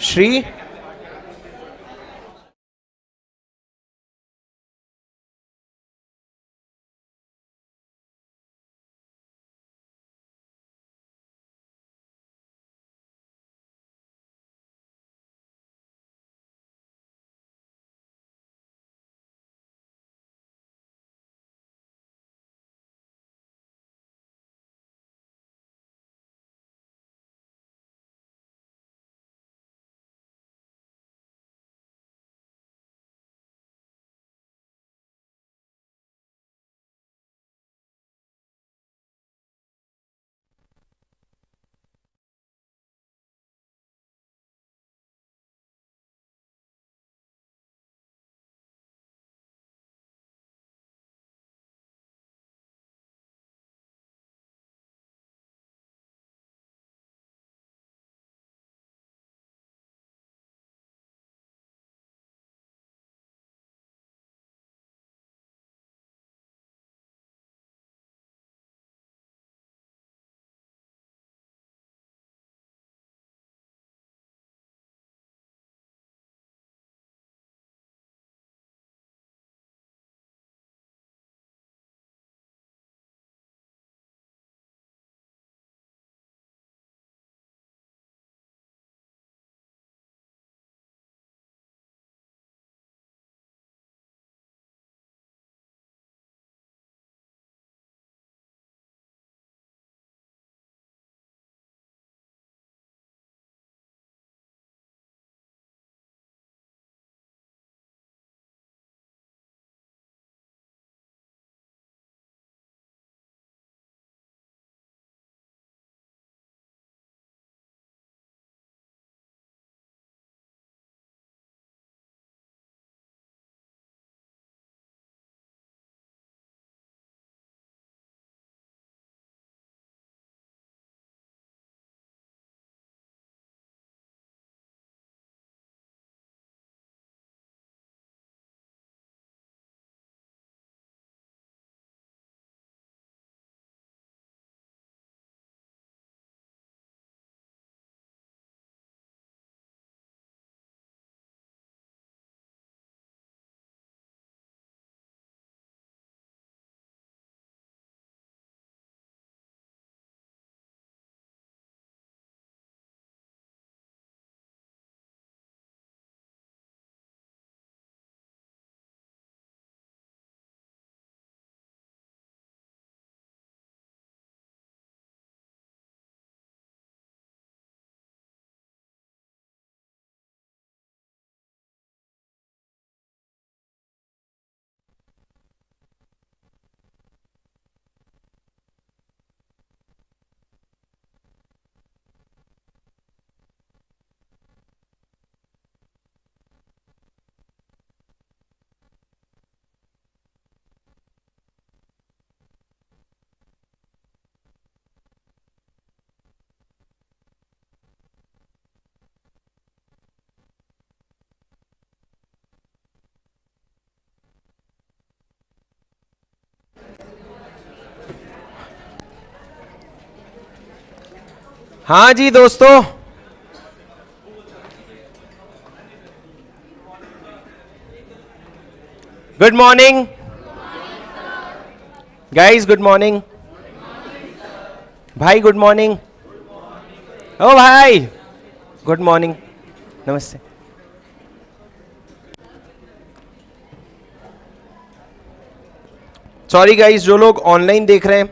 श्री हाँ जी दोस्तों, good morning guys, good morning भाई, गुड मॉर्निंग। ओ भाई, गुड मॉर्निंग, नमस्ते। सॉरी गाइस, जो लोग ऑनलाइन देख रहे हैं,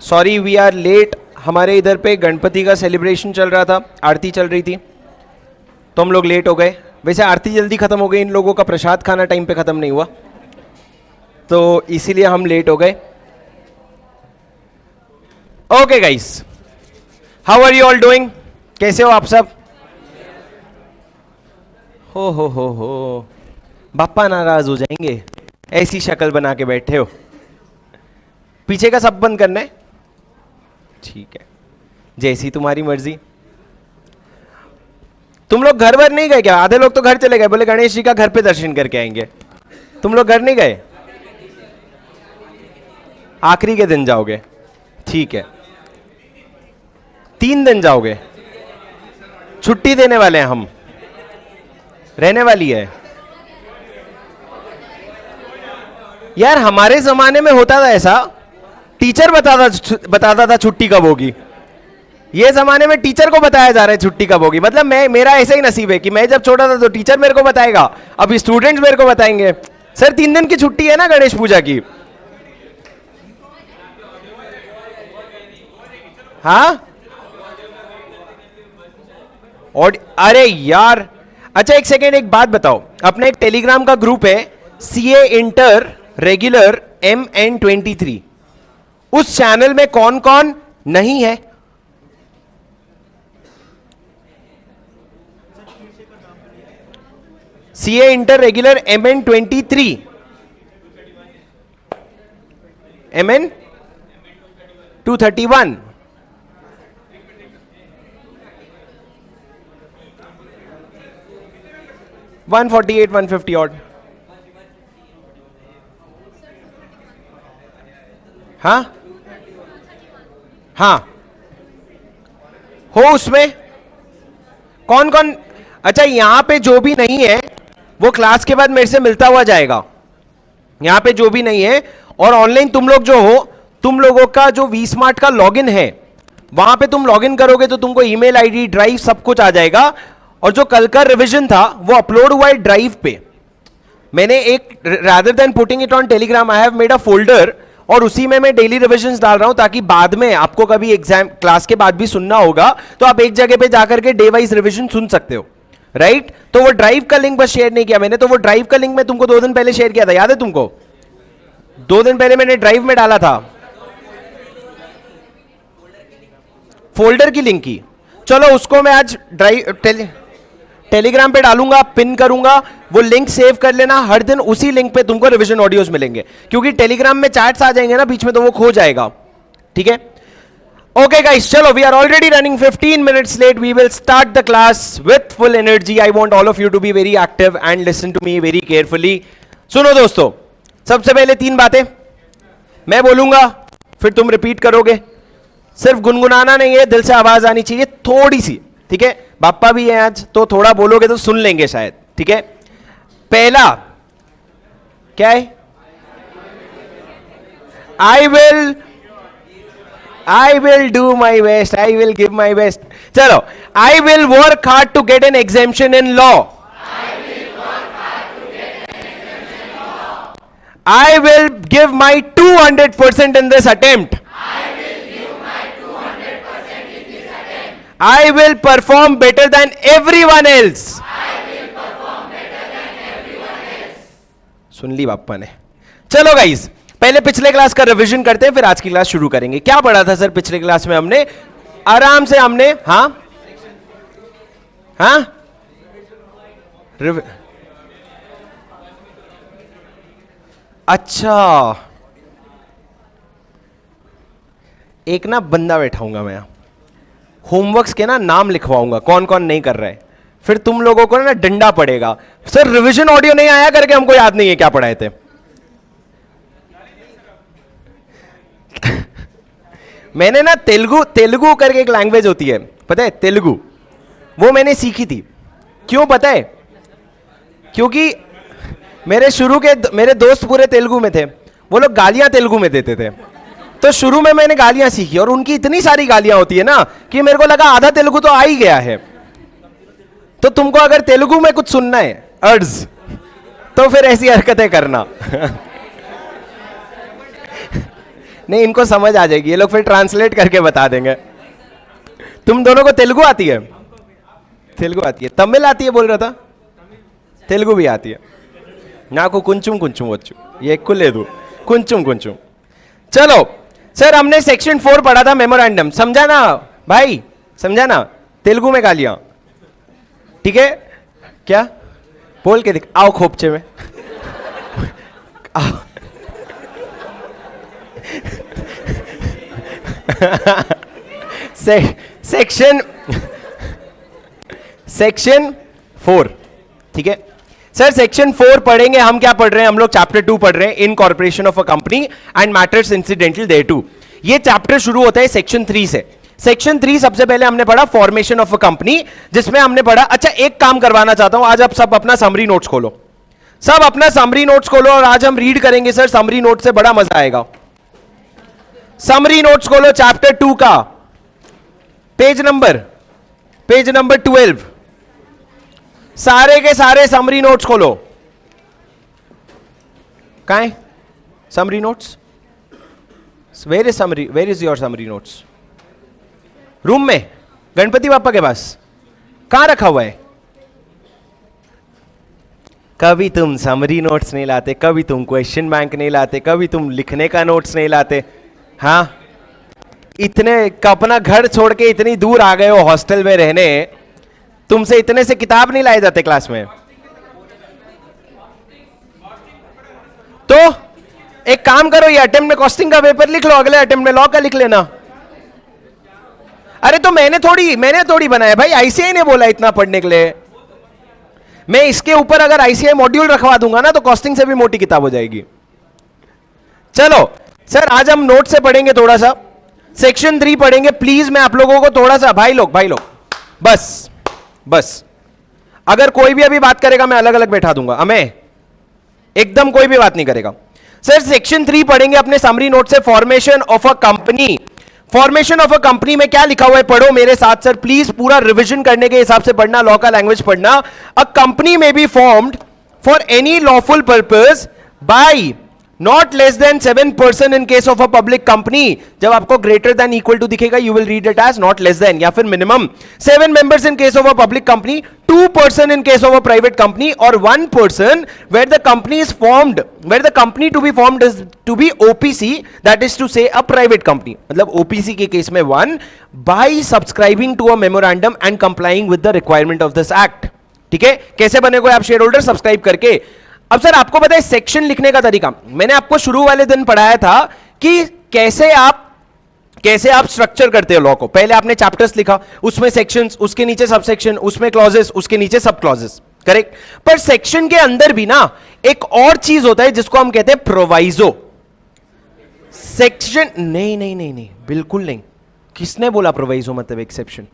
सॉरी वी आर लेट। हमारे इधर पे गणपति का सेलिब्रेशन चल रहा था, आरती चल रही थी, तो हम लोग लेट हो गए। वैसे आरती जल्दी खत्म हो गई, इन लोगों का प्रसाद खाना टाइम पे खत्म नहीं हुआ, तो इसीलिए हम लेट हो गए। Okay guys, how are you all doing? कैसे हो आप सब? हो बापा नाराज हो जाएंगे, ऐसी शक्ल बना के बैठे हो। पीछे का सब बंद करना है, ठीक है, जैसी तुम्हारी मर्जी। तुम लोग घर वर नहीं गए क्या? आधे लोग तो घर चले गए, बोले गणेश जी का घर पे दर्शन करके आएंगे। तुम लोग घर नहीं गए? आखिरी के दिन जाओगे, ठीक है, 3 दिन जाओगे, छुट्टी देने वाले हैं हम, रहने वाली है। यार हमारे जमाने में होता था ऐसा, टीचर बताता था छुट्टी कब होगी। ये जमाने में टीचर को बताया जा रहा है छुट्टी कब होगी। मतलब मेरा ऐसा ही नसीब है कि मैं जब छोटा था तो टीचर मेरे को बताएगा, अब स्टूडेंट्स मेरे को बताएंगे सर 3 दिन की छुट्टी है ना गणेश पूजा की। हाँ और अरे यार अच्छा एक सेकेंड, एक बात बताओ, अपने एक टेलीग्राम का ग्रुप है CA इंटर रेगुलर MN23, उस चैनल में कौन कौन नहीं है? CA inter regular MN23 MN 231 148 150 odd. हाँ हाँ हो उसमें कौन कौन? अच्छा यहां पे जो भी नहीं है वो क्लास के बाद मेरे से मिलता हुआ जाएगा। यहां पे जो भी नहीं है और ऑनलाइन तुम लोग जो हो, तुम लोगों का जो वी स्मार्ट का लॉगिन है वहां पे तुम लॉगिन करोगे तो तुमको ईमेल आईडी ड्राइव सब कुछ आ जाएगा। और जो कल का रिवीजन था वो अपलोड हुआ है ड्राइव पे। मैंने एक rather than putting it on Telegram I have made a folder और उसी में मैं डेली रिविजन्स डाल रहा हूं ताकि बाद में आपको कभी एग्जाम क्लास के बाद भी सुनना होगा तो आप एक जगह पे जाकर के डे वाइज रिविजन सुन सकते हो, राइट? तो वो ड्राइव का लिंक बस शेयर नहीं किया मैंने, तो वो ड्राइव का लिंक मैं तुमको 2 दिन पहले शेयर किया था, याद है तुमको? 2 दिन पहले मैंने ड्राइव में डाला था फोल्डर की लिंक की। चलो उसको मैं आज टेलीग्राम पे डालूंगा, पिन करूंगा, वो लिंक सेव कर लेना। हर दिन उसी लिंक पे तुमको रिवीजन ऑडियोज मिलेंगे क्योंकि टेलीग्राम में चैट्स आ जाएंगे ना बीच में तो वो खो जाएगा, ठीक है? ओके गाइस, चलो we are already running 15 minutes late, we will start the class with full energy. I want all of you to be very active and listen to me very carefully. सुनो दोस्तों, सबसे पहले 3 बातें मैं बोलूंगा फिर तुम रिपीट करोगे। सिर्फ गुनगुनाना नहीं है, दिल से आवाज आनी चाहिए थोड़ी सी, ठीक है? बाप्पा भी है आज तो थोड़ा बोलोगे तो सुन लेंगे शायद, ठीक है? पहला क्या है? I will do my best, I will give my best. चलो, I will work hard to get an exemption in law. I will give my 200% in this attempt. I will perform better than everyone else. सुन ली बाप्पा ने। चलो guys, पहले पिछले class का revision करते हैं फिर आज की क्लास शुरू करेंगे। क्या पढ़ा था सर पिछले क्लास में? हमने आराम से हमने अच्छा एक ना बंदा बैठाऊंगा मैं, होमवर्क्स के ना नाम लिखवाऊंगा कौन कौन नहीं कर रहा है, फिर तुम लोगों को ना डंडा पड़ेगा। सर रिवीजन ऑडियो नहीं आया करके हमको याद नहीं है क्या पढ़ाए थे। मैंने ना तेलुगु करके एक लैंग्वेज होती है, पता है? तेलुगु वो मैंने सीखी थी। क्यों पता है? क्योंकि मेरे दोस्त पूरे तेलुगु में थे, वो लोग गालियां तेलुगु में देते थे, तो शुरू में मैंने गालियां सीखी और उनकी इतनी सारी गालियां होती है ना कि मेरे को लगा आधा तेलुगु तो आ ही गया है। तो तुमको अगर तेलुगु में कुछ सुनना है अर्ज तो फिर ऐसी हरकतें करना। नहीं, इनको समझ आ जाएगी, ये लोग फिर ट्रांसलेट करके बता देंगे। तुम दोनों को तेलुगु आती है? तेलुगु आती है, तमिल आती है बोल रहा था, तेलुगु भी आती है। नाकू कुंचुम कुंचुम वच्चू ये कुलेदू कुंचुम कुंचुम। चलो सर, हमने सेक्शन 4 पढ़ा था मेमोरेंडम, समझा ना भाई? समझा ना? तेलुगु में गालियां, ठीक है? क्या बोल के दिख, आओ खोपचे में आओ। सेक्शन 4, ठीक है सर? सेक्शन 4 पढ़ेंगे हम। क्या पढ़ रहे हैं हम लोग? चैप्टर 2 पढ़ रहे हैं, incorporation of a company and matters incidental thereto. ये चैप्टर शुरू होता है सेक्शन 3 से। सेक्शन 3 सबसे पहले हमने पढ़ा फॉर्मेशन ऑफ अ कंपनी, जिसमें हमने पढ़ा, अच्छा एक काम करवाना चाहता हूं, आज आप सब अपना समरी नोट्स खोलो, सब अपना समरी नोट्स खोलो, और आज हम रीड करेंगे सर समरी नोट से, बड़ा मजा आएगा। समरी नोट्स खोलो चैप्टर 2 का, पेज नंबर 12, सारे के सारे समरी नोट्स खोलो। कहां है summary notes? Where is your summary notes? Room में, गणपति बापा के पास। कहां रखा हुआ है? कभी तुम समरी नोट्स नहीं लाते, कभी तुम क्वेश्चन बैंक नहीं लाते, कभी तुम लिखने का नोट्स नहीं लाते। हाँ, इतने अपना घर छोड़ के इतनी दूर आ गए हो हॉस्टल में रहने, तुमसे इतने से किताब नहीं लाए जाते क्लास में। तो एक काम करो, ये अटेम्प्ट में कॉस्टिंग का पेपर लिख लो, अगले अटेम्प्ट में लॉ का लिख लेना। अरे तो मैंने थोड़ी बनाया भाई, आईसीआई ने बोला इतना पढ़ने के लिए। मैं इसके ऊपर अगर आईसीआई मॉड्यूल रखवा दूंगा ना तो कॉस्टिंग से भी मोटी किताब हो जाएगी। चलो सर, आज हम नोट से पढ़ेंगे, थोड़ा सा सेक्शन 3 पढ़ेंगे। प्लीज मैं आप लोगों को थोड़ा सा, भाई लोग बस अगर कोई भी अभी बात करेगा मैं अलग अलग बैठा दूंगा, हमें एकदम कोई भी बात नहीं करेगा। सर सेक्शन 3 पढ़ेंगे अपने समरी नोट से, formation of a company. Formation of a company में क्या लिखा हुआ है पढ़ो मेरे साथ सर, प्लीज पूरा रिवीजन करने के हिसाब से पढ़ना, लॉ का लैंग्वेज पढ़ना। A company may be formed for any lawful purpose by not less than 7% in case of a public company. जब आपको ग्रेटर देन इक्वल टू दिखेगा you will read it as not less than, या फिर minimum 7 members in case of a public company, 2% in case of a private company, or 1% where the company is formed, where the company to be formed is to be OPC, that is to say a private company. मतलब OPC के केस में 1 by subscribing to a memorandum and complying with the requirement of this act. ठीक है, कैसे बनेगा आप share holder? Subscribe करके। अब सर आपको पता है सेक्शन लिखने का तरीका, मैंने आपको शुरू वाले दिन पढ़ाया था कि कैसे आप स्ट्रक्चर करते हो लॉ को। पहले आपने चैप्टर्स लिखा, उसमें सेक्शंस, उसके नीचे सबसेक्शन, उसमें क्लॉजेस, उसके नीचे सब क्लॉजेस, करेक्ट। पर सेक्शन के अंदर भी ना एक और चीज होता है जिसको हम कहते हैं प्रोवाइजो। सेक्शन नहीं, बिल्कुल नहीं। किसने बोला प्रोवाइजो मतलब एक्सेप्शन?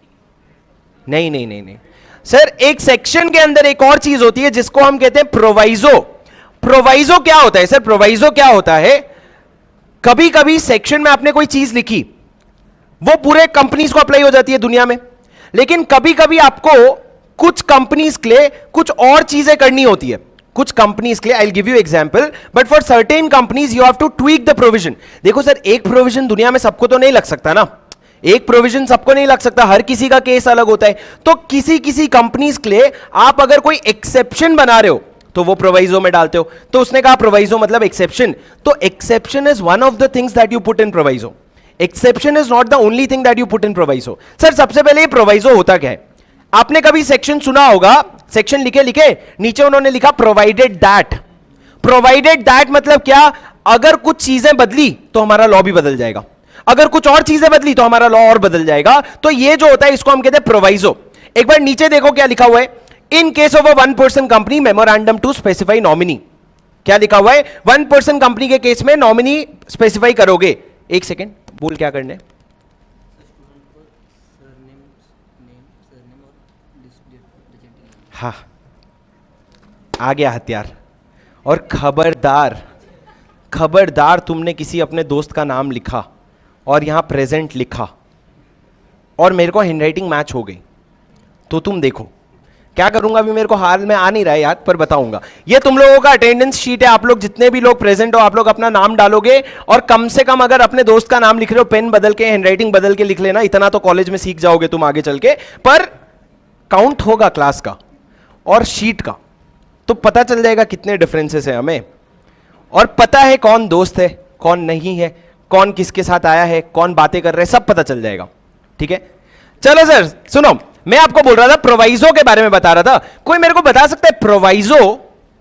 नहीं सर, एक सेक्शन के अंदर एक और चीज होती है जिसको हम कहते हैं प्रोवाइजो। प्रोवाइजो क्या होता है सर? प्रोवाइजो क्या होता है, कभी कभी सेक्शन में आपने कोई चीज लिखी, वो पूरे कंपनीज को अप्लाई हो जाती है दुनिया में, लेकिन कभी कभी आपको कुछ कंपनीज के लिए कुछ और चीजें करनी होती है। कुछ कंपनीज के लिए, I will give you example, but for certain companies you have to tweak the provision. देखो सर, एक प्रोविजन दुनिया में सबको तो नहीं लग सकता ना, एक प्रोविजन सबको नहीं लग सकता, हर किसी का केस अलग होता है। तो किसी कंपनीज के लिए आप अगर कोई एक्सेप्शन बना रहे हो तो वो प्रोवाइजो में डालते हो। तो उसने कहा प्रोवाइजो मतलब एक्सेप्शन, तो exception is one of the things that you put in proviso. Exception is not the only thing that you put in proviso. Sir सबसे पहले ये प्रोवाइजो होता क्या है? आपने कभी सेक्शन सुना होगा, सेक्शन लिखे नीचे उन्होंने लिखा प्रोवाइडेड दैट। प्रोवाइडेड दैट मतलब क्या? अगर कुछ चीजें बदली तो हमारा लॉ भी बदल जाएगा, अगर कुछ और चीजें बदली तो हमारा लॉ और बदल जाएगा। तो ये जो होता है इसको हम कहते हैं प्रोवाइजो। एक बार नीचे देखो क्या लिखा हुआ है, in case of a 1% company memorandum to specify nominee. क्या लिखा हुआ है? 1% कंपनी के केस में नॉमिनी स्पेसिफाई करोगे। एक सेकेंड, बोल क्या करने? हाँ, आ गया हथियार। और खबरदार तुमने किसी अपने दोस्त का नाम लिखा और यहां प्रेजेंट लिखा और मेरे को हैंडराइटिंग मैच हो गई तो तुम देखो क्या करूंगा। अभी मेरे को हाल में आ नहीं रहा है याद, पर बताऊंगा। ये तुम लोगों का अटेंडेंस शीट है, आप लोग जितने भी लोग प्रेजेंट हो आप लोग अपना नाम डालोगे, और कम से कम अगर अपने दोस्त का नाम लिख रहे हो पेन बदल के, हैंडराइटिंग बदल के लिख लेना। इतना तो कॉलेज में सीख जाओगे तुम आगे चल के, पर काउंट होगा क्लास का और शीट का, तो पता चल जाएगा कितने डिफरेंसेस है हमें, और पता है कौन दोस्त है कौन नहीं है, कौन किसके साथ आया है, कौन बातें कर रहे हैं, सब पता चल जाएगा। ठीक है, चलो सर सुनो, मैं आपको बोल रहा था प्रोवाइजो के बारे में बता रहा था। कोई मेरे को बता सकता है प्रोवाइजो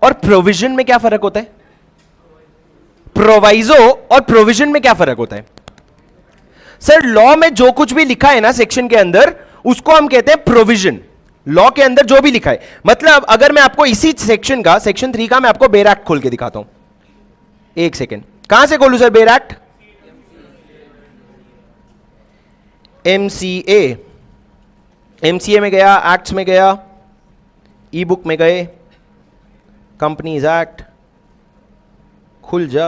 और प्रोविजन में क्या फर्क होता है? प्रोवाइजो और प्रोविजन में क्या फर्क होता है? सर लॉ में जो कुछ भी लिखा है ना सेक्शन के अंदर, उसको हम कहते हैं प्रोविजन। लॉ के अंदर जो भी लिखा है, मतलब अगर मैं आपको इसी सेक्शन का, सेक्शन 3 का मैं आपको बेयर एक्ट खोल के दिखाता हूं। एक सेकेंड, कहां से खोलूं sir bare act? MCA, MCA में गया, एक्ट्स में गया, ई बुक में गए, कंपनीज एक्ट, खुल जा,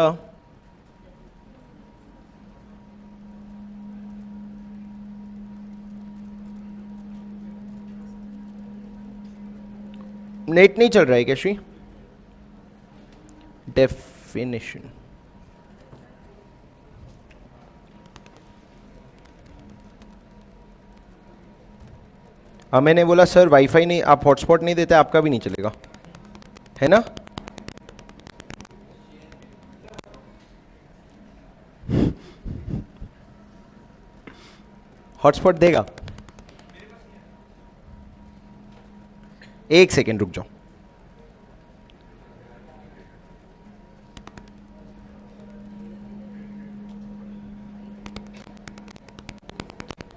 नेट नहीं चल रहा है क्या श्री? डेफिनेशन, मैंने बोला सर वाईफाई नहीं, आप हॉटस्पॉट नहीं देते, आपका भी नहीं चलेगा, है ना? हॉटस्पॉट देगा? एक सेकेंड रुक जाओ।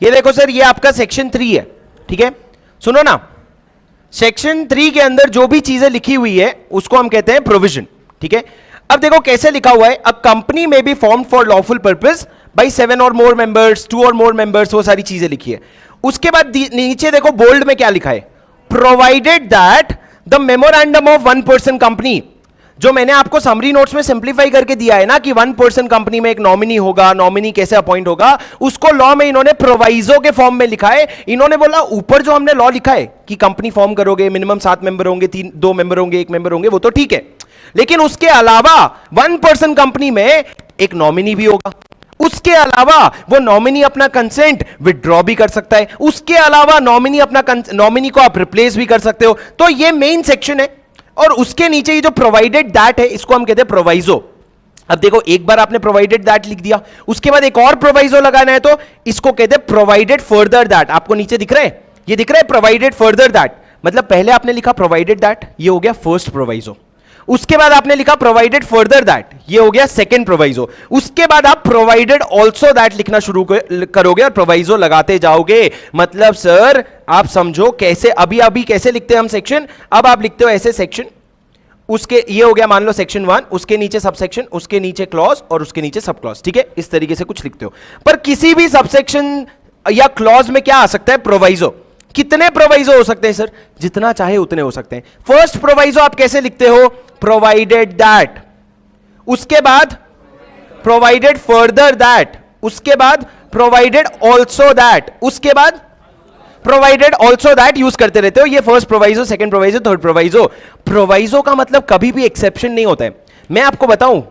ये देखो सर, ये आपका सेक्शन 3 है, ठीक है? सुनो ना, सेक्शन 3 के अंदर जो भी चीजें लिखी हुई है उसको हम कहते हैं प्रोविजन, ठीक है? अब देखो कैसे लिखा हुआ है, a company may be form for lawful purpose by 7 और मोर मेंबर्स, 2 और मोर मेंबर्स, वो सारी चीजें लिखी है। उसके बाद नीचे देखो बोल्ड में क्या लिखा है, provided that the memorandum of 1 person company, जो मैंने आपको समरी नोट्स में सिंप्लीफाई करके दिया है ना कि 1 पर्सन कंपनी में एक नॉमिनी होगा, नॉमिनी कैसे अपॉइंट होगा, उसको लॉ में इन्होंने प्रोवाइजो के फॉर्म में लिखा है। इन्होंने बोला ऊपर जो हमने लॉ लिखा है कि कंपनी फॉर्म करोगे, मिनिमम 7 मेंबर होंगे, 2 मेंबर होंगे, 1 मेंबर होंगे, वो तो ठीक है, लेकिन उसके अलावा 1 पर्सन कंपनी में एक नॉमिनी भी होगा, उसके अलावा वो नॉमिनी अपना कंसेंट विथड्रॉ भी कर सकता है, उसके अलावा नॉमिनी को आप रिप्लेस भी कर सकते हो। तो ये मेन सेक्शन है, और उसके नीचे ये जो प्रोवाइडेड दैट है इसको हम कहते हैं प्रोवाइजो। अब देखो एक बार आपने प्रोवाइडेड दैट लिख दिया, उसके बाद एक और प्रोवाइजो लगाना है तो इसको कहते हैं प्रोवाइडेड फर्दर दैट। आपको नीचे दिख रहा है, ये दिख रहा है प्रोवाइडेड फर्दर दैट, मतलब पहले आपने लिखा प्रोवाइडेड दैट, ये हो गया फर्स्ट प्रोवाइजो, उसके बाद आपने लिखा प्रोवाइडेड फर्दर दैट, ये हो गया सेकंड प्रोवाइजो, उसके बाद आप प्रोवाइडेड आल्सो दैट लिखना शुरू करोगे और प्रोवाइजो लगाते जाओगे। मतलब सर आप समझो कैसे, अभी कैसे लिखते हैं हम सेक्शन, अब आप लिखते हो ऐसे सेक्शन, उसके ये हो गया मान लो सेक्शन 1, उसके नीचे सब सेक्शन, उसके नीचे क्लॉज और उसके नीचे सब क्लॉज, ठीक है? इस तरीके से कुछ लिखते हो। पर किसी भी सबसेक्शन या क्लॉज में क्या आ सकता है? प्रोवाइजो। कितने प्रोवाइजो हो सकते हैं सर? जितना चाहे उतने हो सकते हैं। फर्स्ट प्रोवाइजो आप कैसे लिखते हो? प्रोवाइडेड दैट, उसके बाद प्रोवाइडेड फर्दर दैट, उसके बाद प्रोवाइडेड ऑल्सो दैट, उसके बाद प्रोवाइडेड ऑल्सो दैट यूज करते रहते हो। ये first proviso, second proviso, third proviso. Proviso का मतलब कभी भी एक्सेप्शन नहीं होता है। मैं आपको बताऊं,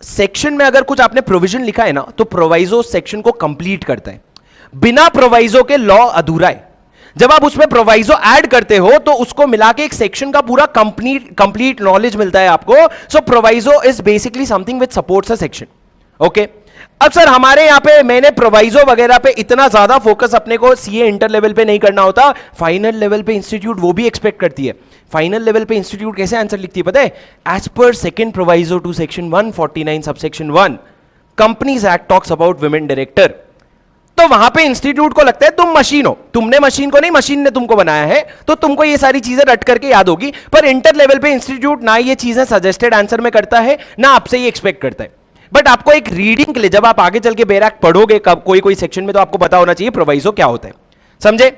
सेक्शन में अगर कुछ आपने प्रोविजन लिखा है ना तो प्रोवाइजो सेक्शन को कंप्लीट करता है। बिना प्रोवाइजो के लॉ अधूरा है। जब आप उसमें प्रोवाइजो ऐड करते हो तो उसको मिला के एक सेक्शन का पूरा कंप्लीट नॉलेज मिलता है आपको। So proviso is basically something which supports a section. Okay, अब सर हमारे यहां पे मैंने प्रोवाइजो वगैरह पे इतना ज्यादा फोकस अपने को सीए इंटर लेवल पे नहीं करना होता, फाइनल लेवल पे इंस्टीट्यूट वो भी एक्सपेक्ट करती है। फाइनल लेवल पे इंस्टीट्यूट कैसे आंसर लिखती है पता है? As per second proviso to section 149 subsection 1 companies act talks about women director. तो वहां पे इंस्टीट्यूट को लगता है तुम मशीन हो, तुमने मशीन को नहीं, मशीन ने तुमको बनाया है, तो तुमको ये सारी चीजें रट करके याद होगी। पर इंटर लेवल पे इंस्टीट्यूट ना ये चीजें सजेस्टेड आंसर में करता है, ना आपसे ये एक्सपेक्ट करता है। बट आपको एक रीडिंग के लिए जब आप आगे चल के बेरैक पढ़ोगे कोई सेक्शन में, तो आपको पता होना चाहिए प्रोवाइजो क्या होता है। समझे?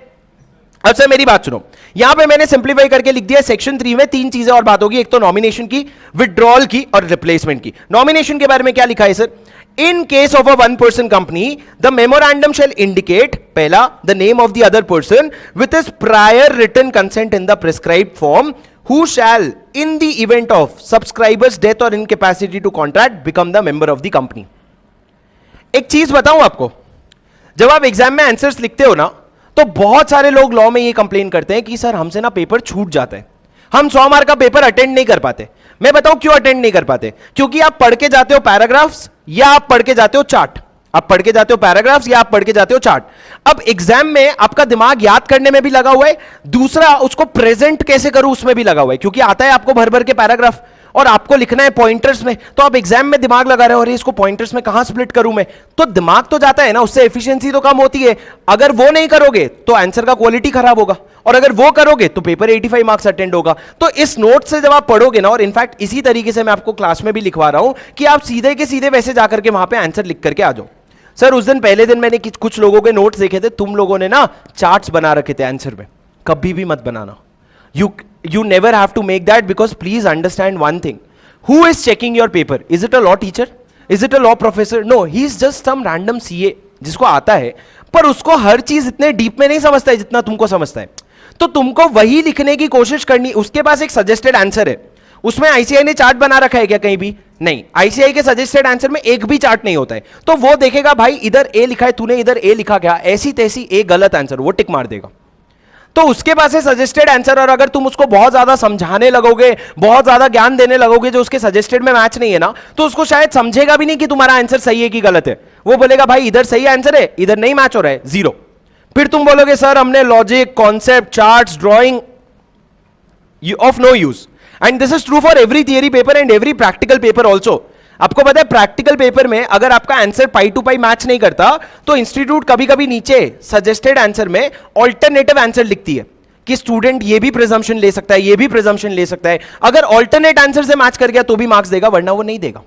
अब सर मेरी बात सुनो, यहां पे मैंने सिंप्लीफाई करके लिख दिया सेक्शन 3 में 3 चीजें और बात होगी, एक तो नॉमिनेशन की, विथड्रॉल की और रिप्लेसमेंट की। नॉमिनेशन के बारे में क्या लिखा है sir? In case of a one person company, the memorandum shall indicate, पहला, the name of the other person with his prior written consent in the prescribed form, who shall, in the event of subscriber's death or incapacity to contract, become the member of the company. एक चीज बताऊं आपको, जब आप exam में answers लिखते हो ना, तो बहुत सारे लोग लॉ में ये कंप्लेन करते हैं कि सर हमसे ना पेपर छूट जाता है, हम 100 मार्क का पेपर अटेंड नहीं कर पाते। मैं बताऊं क्यों अटेंड नहीं कर पाते? क्योंकि आप पढ़ के जाते हो पैराग्राफ्स या आप पढ़ के जाते हो चार्ट। आप पढ़ के जाते हो पैराग्राफ्स या आप पढ़ के जाते हो चार्ट। अब एग्जाम में आपका दिमाग याद करने में भी लगा हुआ है, दूसरा उसको प्रेजेंट कैसे करूं उसमें भी लगा हुआ है, क्योंकि आता है आपको भर भर के पैराग्राफ और आपको लिखना है पॉइंटर्स में। तो आप एग्जाम में दिमाग लगा रहे हो, अरे इसको पॉइंटर्स में कहां स्प्लिट करूं मैं, तो दिमाग तो जाता है ना, उससे एफिशिएंसी तो कम होती है। अगर वो नहीं करोगे तो आंसर का क्वालिटी खराब होगा, और अगर वो करोगे तो पेपर 85 मार्क्स अटेंड होगा। तो इस नोट से जब आप पढ़ोगे ना, और इनफैक्ट इसी तरीके से मैं आपको क्लास में भी लिखवा रहा हूं कि आप सीधे के सीधे वैसे जाकर के वहां पे आंसर लिख करके आ जाओ। सर उस दिन पहले दिन मैंने कुछ लोगों के नोट्स देखे थे, तुम लोगों ने ना चार्ट्स बना रखे थे आंसर में, कभी भी मत बनाना. You never have to make that, because please understand one thing. Who is checking your paper? Is it a law teacher? Is it a law professor? No, he is just some random CA जिसको आता है, पर उसको हर चीज इतने deep में नहीं समझता है जितना तुमको समझता है. तो तुमको वही लिखने की कोशिश करनी. उसके पास एक सजेस्टेड आंसर है, उसमें आईसीआई ने चार्ट बना रखा है क्या कहीं भी? नहीं. आईसीआई के सजेस्टेड आंसर में एक भी चार्ट नहीं होता है. तो वो देखेगा भाई इधर ए लिखा है, तूने इधर ए लिखा क्या, ऐसी तैसी ए गलत आंसर, वो टिक मार देगा. तो उसके पास है सजेस्टेड आंसर, और अगर तुम उसको बहुत ज्यादा समझाने लगोगे, बहुत ज्यादा ज्ञान देने लगोगे जो उसके सजेस्टेड में मैच नहीं है ना, तो उसको शायद समझेगा भी नहीं कि तुम्हारा आंसर सही है कि गलत है. वो बोलेगा भाई इधर सही आंसर है, इधर नहीं मैच हो रहा है, 0. फिर तुम बोलोगे सर हमने logic, concept, charts, drawing of no use. And this is true for every theory paper and every practical paper also. आपको पता है प्रैक्टिकल पेपर में अगर आपका answer pie to pie match नहीं करता, तो इंस्टीट्यूट कभी कभी नीचे सजेस्टेड आंसर में ऑल्टरनेटिव आंसर लिखती है कि स्टूडेंट ये भी प्रिजम्पशन ले सकता है, ये भी प्रिजम्पशन ले सकता है. अगर ऑल्टरनेट आंसर से मैच कर गया तो भी मार्क्स देगा, वरना वो नहीं देगा.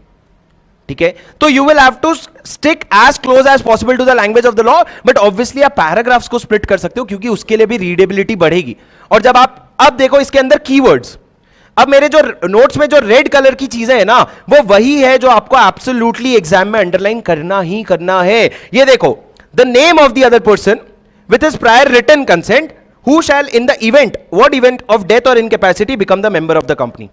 ठीक है, तो you will have to stick as close as possible to the language of the law. But obviously आप पैराग्राफ्स को स्प्लिट कर सकते हो, क्योंकि उसके लिए भी रीडेबिलिटी बढ़ेगी. और जब आप अब देखो इसके अंदर कीवर्ड्स, अब मेरे जो नोट्स में जो रेड कलर की चीजें है ना, वो वही है जो आपको एब्सोल्युटली एग्जाम में अंडरलाइन करना ही करना है. ये देखो, the name of the other person with his prior written consent who shall in the event, what event of death और incapacity become the member of the company.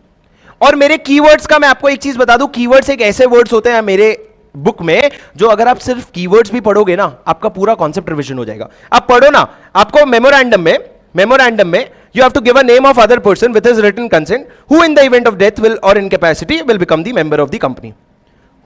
और मेरे कीवर्ड्स का मैं आपको एक चीज बता दूं, कीवर्ड्स एक ऐसे वर्ड्स होते हैं मेरे बुक में जो अगर आप सिर्फ कीवर्ड्स भी पढ़ोगे ना, आपका पूरा कॉन्सेप्ट रिवीजन हो जाएगा. आप पढ़ो ना, आपको मेमोरेंडम में you have to give a name of other person with his written consent who in the event of death will or incapacity will become the member of the company.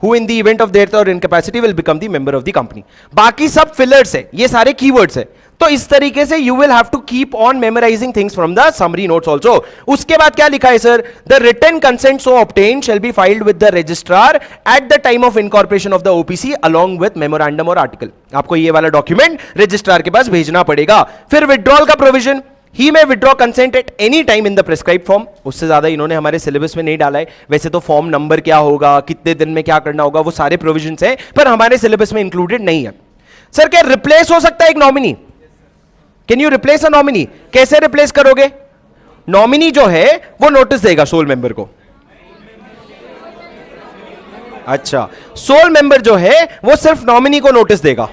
Who in the event of death or incapacity will become the member of the company. बाकी सब fillers है, ये सारे keywords है. तो इस तरीके से you will have to keep on memorizing things from the summary notes also. उसके बाद क्या लिखा है sir? The written consent so obtained shall be filed with the registrar at the time of incorporation of the OPC along with memorandum or article. आपको ये वाला document registrar के पास भेजना पड़ेगा. फिर withdrawal का प्रोविजन, ही में withdraw consent at any time in the prescribe form. उससे ज्यादा इन्होंने हमारे सिलेबस में नहीं डाला है. वैसे तो फॉर्म नंबर क्या होगा, कितने दिन में क्या करना होगा, वो सारे प्रोविजंस हैं, पर हमारे सिलेबस में इंक्लूडेड नहीं है. सर क्या रिप्लेस हो सकता है एक nominee? Can you replace a nominee? कैसे रिप्लेस करोगे? नॉमिनी जो है वो नोटिस देगा सोल मेंबर को. अच्छा, सोल मेंबर जो है वो सिर्फ नॉमिनी को नोटिस देगा.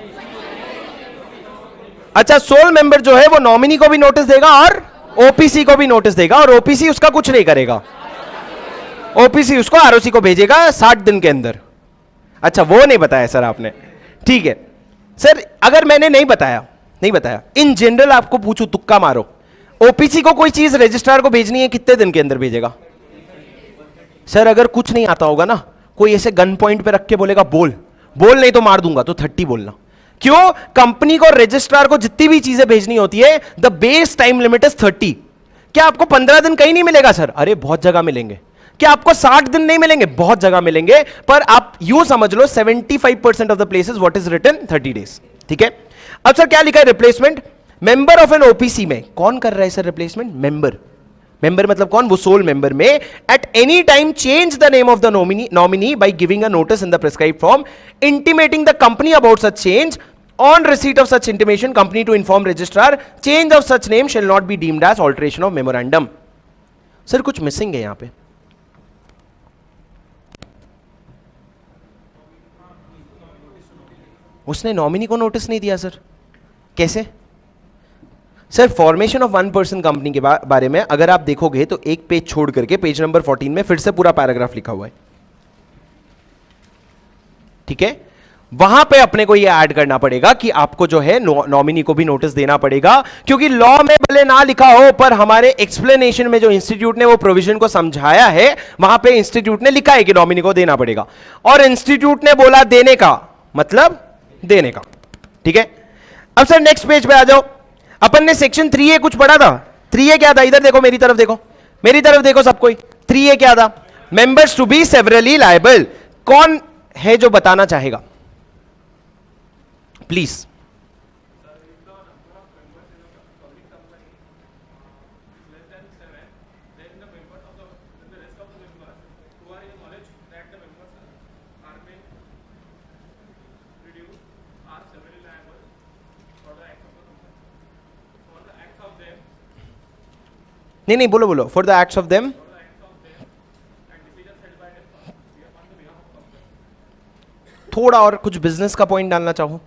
अच्छा, सोल मेंबर जो है वो नॉमिनी को भी नोटिस देगा और ओपीसी को भी नोटिस देगा, और ओपीसी उसका कुछ नहीं करेगा. ओपीसी उसको आरओसी को भेजेगा 60 दिन के अंदर. अच्छा, वो नहीं बताया सर आपने. ठीक है सर, अगर मैंने नहीं बताया इन जनरल आपको पूछूं, तुक्का मारो, ओपीसी को कोई चीज रजिस्ट्रार को भेजनी है, कितने दिन के अंदर भेजेगा? सर अगर कुछ नहीं आता होगा ना, कोई ऐसे गन पॉइंट पे रख के बोलेगा बोल नहीं तो मार दूंगा, तो 30 बोलना. क्यों? कंपनी को रजिस्ट्रार को जितनी भी चीजें भेजनी होती है, the base time limit is 30. क्या आपको 15 दिन कहीं नहीं मिलेगा सर? अरे बहुत जगह मिलेंगे. क्या आपको 60 दिन नहीं मिलेंगे? बहुत जगह मिलेंगे. पर आप यूं समझ लो 75% of the places what is written 30 days. ठीक है. अब सर क्या लिखा है? Replacement member of an OPC में. कौन कर रहा है सर रिप्लेसमेंट? मेंबर मतलब कौन? वो सोल मेंबर में at any time change the name of the nominee by giving a notice in the prescribed form intimating the company about such change. On receipt of such intimation, company to inform registrar, change of such name shall not be deemed as alteration of memorandum. Sir कुछ missing है यहां पे. उसने nominee को notice नहीं दिया sir. कैसे? Sir formation of one person company के बारे में अगर आप देखोगे तो एक पेज छोड़ करके पेज नंबर 14 में फिर से पूरा पैराग्राफ लिखा हुआ है. ठीक है, वहां पे अपने को ये ऐड करना पड़ेगा कि आपको जो है नॉमिनी को भी नोटिस देना पड़ेगा, क्योंकि लॉ में भले ना लिखा हो पर हमारे एक्सप्लेनेशन में जो इंस्टीट्यूट ने वो प्रोविजन को समझाया है, वहां पे इंस्टीट्यूट ने लिखा है कि नॉमिनी को देना पड़ेगा. और इंस्टीट्यूट ने बोला देने का मतलब देने का. ठीक है. अब सर नेक्स्ट पेज पे आ जाओ. अपन ने सेक्शन 3A कुछ पढ़ा था. 3A क्या था? इधर देखो, मेरी तरफ देखो सब कोई. 3A क्या था? Members to be severally liable. कौन है जो बताना चाहेगा प्लीज? नहीं नहीं, बोलो बोलो, for the acts of them. थोड़ा और कुछ बिजनेस का पॉइंट डालना चाहो।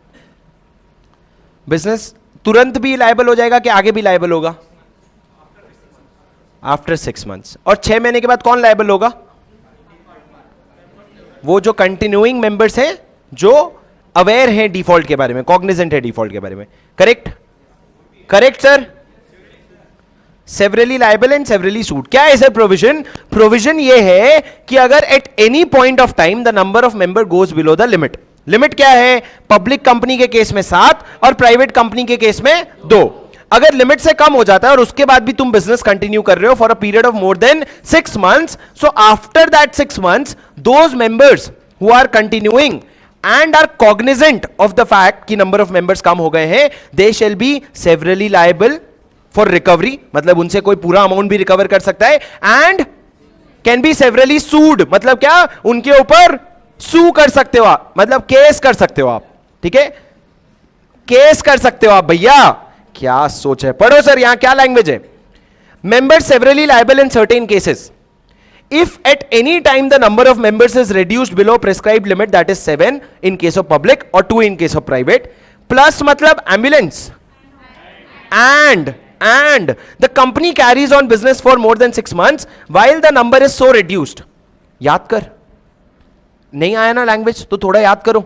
बिजनेस तुरंत भी लायबल हो जाएगा कि आगे भी लायबल होगा? After 6 months. और 6 महीने के बाद कौन लायबल होगा? वो जो कंटिन्यूइंग मेंबर्स हैं, जो अवेयर हैं डिफॉल्ट के बारे में, कॉग्निजेंट है डिफॉल्ट के बारे में। Correct? Correct sir? Severally liable and severally suit. क्या है सर प्रोविजन? प्रोविजन ये है कि अगर at any point of time the number of member goes below the limit. Limit क्या है? पब्लिक कंपनी के केस में 7 और प्राइवेट कंपनी के केस में 2। अगर लिमिट से कम हो जाता है और उसके बाद भी तुम बिजनेस कंटिन्यू कर रहे हो for a period of more than 6 months, so after that 6 months those members who are continuing and are cognizant of the fact कि number of members कम हो गए हैं, they shall be severally liable for recovery, मतलब उनसे कोई पूरा amount भी recover कर सकता है, and can be severally sued, मतलब क्या? उनके ऊपर सू कर सकते हो आप, मतलब केस कर सकते हो आप। ठीक है, केस कर सकते हो आप। भैया क्या सोच है? पढ़ो सर, यहां क्या लैंग्वेज है? members severally liable in certain cases if at any time the number of members is reduced below prescribed limit, that is 7 in case of public or 2 in case of private, plus मतलब ambulance and the company carries on business for more than 6 months while the number is so reduced। याद कर, नहीं आया ना language तो थोड़ा याद करो।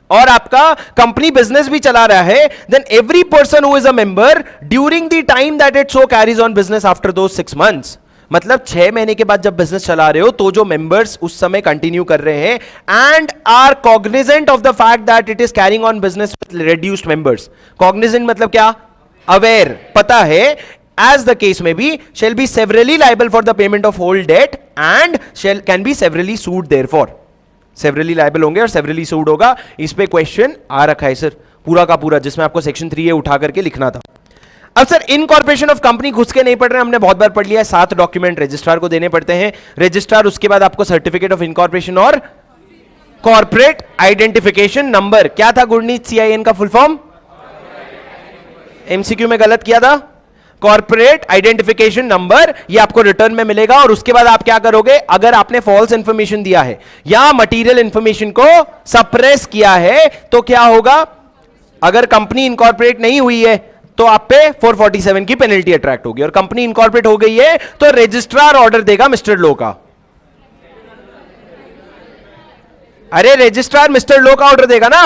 और आपका कंपनी बिजनेस भी चला रहा है, then every person who is a member during the time that it so carries on business after those 6 months, मतलब 6 महीने के बाद जब बिजनेस चला रहे हो तो जो मेंबर्स उस समय कंटिन्यू कर रहे हैं and are cognizant of the fact that it is carrying on business with reduced members. Cognizant मतलब क्या? अवेयर, पता है। एज द केस में be shall be severally liable for the payment of whole debt and shall can be severally sued therefor. Severally liable होंगे और severally सूड होगा। इस पे क्वेश्चन आ रखा है सर पूरा का पूरा, जिसमें आपको सेक्शन 3 उठा करके लिखना था। अब सर इनकॉर्पोरेशन ऑफ कंपनी घुस के नहीं पढ़ रहे, हमने बहुत बार पढ़ लिया है। 7 डॉक्यूमेंट रजिस्ट्रार को देने पड़ते हैं। रजिस्ट्रार उसके बाद आपको सर्टिफिकेट ऑफ इनकॉर्पोरेशन और कॉर्पोरेट आइडेंटिफिकेशन नंबर। क्या था गुरनीत CIN का फुल फॉर्म? MCQ में गलत किया था। कॉर्पोरेट आइडेंटिफिकेशन नंबर, ये आपको रिटर्न में मिलेगा। और उसके बाद आप क्या करोगे? अगर आपने फॉल्स इंफॉर्मेशन दिया है या मटेरियल इंफॉर्मेशन को सप्रेस किया है तो क्या होगा? अगर कंपनी इनकॉर्पोरेट नहीं हुई है तो आप पे 447 की पेनल्टी अट्रैक्ट होगी। और कंपनी इनकॉर्पोरेट हो गई है तो रजिस्ट्रार ऑर्डर देगा मिस्टर लो का। अरे रजिस्ट्रार मिस्टर लो का ऑर्डर देगा ना,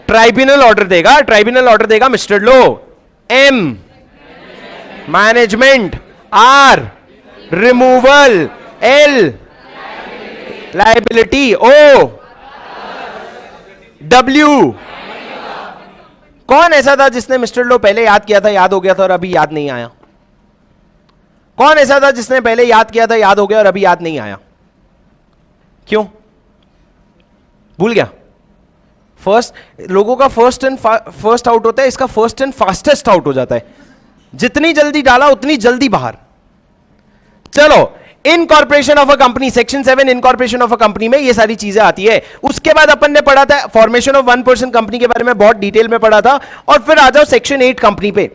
ट्राइब्यूनल ऑर्डर देगा। ट्राइब्यूनल ऑर्डर देगा मिस्टर लो। M management, R removal, L liability, O W। कौन ऐसा था जिसने मिस्टर लो पहले याद किया था, याद हो गया था और अभी याद नहीं आया? कौन ऐसा था जिसने पहले याद किया था, याद हो गया और अभी याद नहीं आया? क्यों भूल गया? लोगों का फर्स्ट आउट होता है, इसका फर्स्ट एंड फास्टेस्ट आउट हो जाता है। जितनी जल्दी डाला उतनी जल्दी बाहर। चलो, incorporation of a company, section 7 incorporation of a company में ये सारी चीजें आती है। उसके बाद अपन ने पढ़ा था फॉर्मेशन ऑफ 1% कंपनी के बारे में, बहुत डिटेल में पढ़ा था। और फिर आ जाओ सेक्शन 8 कंपनी पे।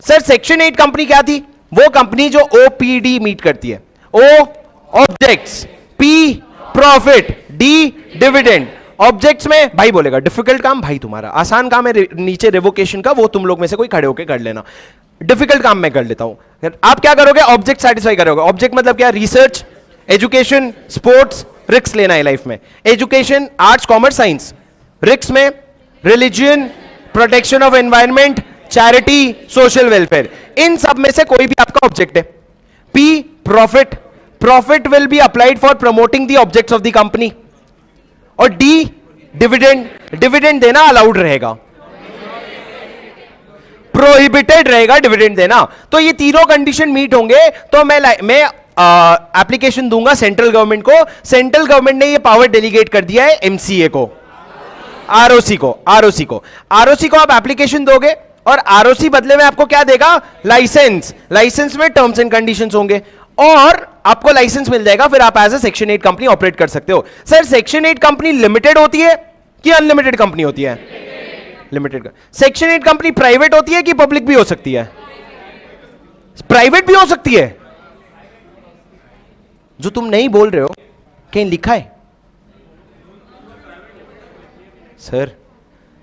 सर सेक्शन 8 कंपनी क्या थी? वो कंपनी जो OPD मीट करती है। O objects, P profit, D dividend. Objects में भाई बोलेगा डिफिकल्ट काम, भाई तुम्हारा आसान काम है नीचे रिवोकेशन का, वो तुम लोग में से कोई खड़े होकर कर लेना। डिफिकल्ट काम मैं कर लेता हूं। आप क्या करोगे? ऑब्जेक्ट सेटिस्फाई करोगे। ऑब्जेक्ट मतलब क्या? रिसर्च, एजुकेशन, स्पोर्ट्स, रिस्क लेना है लाइफ में। Education arts commerce science, risk में religion, protection of environment, charity, social welfare. इन सब में से कोई भी आपका ऑब्जेक्ट है। P profit, profit will be applied for promoting the objects of the company. और D डिविडेंड, डिविडेंड देना अलाउड रहेगा, प्रोहिबिटेड रहेगा डिविडेंड देना। तो ये तीनों कंडीशन मीट होंगे तो मैं एप्लीकेशन दूंगा सेंट्रल गवर्नमेंट को। सेंट्रल गवर्नमेंट ने ये पावर डेलीगेट कर दिया है MCA को, ROC को आप एप्लीकेशन दोगे और ROC बदले में आपको क्या देगा? लाइसेंस। लाइसेंस में टर्म्स एंड कंडीशंस होंगे और आपको लाइसेंस मिल जाएगा। फिर आप as a section 8 company operate कर सकते हो। सर सेक्शन 8 कंपनी लिमिटेड होती है कि अनलिमिटेड कंपनी होती है? लिमिटेड। सेक्शन 8 कंपनी प्राइवेट होती है कि पब्लिक भी हो सकती है? प्राइवेट भी हो सकती है। जो तुम नहीं बोल रहे हो कहीं लिखा है सर?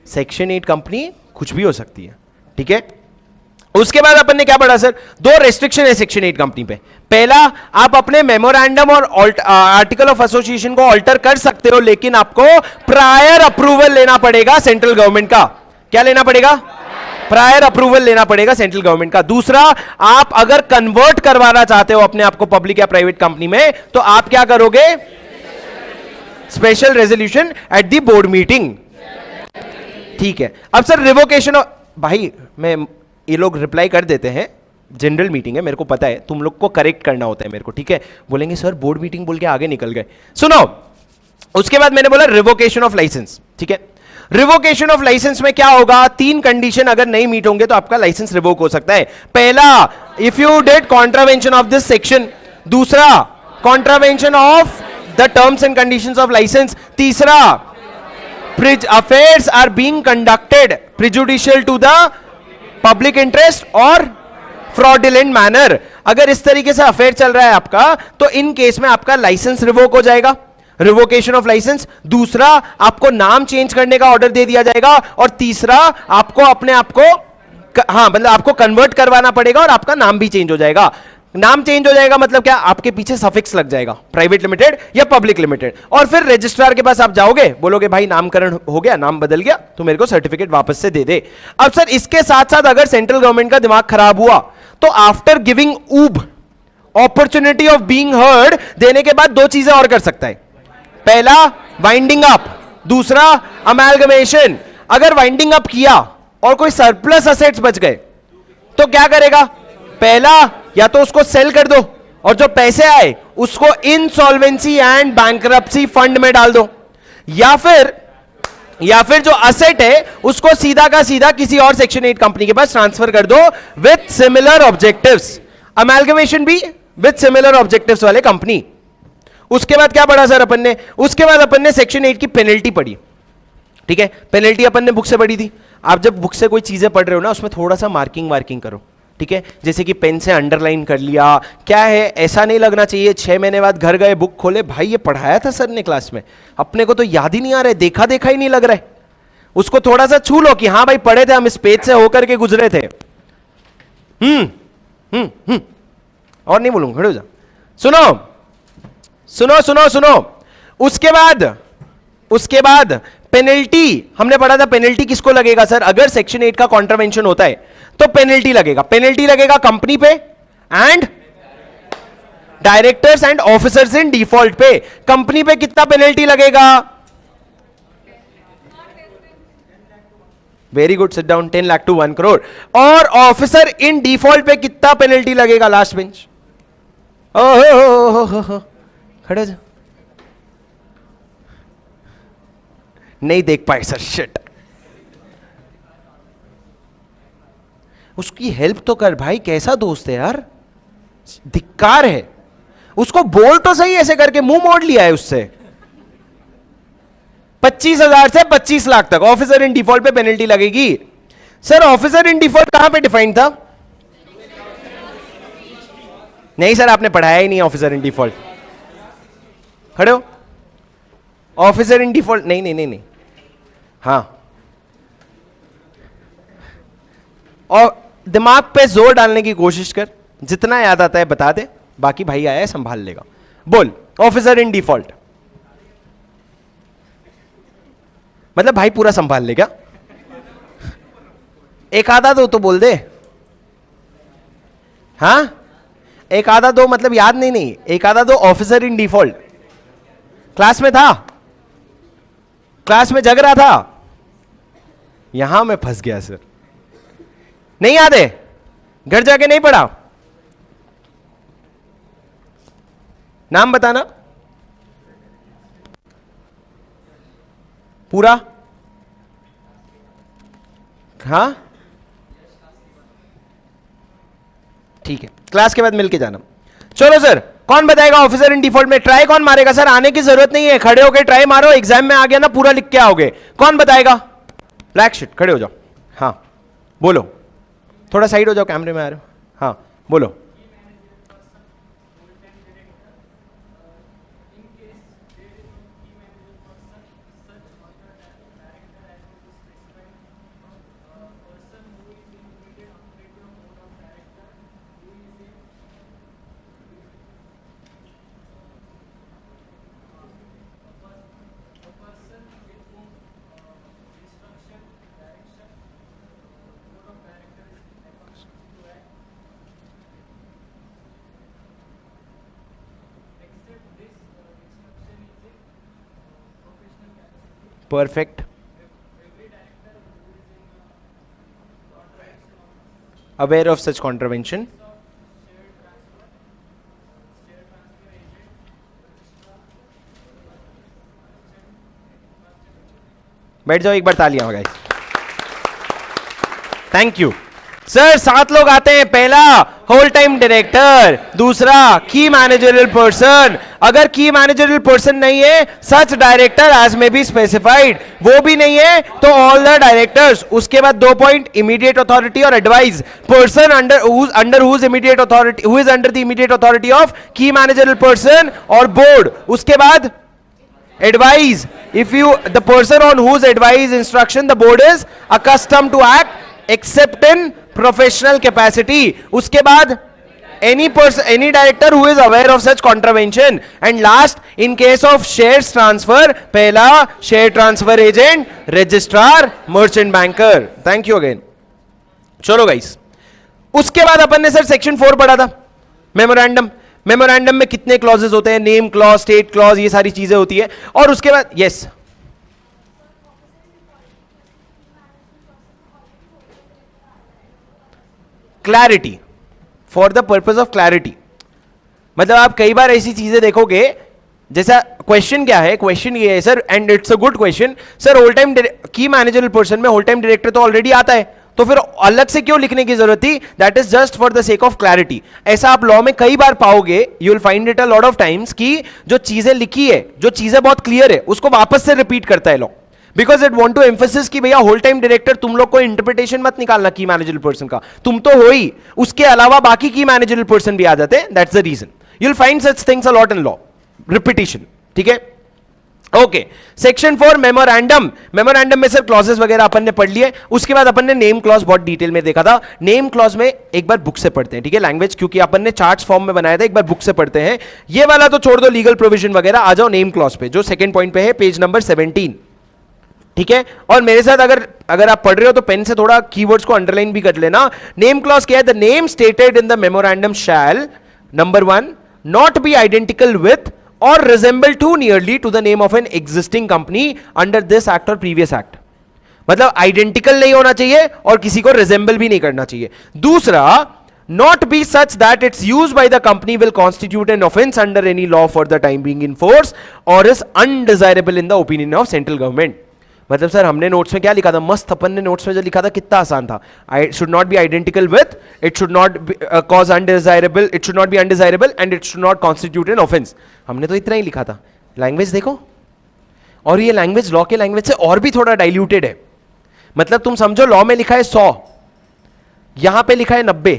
सेक्शन 8 कंपनी कुछ भी हो सकती है, ठीक है। उसके बाद अपन ने क्या पढ़ा सर? दो रेस्ट्रिक्शन है सेक्शन 8 कंपनी पे। पहला, आप अपने मेमोरेंडम और आर्टिकल ऑफ एसोसिएशन को ऑल्टर कर सकते हो, लेकिन आपको प्रायर अप्रूवल लेना पड़ेगा सेंट्रल गवर्नमेंट का। क्या लेना पड़ेगा? प्रायर अप्रूवल लेना पड़ेगा सेंट्रल गवर्नमेंट का। दूसरा, आप अगर कन्वर्ट करवाना चाहते हो अपने आप को पब्लिक या प्राइवेट कंपनी में, तो आप क्या करोगे? Special resolution at the board meeting, ठीक है। अब सर रिवोकेशन भाई मैं ये लोग रिप्लाई कर देते हैं, जनरल मीटिंग है, मेरे को पता है, तुम लोग को करेक्ट करना होता है मेरे को, ठीक है। बोलेंगे सर बोर्ड मीटिंग बोल के आगे निकल गए। सुनो, उसके बाद मैंने बोला रिवोकेशन ऑफ लाइसेंस, ठीक है। रिवोकेशन ऑफ लाइसेंस में क्या होगा? 3 कंडीशन अगर नहीं मीट होंगे तो आपका लाइसेंस रिवोक हो सकता है। पहला, if you did contravention of this section. दूसरा, contravention of the terms and conditions of licence. तीसरा, affairs are being conducted prejudicial to the public interest और fraudulent manner। अगर इस तरीके से अफेयर चल रहा है आपका, तो इन केस में आपका लाइसेंस रिवोक हो जाएगा, रिवोकेशन ऑफ लाइसेंस। दूसरा, आपको नाम चेंज करने का ऑर्डर दे दिया जाएगा। और तीसरा, आपको अपने आप को हाँ मतलब आपको कन्वर्ट करवाना पड़ेगा और आपका नाम भी चेंज हो जाएगा। नाम चेंज हो जाएगा मतलब क्या? आपके पीछे सफिक्स लग जाएगा, प्राइवेट लिमिटेड या पब्लिक लिमिटेड, और फिर रजिस्ट्रार के पास आप जाओगे, बोलोगे भाई नामकरण हो गया, नाम बदल गया, तो मेरे को सर्टिफिकेट वापस से दे दे। अब सर इसके साथ साथ अगर सेंट्रल गवर्नमेंट का दिमाग खराब हुआ, तो आफ्टर गिविंग ऊब अपॉर्चुनिटी ऑफ बीइंग हर्ड देने के बाद 2 चीजें और कर सकता है। पहला, वाइंडिंग अप। दूसरा, अमेलगमेशन। अगर वाइंडिंग अप किया और कोई सरप्लस असेट्स बच गए, तो क्या करेगा? पहला, या तो उसको सेल कर दो और जो पैसे आए उसको इंसॉल्वेंसी एंड बैंकरप्सी फंड में डाल दो, या फिर जो असेट है उसको सीधा का सीधा किसी और सेक्शन 8 कंपनी के पास ट्रांसफर कर दो विथ सिमिलर ऑब्जेक्टिव्स। अमेलगमेशन भी विथ सिमिलर ऑब्जेक्टिव्स वाले कंपनी। उसके बाद क्या पढ़ा सर अपन ने? उसके बाद अपन ने सेक्शन 8 की पेनल्टी पढ़ी, ठीक है। पेनल्टी अपन ने बुक से पढ़ी थी। आप जब बुक से कोई चीजें पढ़ रहे हो ना, उसमें थोड़ा सा मार्किंग करो, ठीक है। जैसे कि पेन से अंडरलाइन कर लिया। क्या है, ऐसा नहीं लगना चाहिए 6 महीने बाद घर गए बुक खोले, भाई ये पढ़ाया था सर ने क्लास में, अपने को तो याद ही नहीं आ रहा है, देखा ही नहीं लग रहा है। उसको थोड़ा सा छू लो कि हाँ भाई पढ़े थे हम, इस पेज से होकर के गुजरे थे। और नहीं बोलूंगा, खड़े हो जा। सुनो। उसके बाद पेनल्टी हमने पढ़ा था। पेनल्टी किसको लगेगा सर? अगर सेक्शन 8 का कॉन्ट्रावेंशन होता है तो पेनल्टी लगेगा कंपनी पे and directors and officers in default पे। कंपनी पे कितना पेनल्टी लगेगा? Very good, sit down. 10 lakh to 1 crore. और ऑफिसर इन डिफॉल्ट पे कितना पेनल्टी लगेगा? लास्ट बेंच, खड़े हो जा। नहीं देख पाए सर, शिट। उसकी हेल्प तो कर भाई, कैसा दोस्त है यार, धिक्कार है। उसको बोल तो सही, ऐसे करके मुंह मोड़ लिया है उससे। 25,000 से 25 लाख तक ऑफिसर इन डिफॉल्ट पे पेनल्टी लगेगी। सर ऑफिसर इन डिफॉल्ट कहां पे डिफाइंड था? नहीं सर, आपने पढ़ाया ही नहीं ऑफिसर इन डिफॉल्ट। खड़े हो। ऑफिसर इन डिफॉल्ट नहीं। हाँ, और दिमाग पे जोर डालने की कोशिश कर, जितना याद आता है बता दे, बाकी भाई आया है संभाल लेगा। बोल, ऑफिसर इन डिफॉल्ट मतलब भाई पूरा संभाल लेगा। एक आधा दो तो बोल दे। हाँ, एक आधा दो मतलब याद नहीं, एक आधा दो। ऑफिसर इन डिफॉल्ट क्लास में था, क्लास में जग रहा था, यहां मैं फंस गया सर। नहीं याद है? घर जाके नहीं पढ़ा? नाम बताना पूरा। हाँ ठीक है, क्लास के बाद मिलके जाना। चलो सर, कौन बताएगा ऑफिसर इन डिफॉल्ट में? ट्राई कौन मारेगा सर? आने की जरूरत नहीं है, खड़े होके ट्राई मारो, एग्जाम में आ गया ना पूरा लिख के आओगे। कौन बताएगा? ब्लैक शीट, खड़े हो जाओ। हाँ बोलो, थोड़ा साइड हो जाओ, कैमरे में आ रहे हो। हाँ बोलो। Perfect. Aware of such contravention. बैठ जाओ, एक बार तालियां हो गई। Thank you sir. 7 लोग आते हैं। पहला होल टाइम डायरेक्टर, दूसरा की मैनेजरियल पर्सन। अगर की मैनेजरियल पर्सन नहीं है, सच डायरेक्टर एज में बी स्पेसिफाइड, वो भी नहीं है तो ऑल द डायरेक्टर्स। उसके बाद 2 पॉइंट, इमीडिएट अथॉरिटी और advice. Person under whose immediate authority, who is under the immediate authority of की मैनेजरियल पर्सन और बोर्ड। उसके बाद advise, if you the person on whose advice instruction the board is accustomed to act except in professional capacity. उसके बाद any director who is aware of such contravention. And last, in case of shares transfer, पहला share transfer agent, registrar, merchant banker. Thank you again. चलो guys, उसके बाद अपन ने sir section 4 पढ़ा था, memorandum. Memorandum में कितने क्लॉजेस होते हैं? नेम क्लॉज, स्टेट क्लॉज, ये सारी चीजें होती है। और उसके बाद yes, clarity, for the purpose of clarity. मतलब आप कई बार ऐसी चीजें देखोगे, जैसा क्वेश्चन क्या है, क्वेश्चन ये है sir, and it's a good question sir, whole time की मैनेजरल पर्सन में होल टाइम डायरेक्टर तो ऑलरेडी आता है, तो फिर अलग से क्यों लिखने की जरूरत थी? That is just for the sake of clarity. ऐसा आप लॉ में कई बार पाओगे, you will find it a lot of times, कि जो चीजें लिखी है, जो चीजें बहुत क्लियर है, उसको वापस से रिपीट करता है law, because it want to emphasis कि भैया होल टाइम डायरेक्टर, तुम लोग को इंटरप्रिटेशन मत निकालना की मैनेजरल पर्सन का, तुम तो हो ही, उसके अलावा बाकी की मैनेजरल पर्सन भी आ जाते हैं। That's the reason you will find such things a lot in law, repetition. ठीक है, ओके। Section 4 memorandum. मेमोरेंडम में सर क्लॉजेस वगैरह अपन ने पढ़ लिए। उसके बाद अपन ने नेम क्लॉज बहुत डिटेल में देखा था। नेम क्लॉज में एक बार बुक से पढ़ते हैं, ठीक है, लैंग्वेज, क्योंकि अपन ने चार्ट्स फॉर्म में बनाया था, एक बार बुक से पढ़ते हैं। ये वाला तो छोड़ दो, लीगल प्रोविजन वगैरह, आ जाओ नेम क्लॉज पे, जो सेकंड पॉइंट पे है, पेज नंबर 17। ठीक है, और मेरे साथ अगर आप पढ़ रहे हो तो पेन से थोड़ा कीवर्ड्स को अंडरलाइन भी कर लेना। नेम क्लॉज क्या है? The name stated in the memorandum shall, number 1, not be identical with or resemble too nearly to the name of an existing company under this act or previous act। मतलब identical नहीं होना चाहिए और किसी को resemble भी नहीं करना चाहिए। दूसरा, not be such that its use by the company will constitute an offense under any law for the time being in force or is undesirable in the opinion of central government। मतलब sir हमने notes में क्या लिखा था? मस्त, अपन ने notes में जो लिखा था कितना आसान था। Should not be identical with, it should not cause undesirable, it should not be undesirable and it should not constitute an offence. हमने तो इतना ही लिखा था। लैंग्वेज देखो, और ये लैंग्वेज लॉ के लैंग्वेज से और भी थोड़ा डाइल्यूटेड है। मतलब तुम समझो लॉ में लिखा है 100, यहां पे लिखा है 90,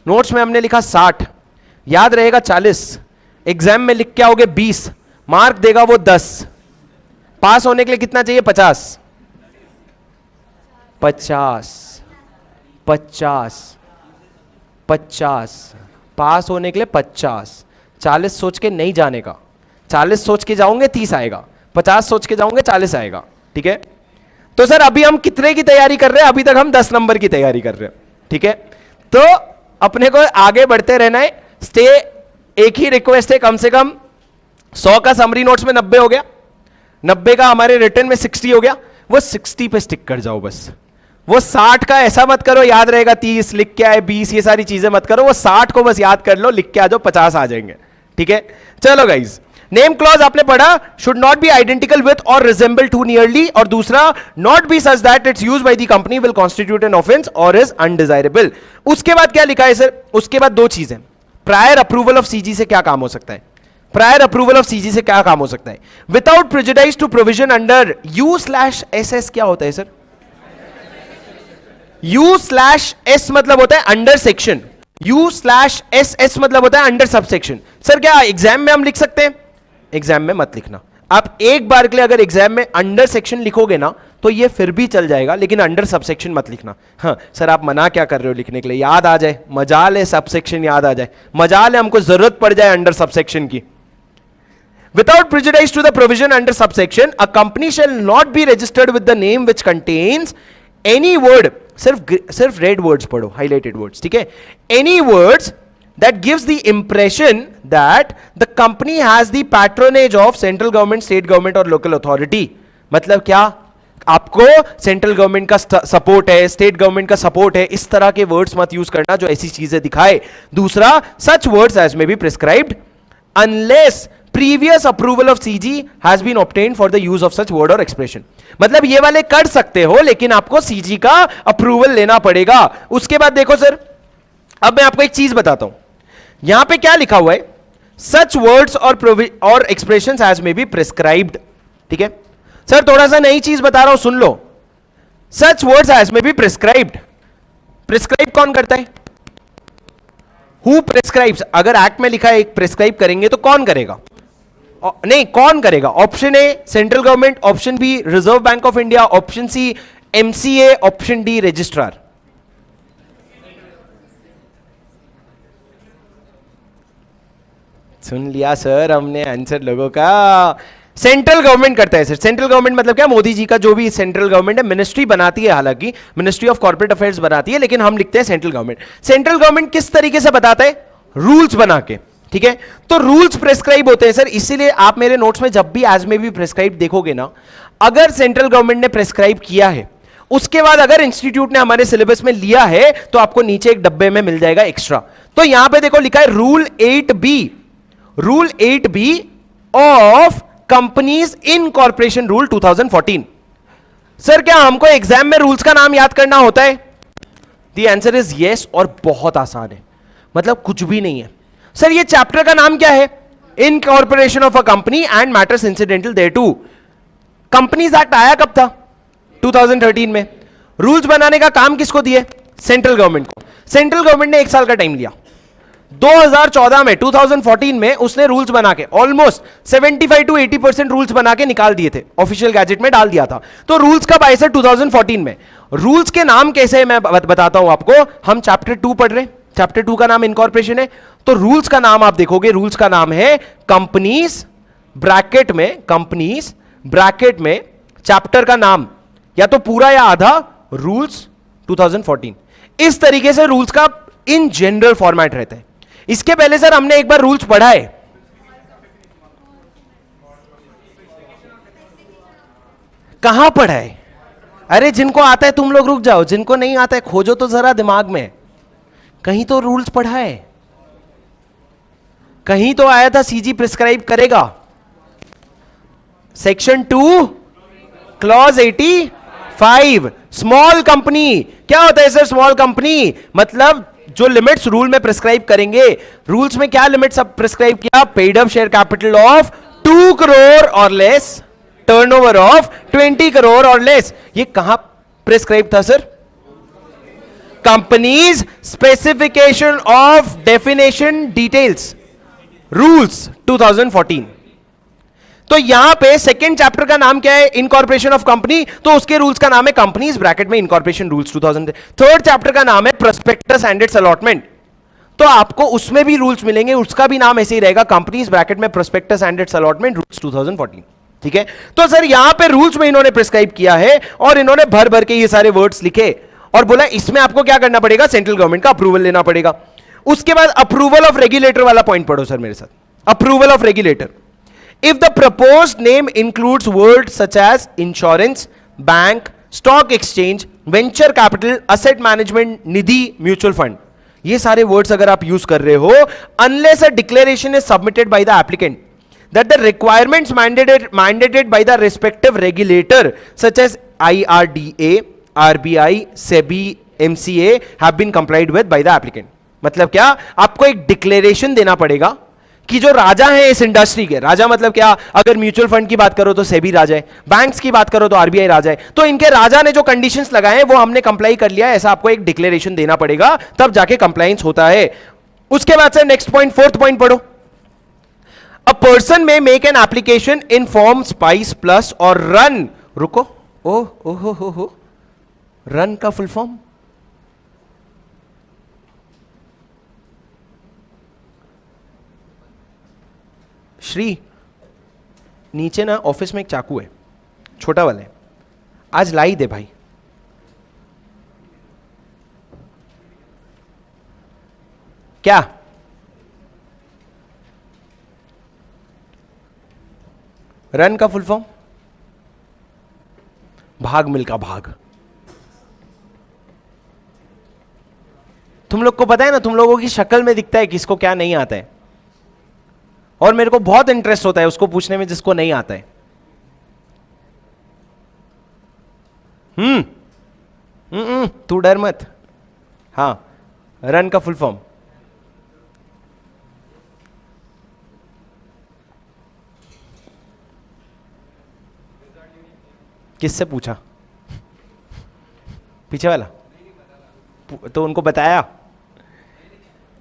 नोट्स में हमने लिखा 60, याद रहेगा 40, एग्जाम में लिख के आओगे 20, मार्क देगा वो 10, पास होने के लिए कितना चाहिए? 50 50 50 50, पास होने के लिए 50। 40 सोच के नहीं जाने का, 40 सोच के जाओगे 30 आएगा, 50 सोच के जाओगे 40 आएगा। ठीक है, तो सर अभी हम कितने की तैयारी कर रहे हैं? अभी तक हम 10 नंबर की तैयारी कर रहे हैं। ठीक है, तो अपने को आगे बढ़ते रहना है। स्टे, एक ही रिक्वेस्ट है, कम से कम 100 का समरी नोट्स में 90 हो गया, 90 का हमारे रिटर्न में 60 हो गया, वो 60 पे स्टिक कर जाओ बस। वो 60 का ऐसा मत करो याद रहेगा 30 लिख के आए, 20, ये सारी चीजें मत करो, वो 60 को बस याद कर लो, लिख के आ जाओ, 50 आ जाएंगे। ठीक है, चलो गाइज, नेम क्लॉज आपने पढ़ा, should not be identical with और रिजेंबल टू नियरली, और दूसरा not be such that it's used by the company will constitute an offence और इज अनडिजायरेबल। उसके बाद क्या लिखा है सर? उसके बाद 2 चीजें, प्रायर अप्रूवल ऑफ सीजी से क्या काम हो सकता है? प्रायर अप्रूवल ऑफ सीजी से क्या काम हो सकता है? Without prejudice to provision under U/SS क्या होता है सर? U/S मतलब होता है अंडर सेक्शन, U/SS मतलब होता है अंडर सबसेक्शन। सर क्या एग्जाम में हम लिख सकते हैं? एग्जाम में मत लिखना। आप एक बार के लिए अगर एग्जाम में अंडर सेक्शन लिखोगे ना तो ये फिर भी चल जाएगा, लेकिन अंडर सबसेक्शन मत लिखना। हाँ सर आप मना क्या कर रहे हो लिखने के लिए? याद आ जाए, मजाल है सबसेक्शन याद आ जाए, मजाल है हमको जरूरत पड़ जाए अंडर सबसेक्शन की। Without prejudice to the provision under subsection, a company shall not be registered with the name which contains any word, सिर्फ रेड वर्ड्स पढ़ो, हाईलाइटेड वर्ड्स, ठीक है? Any words that gives the impression that the company has the patronage of central government, state government और local authority। मतलब क्या? आपको central government का support है, स्टेट गवर्नमेंट का सपोर्ट है, इस तरह के वर्ड्स मत यूज करना जो ऐसी चीजें दिखाए। दूसरा, such words as may be prescribed unless previous approval of CG has been obtained for the use of such word or expression। मतलब ये वाले कर सकते हो लेकिन आपको CG का अप्रूवल लेना पड़ेगा। उसके बाद देखो सर, अब मैं आपको एक चीज बताता हूं, यहां पे क्या लिखा हुआ है? सच वर्ड्स और expressions as may be prescribed, ठीक है? सर थोड़ा सा नई चीज बता रहा हूं, सुन लो। Such words as may be prescribed, prescribe कौन करता है? Who prescribes? अगर एक्ट में लिखा है प्रिस्क्राइब करेंगे तो कौन करेगा? नहीं, कौन करेगा? Option A central government, option B reserve bank of India, option C MCA, option D registrar. सुन लिया सर हमने आंसर लोगों का। सेंट्रल गवर्नमेंट करता है सर। सेंट्रल गवर्नमेंट मतलब क्या? मोदी जी का जो भी सेंट्रल गवर्नमेंट है, मिनिस्ट्री बनाती है, हालांकि मिनिस्ट्री ऑफ कॉर्पोरेट अफेयर्स बनाती है, लेकिन हम लिखते हैं सेंट्रल गवर्नमेंट। सेंट्रल गवर्नमेंट किस तरीके से बताता है? रूल्स बना के, ठीक है? तो रूल्स प्रेस्क्राइब होते हैं सर, इसीलिए आप मेरे नोट्स में जब भी एज में भी प्रेस्क्राइब देखोगे ना, अगर सेंट्रल गवर्नमेंट ने प्रेस्क्राइब किया है, उसके बाद अगर इंस्टीट्यूट ने हमारे सिलेबस में लिया है, तो आपको नीचे एक डब्बे में मिल जाएगा एक्स्ट्रा। तो यहां पे देखो लिखा है rule 8B, rule 8B of companies in corporation rule 2014। Sir क्या हमको एग्जाम में रूल्स का नाम याद करना होता है? द आंसर इज यस, और बहुत आसान है, मतलब कुछ भी नहीं है। सर ये चैप्टर का नाम क्या है? Incorporation of a company and matters incidental thereto. Companies act आया कब था? 2013 में। रूल्स बनाने का काम किसको दिए? सेंट्रल गवर्नमेंट को। सेंट्रल गवर्नमेंट ने 1 साल का टाइम लिया। 2014 में, 2014 में उसने रूल्स बना के ऑलमोस्ट 75 to 80% रूल्स बना के निकाल दिए थे, ऑफिशियल गैजेट में डाल दिया था। तो रूल्स कब आए सर? 2014 में। रूल्स के नाम कैसे है मैं बताता हूं आपको। हम चैप्टर 2 पढ़ रहे हैं, चैप्टर 2 का नाम इनकॉर्पोरेशन है, तो रूल्स का नाम आप देखोगे, रूल्स का नाम है कंपनीज, ब्रैकेट में कंपनीज, ब्रैकेट में चैप्टर का नाम या तो पूरा या आधा, रूल्स 2014। इस तरीके से रूल्स का इन जनरल फॉर्मेट रहता है। इसके पहले सर हमने एक बार रूल्स पढ़ा है, कहां पढ़ा है? अरे जिनको आता है तुम लोग रुक जाओ, जिनको नहीं आता है खोजो तो जरा दिमाग में, कहीं तो रूल्स पढ़ा है, कहीं तो आया था सीजी प्रिस्क्राइब करेगा। Section 2 clause 85, small company. क्या होता है सर स्मॉल कंपनी? मतलब जो लिमिट्स रूल में प्रिस्क्राइब करेंगे। रूल्स में क्या लिमिट्स अब प्रिस्क्राइब किया? Paid up share capital of 2 crore और लेस, टर्नओवर ऑफ 20 करोड़ और लेस। ये कहां प्रिस्क्राइब था sir? Companies specification of definition details rules 2014। तो यहां पे सेकेंड चैप्टर का नाम क्या है? इनकॉर्पोरेशन ऑफ कंपनी, तो उसके रूल्स का नाम है कंपनीज ब्रैकेट में इनकॉर्पोरेशन रूल्स 2000। थर्ड चैप्टर का नाम है प्रोस्पेक्टस एंड इट्स अलॉटमेंट, तो आपको उसमें भी रूल्स मिलेंगे, उसका भी नाम ऐसे ही रहेगा, कंपनीज ब्रैकेट में prospectus and it's allotment rules 2014। ठीक है, तो सर यहां पे रूल्स में इन्होंने प्रिस्क्राइब किया है और इन्होंने भर भर के ये सारे वर्ड्स लिखे और बोला इसमें आपको क्या करना पड़ेगा? सेंट्रल गवर्नमेंट का अप्रूवल लेना पड़ेगा। उसके बाद अप्रूवल ऑफ रेगुलेटर वाला पॉइंट पढ़ो सर मेरे साथ। Approval of regulator, if the proposed name includes words such as insurance, bank, stock exchange, venture capital, asset management, Nidhi, mutual fund, ये सारे words अगर आप use कर रहे हो, unless a declaration is submitted by the applicant that the requirements mandated by the respective regulator such as IRDA, RBI, SEBI, MCA have been complied with by the applicant। मतलब क्या? आपको एक declaration देना पड़ेगा कि जो राजा है इस इंडस्ट्री के, राजा मतलब क्या, अगर म्यूचुअल फंड की बात करो तो सेबी राजा है, बैंक्स की बात करो तो आरबीआई राजा है, तो इनके राजा ने जो कंडीशंस लगाए हैं वो हमने कंप्लाई कर लिया है, ऐसा आपको एक डिक्लेरेशन देना पड़ेगा, तब जाके कंप्लायंस होता है। उसके बाद से नेक्स्ट पॉइंट, फोर्थ पॉइंट पढ़ो। अ पर्सन में make an application in form spice plus और रन, रुको, हो रन का फुल फॉर्म, श्री नीचे ना ऑफिस में एक चाकू है, छोटा वाला है, आज लाई दे भाई। क्या रन का फुल फॉर्म? भाग मिल्खा भाग। तुम लोग को पता है ना, तुम लोगों की शक्ल में दिखता है किसको क्या नहीं आता है, और मेरे को बहुत इंटरेस्ट होता है उसको पूछने में जिसको नहीं आता है। तू डर मत। हाँ, रन का फुल फॉर्म किससे पूछा? पीछे वाला तो उनको बताया।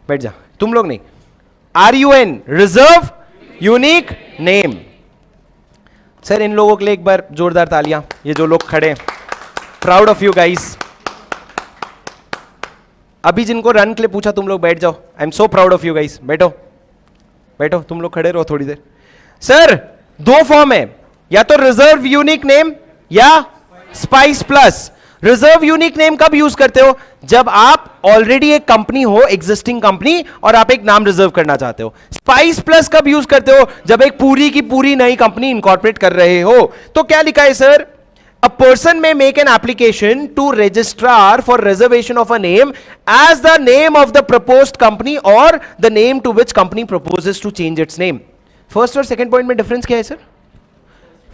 बैठ जा, तुम लोग नहीं। RUN reserve unique name. Sir इन लोगों के लिए एक बार जोरदार तालियां, ये जो लोग खड़े, प्राउड ऑफ यू गाइस। अभी जिनको रन के लिए पूछा तुम लोग बैठ जाओ, I am so proud of you guys. बैठो बैठो, तुम लोग खड़े रहो थोड़ी देर। सर दो फॉर्म है, या तो रिजर्व यूनिक नेम या spice plus. Reserve unique name कब यूज करते हो? जब आप ऑलरेडी एक कंपनी हो, एग्जिस्टिंग कंपनी, और आप एक नाम रिजर्व करना चाहते हो। स्पाइस प्लस कब यूज करते हो? जब एक पूरी की पूरी नई कंपनी इनकॉर्पोरेट कर रहे हो। तो क्या लिखा है sir? A person may make an application to registrar for reservation of a name as the name of the proposed company or the name to which company proposes to change its name. First और second point में difference क्या है sir?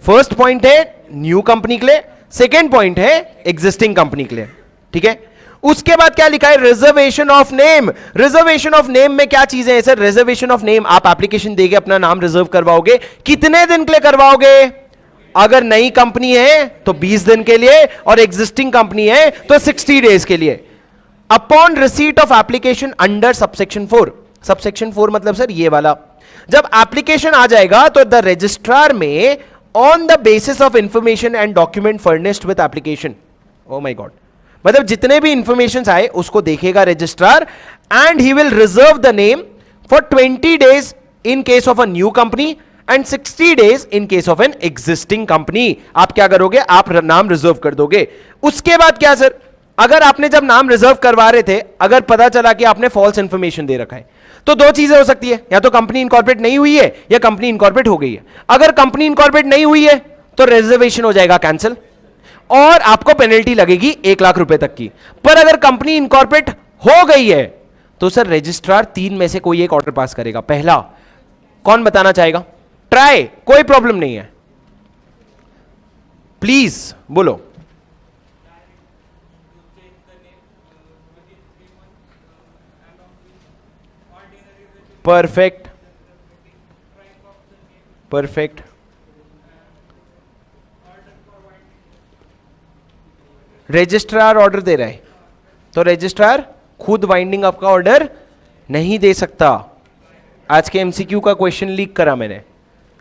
First point है new company के लिए, second point है existing company के लिए। ठीक है, उसके बाद क्या लिखा है? Reservation of name. Reservation of name में क्या चीजें हैं सर? रिजर्वेशन ऑफ नेम, आप एप्लीकेशन देके अपना नाम रिजर्व करवाओगे, कितने दिन के लिए करवाओगे? अगर नई कंपनी है तो 20 दिन के लिए, और एग्जिस्टिंग कंपनी है तो 60 डेज के लिए। Upon receipt of application under subsection 4। Subsection 4 मतलब सर ये वाला, जब एप्लीकेशन आ जाएगा तो द रजिस्ट्रार में on the basis of information and document furnished with application, oh my God, मतलब जितने भी इंफॉर्मेशन आए उसको देखेगा registrar, and he will reserve the name for 20 days in case of a new company and 60 days in case of an existing company. आप क्या करोगे? आप नाम रिजर्व कर दोगे। उसके बाद क्या सर? अगर आपने जब नाम रिजर्व करवा रहे थे, अगर पता चला कि आपने फॉल्स इंफॉर्मेशन दे रखा है, तो दो चीजें हो सकती है, या तो कंपनी इनकॉर्पोरेट नहीं हुई है या कंपनी इनकॉर्पोरेट हो गई है। अगर कंपनी इनकॉर्पोरेट नहीं हुई है तो रिजर्वेशन हो जाएगा कैंसिल, और आपको पेनल्टी लगेगी 1 लाख रुपए तक की। पर अगर कंपनी इनकॉर्पोरेट हो गई है तो सर रजिस्ट्रार 3 में से कोई एक ऑर्डर पास करेगा। पहला कौन बताना चाहेगा? ट्राई, कोई प्रॉब्लम नहीं है, प्लीज बोलो। Perfect perfect. रजिस्ट्रार ऑर्डर दे रहा है तो रजिस्ट्रार खुद वाइंडिंग अप का ऑर्डर नहीं दे सकता। आज के एमसीक्यू का क्वेश्चन लीक करा मैंने,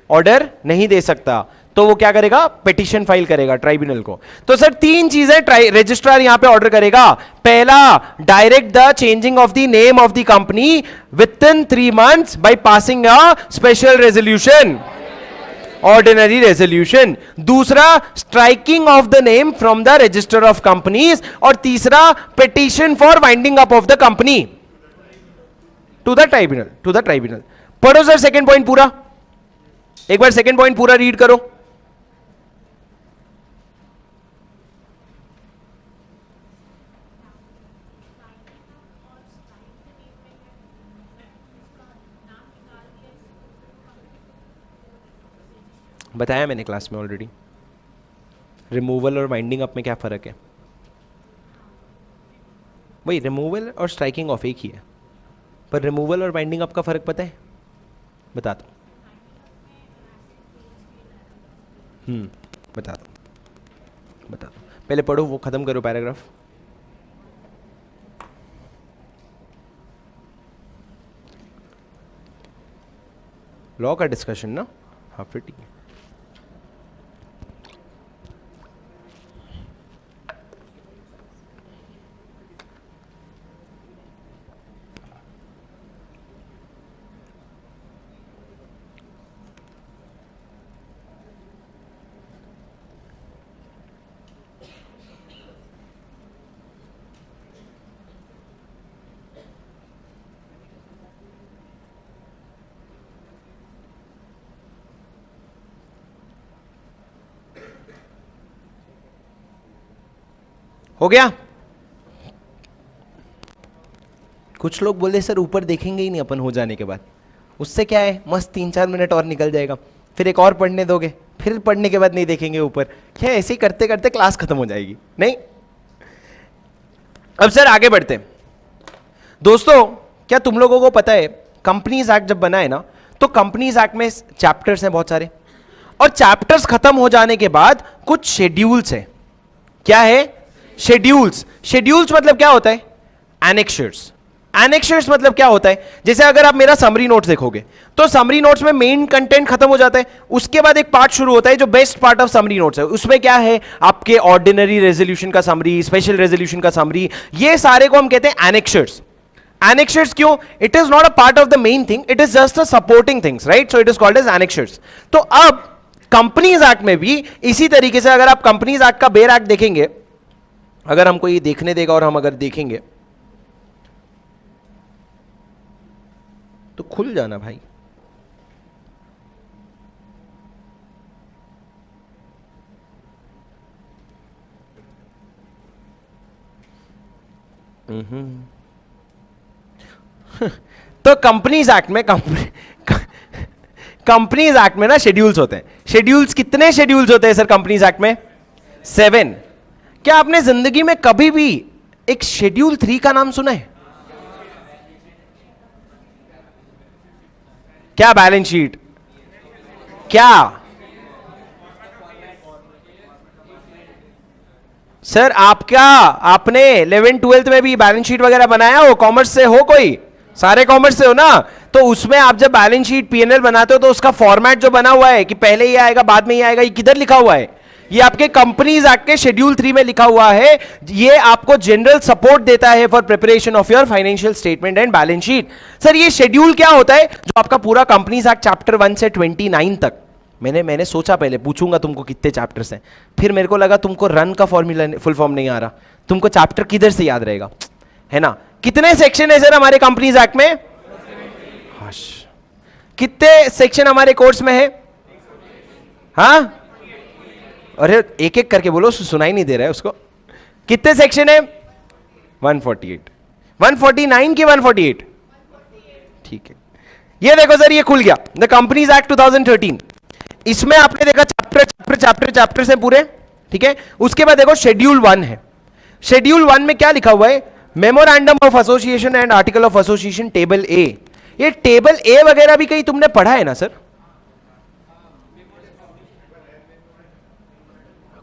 ऑर्डर नहीं दे सकता, तो वो क्या करेगा? पिटीशन फाइल करेगा ट्राइब्यूनल को। तो सर 3 चीजें रजिस्ट्रार यहां पे ऑर्डर करेगा। पहला, direct the changing of the name of the company within 3 months by passing a special resolution, ordinary resolution. दूसरा, striking off the name from the register of companies. और तीसरा, petition for winding up of the company to the tribunal. पढ़ो sir second point पूरा, एक बार second point पूरा read करो। बताया मैंने क्लास में ऑलरेडी, रिमूवल और वाइंडिंग अप में क्या फर्क है? वही रिमूवल और स्ट्राइकिंग ऑफ एक ही है, पर रिमूवल और वाइंडिंग अप का फर्क पता है? बता दो। बता दो, बता दो, पहले पढ़ो, वो खत्म करो पैराग्राफ। लॉ का डिस्कशन ना, हाँ फिर ठीक है। हो गया? कुछ लोग बोले सर ऊपर देखेंगे ही नहीं अपन हो जाने के बाद, उससे क्या है, मस्त 3-4 मिनट और निकल जाएगा, फिर एक और पढ़ने दोगे, फिर पढ़ने के बाद नहीं देखेंगे ऊपर, क्या ऐसे ही करते करते क्लास खत्म हो जाएगी? नहीं। अब सर आगे बढ़ते हैं। दोस्तों क्या तुम लोगों को पता है कंपनीज एक्ट जब बना है ना, तो कंपनीज एक्ट में चैप्टर्स हैं बहुत सारे, और चैप्टर्स खत्म हो जाने के बाद कुछ शेड्यूल्स हैं। क्या है? शेड्यूल्स। शेड्यूल्स मतलब क्या होता है? एनेक्शर्स। एनेक्शर्स मतलब क्या होता है? जैसे अगर आप मेरा समरी नोट्स देखोगे तो समरी नोट्स में मेन कंटेंट खत्म हो जाता है, उसके बाद एक पार्ट शुरू होता है जो best part of summary notes है। उसमें क्या है? आपके ऑर्डिनरी रेजोल्यूशन का समरी, स्पेशल रेजोल्यूशन का समरी, ये सारे को हम कहते हैं एनेक्शर्स। एनेक्शर्स क्यों? It is not a part of the main thing, it is just a supporting things, right? So it is called as annexures. तो अब कंपनीज एक्ट में भी इसी तरीके से, अगर आप कंपनीज एक्ट का बेयर एक्ट देखेंगे, अगर हमको ये देखने देगा और हम अगर देखेंगे तो खुल जाना भाई। तो कंपनीज एक्ट में कंपनीज एक्ट में ना शेड्यूल्स होते हैं। शेड्यूल्स, कितने शेड्यूल्स होते हैं सर कंपनीज एक्ट में? 7। क्या आपने जिंदगी में कभी भी एक शेड्यूल 3 का नाम सुना है? क्या बैलेंस शीट? क्या सर आपका, आपने 11th-12th में भी बैलेंस शीट वगैरह बनाया हो? कॉमर्स से हो कोई? सारे कॉमर्स से हो ना? तो उसमें आप जब बैलेंस शीट पीएनएल बनाते हो तो उसका फॉर्मेट जो बना हुआ है कि पहले ये आएगा बाद में ये आएगा, ये किधर लिखा हुआ है? ये आपके कंपनीज एक्ट के शेड्यूल 3 में लिखा हुआ है। ये आपको जनरल सपोर्ट देता है for preparation of your financial statement and balance sheet. Sir ये शेड्यूल क्या होता है? जो आपका पूरा कंपनीज एक्ट चैप्टर 1 से 29 तक, मैंने सोचा पहले पूछूंगा तुमको कितने चैप्टर्स हैं, फिर मेरे को लगा तुमको रन का फॉर्मूला फुल फॉर्म नहीं आ रहा, तुमको चैप्टर किधर से याद रहेगा, है ना? कितने सेक्शन है सर हमारे कंपनीज एक्ट में? कितने सेक्शन हमारे कोर्स में है? हाँ, अरे एक एक करके बोलो, सुनाई नहीं दे रहा है उसको। कितने सेक्शन है? 148। 149 की 148? ठीक है। ये देखो सर, ये खुल गया द कंपनीज एक्ट 2013। इसमें आपने देखा चैप्टर चैप्टर चैप्टर चैप्टर से पूरे, ठीक है। उसके बाद देखो शेड्यूल 1 है। शेड्यूल 1 में क्या लिखा हुआ है? Memorandum of association and article of association table A. ये टेबल ए वगैरह भी कहीं तुमने पढ़ा है ना सर?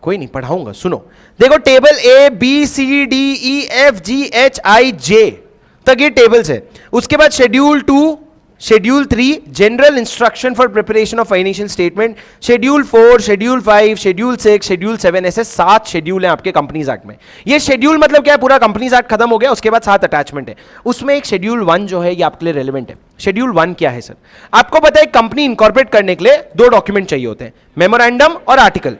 कोई नहीं, पढ़ाऊंगा, सुनो। देखो table A B C D E F G H I J तक ये टेबल्स है। उसके बाद schedule 2, schedule 3 general instruction for preparation of financial statement, schedule 4, schedule 5, schedule 6, schedule 7, ऐसे 7 शेड्यूल हैं आपके कंपनीज एक्ट में। ये शेड्यूल मतलब क्या है? पूरा कंपनीज एक्ट खत्म हो गया, उसके बाद 7 अटैचमेंट है। उसमें एक शेड्यूल 1 जो है ये आपके लिए रेलेवेंट है। शेड्यूल 1 क्या है सर? आपको पता है कंपनी इनकॉर्पोरेट करने के लिए 2 डॉक्यूमेंट चाहिए होते हैं, मेमोरेंडम और आर्टिकल।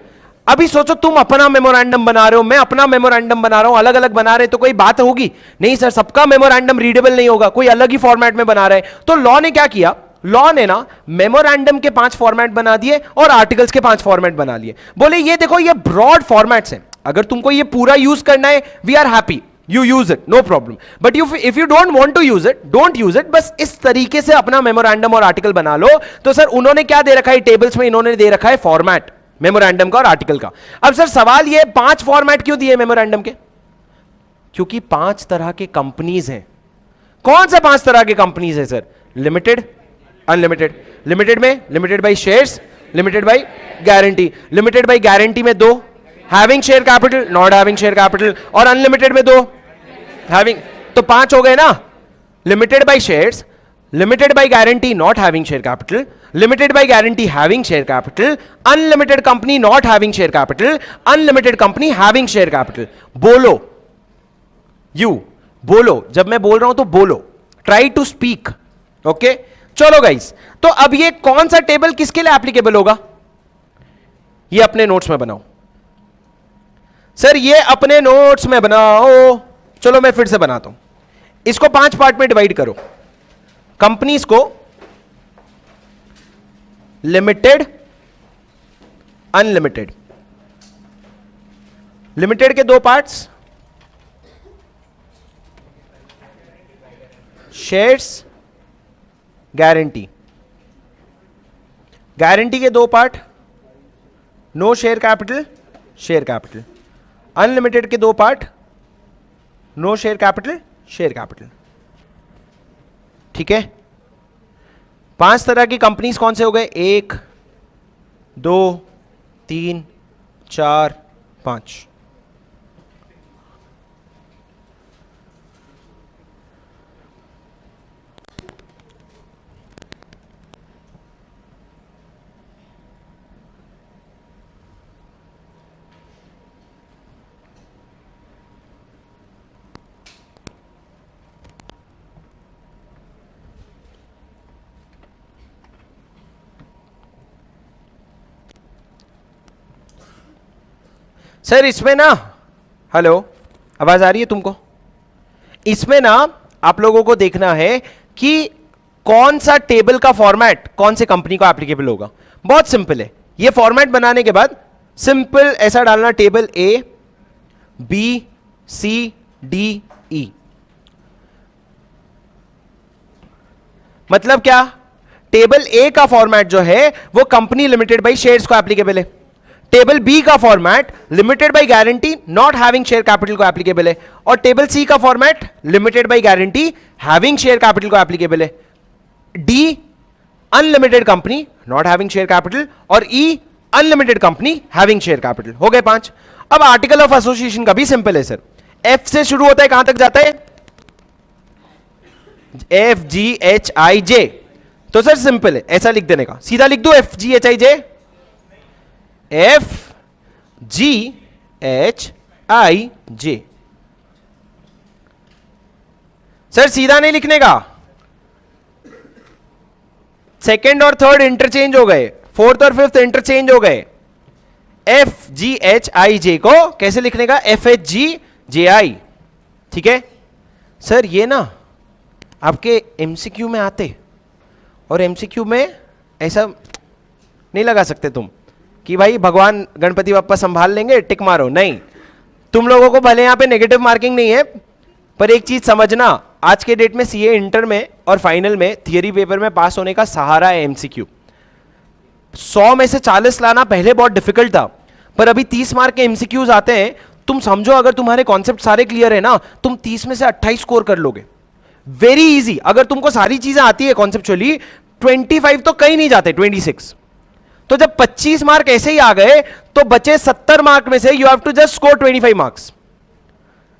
अभी सोचो तुम अपना मेमोरेंडम बना रहे हो, मैं अपना मेमोरेंडम बना रहा हूं, अलग अलग बना रहे, तो कोई बात होगी? नहीं सर, सबका मेमोरेंडम रीडेबल नहीं होगा, कोई अलग ही फॉर्मेट में बना रहे। तो लॉ ने क्या किया? लॉ ने ना मेमोरेंडम के 5 फॉर्मेट बना दिए और आर्टिकल्स के 5 फॉर्मेट बना लिए। बोले ये देखो ये ब्रॉड फॉर्मेट्स हैं, अगर तुमको ये पूरा यूज करना है we are happy, you use it, no problem, but if you don't want to use it, don't use it. बस इस तरीके से अपना मेमोरेंडम और आर्टिकल बना लो। तो सर उन्होंने क्या दे रखा है टेबल्स में? इन्होंने दे रखा है फॉर्मेट मेमोरेंडम का और आर्टिकल का। अब सर सवाल ये 5 फॉर्मेट क्यों दिए मेमोरेंडम के? क्योंकि 5 तरह के कंपनीज हैं। कौन सा 5 तरह के कंपनीज है सर? Limited, unlimited. लिमिटेड में limited by shares, limited by guarantee. Limited by guarantee में दो, having share capital, not having share capital, और अनलिमिटेड में दो हैविंग, तो 5 हो गए ना। Limited by shares, limited by guarantee not having share capital, limited by guarantee having share capital, unlimited company not having share capital, unlimited company having share capital. बोलो, you बोलो, जब मैं बोल रहा हूं तो बोलो, ट्राई टू स्पीक। ओके, चलो गाइस, तो अब ये कौन सा टेबल किसके लिए एप्लीकेबल होगा, ये अपने नोट्स में बनाओ। सर ये अपने नोट्स में बनाओ। चलो मैं फिर से बनाता हूं, इसको 5 पार्ट में डिवाइड करो। कंपनीज को लिमिटेड, अनलिमिटेड, लिमिटेड के 2 पार्ट्स, शेयर्स, गारंटी। गारंटी के 2 part, no share capital, share capital. Unlimited के 2 part, no share capital, share capital. ठीक है, 5 तरह की कंपनीज कौन से हो गए, 1 2 3 4 5। सर इसमें ना, हेलो, आवाज आ रही है तुमको? इसमें ना आप लोगों को देखना है कि कौन सा टेबल का फॉर्मेट कौन से कंपनी को एप्लीकेबल होगा। बहुत सिंपल है, ये फॉर्मेट बनाने के बाद सिंपल ऐसा डालना, table A B C D E. मतलब क्या, टेबल ए का फॉर्मेट जो है वो कंपनी लिमिटेड बाई शेयर्स को एप्लीकेबल है। टेबल बी का format limited by guarantee not having share capital को एप्लीकेबल है, और टेबल सी का format limited by guarantee having share capital को एप्लीकेबल है। D unlimited company not having share capital, और E unlimited company having share capital. हो गए 5। अब आर्टिकल ऑफ एसोसिएशन का भी सिंपल है सर, एफ से शुरू होता है, कहां तक जाता है, एफ जी एच आई जे। तो सर सिंपल है, ऐसा लिख देने का, सीधा लिख दो F G H I J, F G H I J. Sir सीधा नहीं लिखने का, सेकेंड और थर्ड इंटरचेंज हो गए, फोर्थ और फिफ्थ इंटरचेंज हो गए। एफ जी एच आई जे को कैसे लिखने का, F H G J I. ठीक है सर, ये ना आपके एमसीक्यू में आते, और एमसीक्यू में ऐसा नहीं लगा सकते तुम कि भाई भगवान गणपति बप्पा संभाल लेंगे, टिक मारो, नहीं। तुम लोगों को भले यहां पे नेगेटिव मार्किंग नहीं है, पर एक चीज समझना, आज के डेट में सीए इंटर में और फाइनल में थियरी पेपर में पास होने का सहारा है एमसीक्यू। 100 में से 40 लाना पहले बहुत डिफिकल्ट था, पर अभी 30 मार्क के एमसीक्यूज आते हैं। तुम समझो, अगर तुम्हारे कॉन्सेप्ट सारे क्लियर है ना, तुम 30 में से 28 स्कोर कर लोगे, वेरी इजी। अगर तुमको सारी चीजें आती है कॉन्सेप्चुअली, 25 तो कहीं नहीं जाते, 26। तो जब 25 मार्क ऐसे ही आ गए, तो बचे 70 मार्क में से you have to just score 25 marks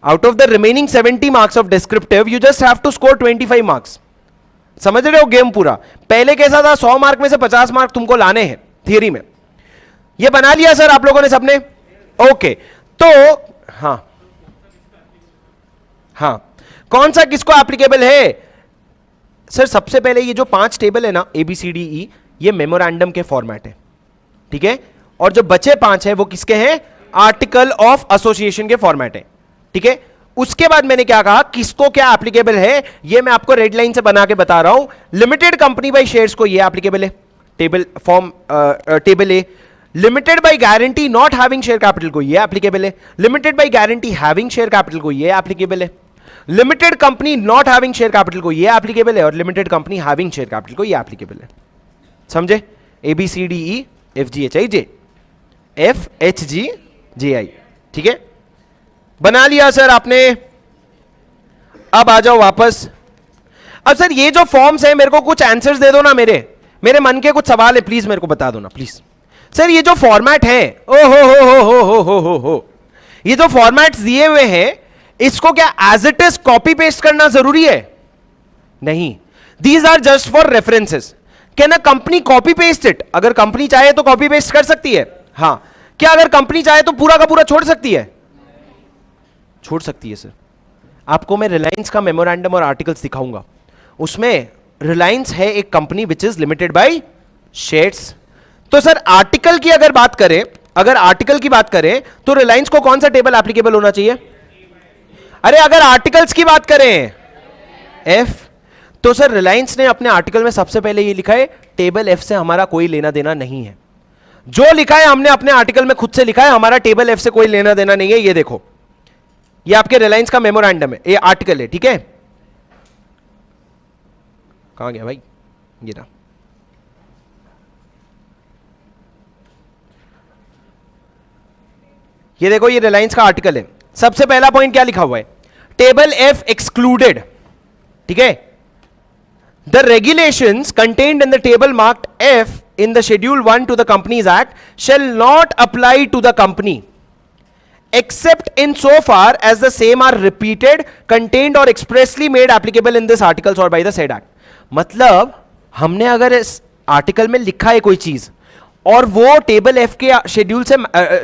out of the remaining 70 marks of descriptive, you just have to score 25 marks. समझ रहे हो गेम पूरा? पहले कैसा था, 100 मार्क में से 50 मार्क तुमको लाने हैं थियरी में। ये बना लिया सर आप लोगों ने सबने? ओके, तो हाँ हाँ, कौन सा किसको एप्लीकेबल है? सर सबसे पहले ये जो 5 टेबल है ना, ए बी सी डी ई, ये मेमोरेंडम के फॉर्मेट है, ठीक है। और जो बचे 5 है वो किसके हैं? आर्टिकल ऑफ एसोसिएशन के फॉर्मेट है, ठीक है। उसके बाद मैंने क्या कहा, किसको क्या एप्लीकेबल है, ये मैं आपको रेड लाइन से बना के बता रहा हूं। लिमिटेड कंपनी बाय शेयर्स को ये एप्लीकेबल है, table form table A. Limited by guarantee not having share capital को ये एप्लीकेबल है। Limited by guarantee having share capital को ये एप्लीकेबल है। Limited company not having share capital को ये एप्लीकेबल है, और limited company having share capital को ये एप्लीकेबल है। समझे? A B C D E F G H I J, F H G J I, ठीक है। बना लिया सर आपने? अब आ जाओ वापस। अब सर ये जो फॉर्म्स है, मेरे को कुछ आंसर्स दे दो ना मेरे। मेरे मन के कुछ सवाल है, प्लीज मेरे को बता दो ना प्लीज। सर ये जो फॉर्मेट है, ओ हो, ये जो फॉर्मेट्स दिए हुए हैं, इसको क्या as it is copy paste करना जरूरी है? नहीं, these are just for references. Can a company copy paste it? अगर कंपनी चाहे तो कॉपी पेस्ट कर सकती है। हां, क्या अगर कंपनी चाहे तो पूरा का पूरा छोड़ सकती है? छोड़ सकती है सर। आपको मैं रिलायंस का मेमोरेंडम और आर्टिकल्स दिखाऊंगा, उसमें रिलायंस है एक company which is limited by shares. तो सर आर्टिकल की अगर बात करें, अगर आर्टिकल की बात करें तो रिलायंस को कौन सा टेबल एप्लीकेबल होना चाहिए? अरे अगर आर्टिकल्स की बात करें एफ, तो सर रिलायंस ने अपने आर्टिकल में सबसे पहले ये लिखा है टेबल एफ से हमारा कोई लेना देना नहीं है। जो लिखा है हमने अपने आर्टिकल में खुद से लिखा है, हमारा टेबल एफ से कोई लेना देना नहीं है। ये देखो, ये आपके रिलायंस का मेमोरेंडम है, ये आर्टिकल है, ठीक है। कहां गया भाई? ये ना, ये देखो, ये रिलायंस का आर्टिकल है। सबसे पहला पॉइंट क्या लिखा हुआ है? टेबल एफ एक्सक्लूडेड, ठीक है। The regulations contained in the table marked F in the schedule 1 to the Companies Act shall not apply to the company except in so far as the same are repeated, contained or expressly made applicable in this articles or by the said act। मतलब हमने अगर इस article में लिखा है कोई चीज और वो टेबल एफ के शेड्यूल से,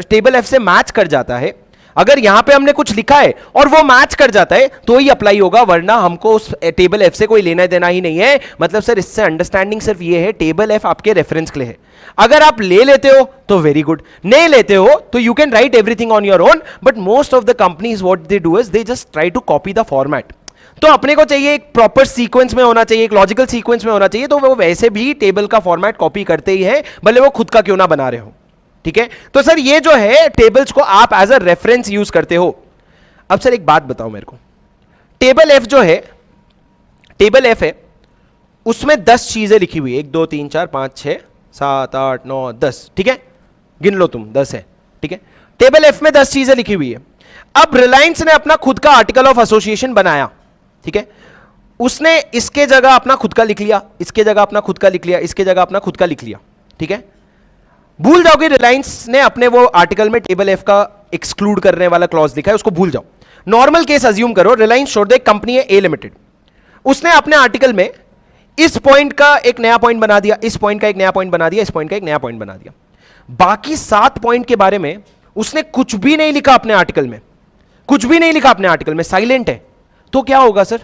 टेबल एफ से मैच कर जाता है, अगर यहां पे हमने कुछ लिखा है और वो मैच कर जाता है तो ही अप्लाई होगा, वरना हमको उस टेबल एफ से कोई लेना देना ही नहीं है। मतलब सर इससे अंडरस्टैंडिंग सिर्फ ये है, टेबल एफ आपके रेफरेंस के लिए है। अगर आप ले लेते हो तो वेरी गुड, नहीं लेते हो तो you can write everything on your own, but most of the companies what they do is they just try to copy the format. तो अपने को चाहिए एक प्रॉपर सीक्वेंस में होना चाहिए, एक लॉजिकल सीक्वेंस में होना चाहिए, तो वो वैसे भी टेबल का फॉर्मेट कॉपी करते ही है, भले वो खुद का क्यों ना बना रहे हो, ठीक है। तो सर ये जो है टेबल्स को आप एज अ रेफरेंस यूज करते हो। अब सर एक बात बताओ मेरे को, टेबल एफ जो है, टेबल एफ है, उसमें 10 चीजें लिखी हुई है, 1 2 3 4 5 6 7 8 9 10, ठीक है, गिन लो तुम, 10 है, ठीक है। टेबल एफ में 10 चीजें लिखी हुई है। अब रिलायंस ने अपना खुद का आर्टिकल ऑफ एसोसिएशन बनाया, ठीक है। उसने इसके जगह अपना खुद का लिख लिया, इसके जगह अपना खुद का लिख लिया, इसके जगह अपना खुद का लिख लिया, ठीक है। भूल जाओगे रिलायंस ने अपने वो आर्टिकल में टेबल एफ का एक्सक्लूड करने वाला क्लॉज लिखा है, उसको भूल जाओ। नॉर्मल केस अज्यूम करो, रिलायंस छोड़ दे, कंपनी है ए लिमिटेड, उसने अपने आर्टिकल में इस पॉइंट का एक नया पॉइंट बना दिया, इस पॉइंट का एक नया पॉइंट बना दिया, इस पॉइंट का एक नया पॉइंट बना दिया। बाकी 7 पॉइंट के बारे में उसने कुछ भी नहीं लिखा अपने आर्टिकल में, कुछ भी नहीं लिखा अपने आर्टिकल में, साइलेंट है। तो क्या होगा सर?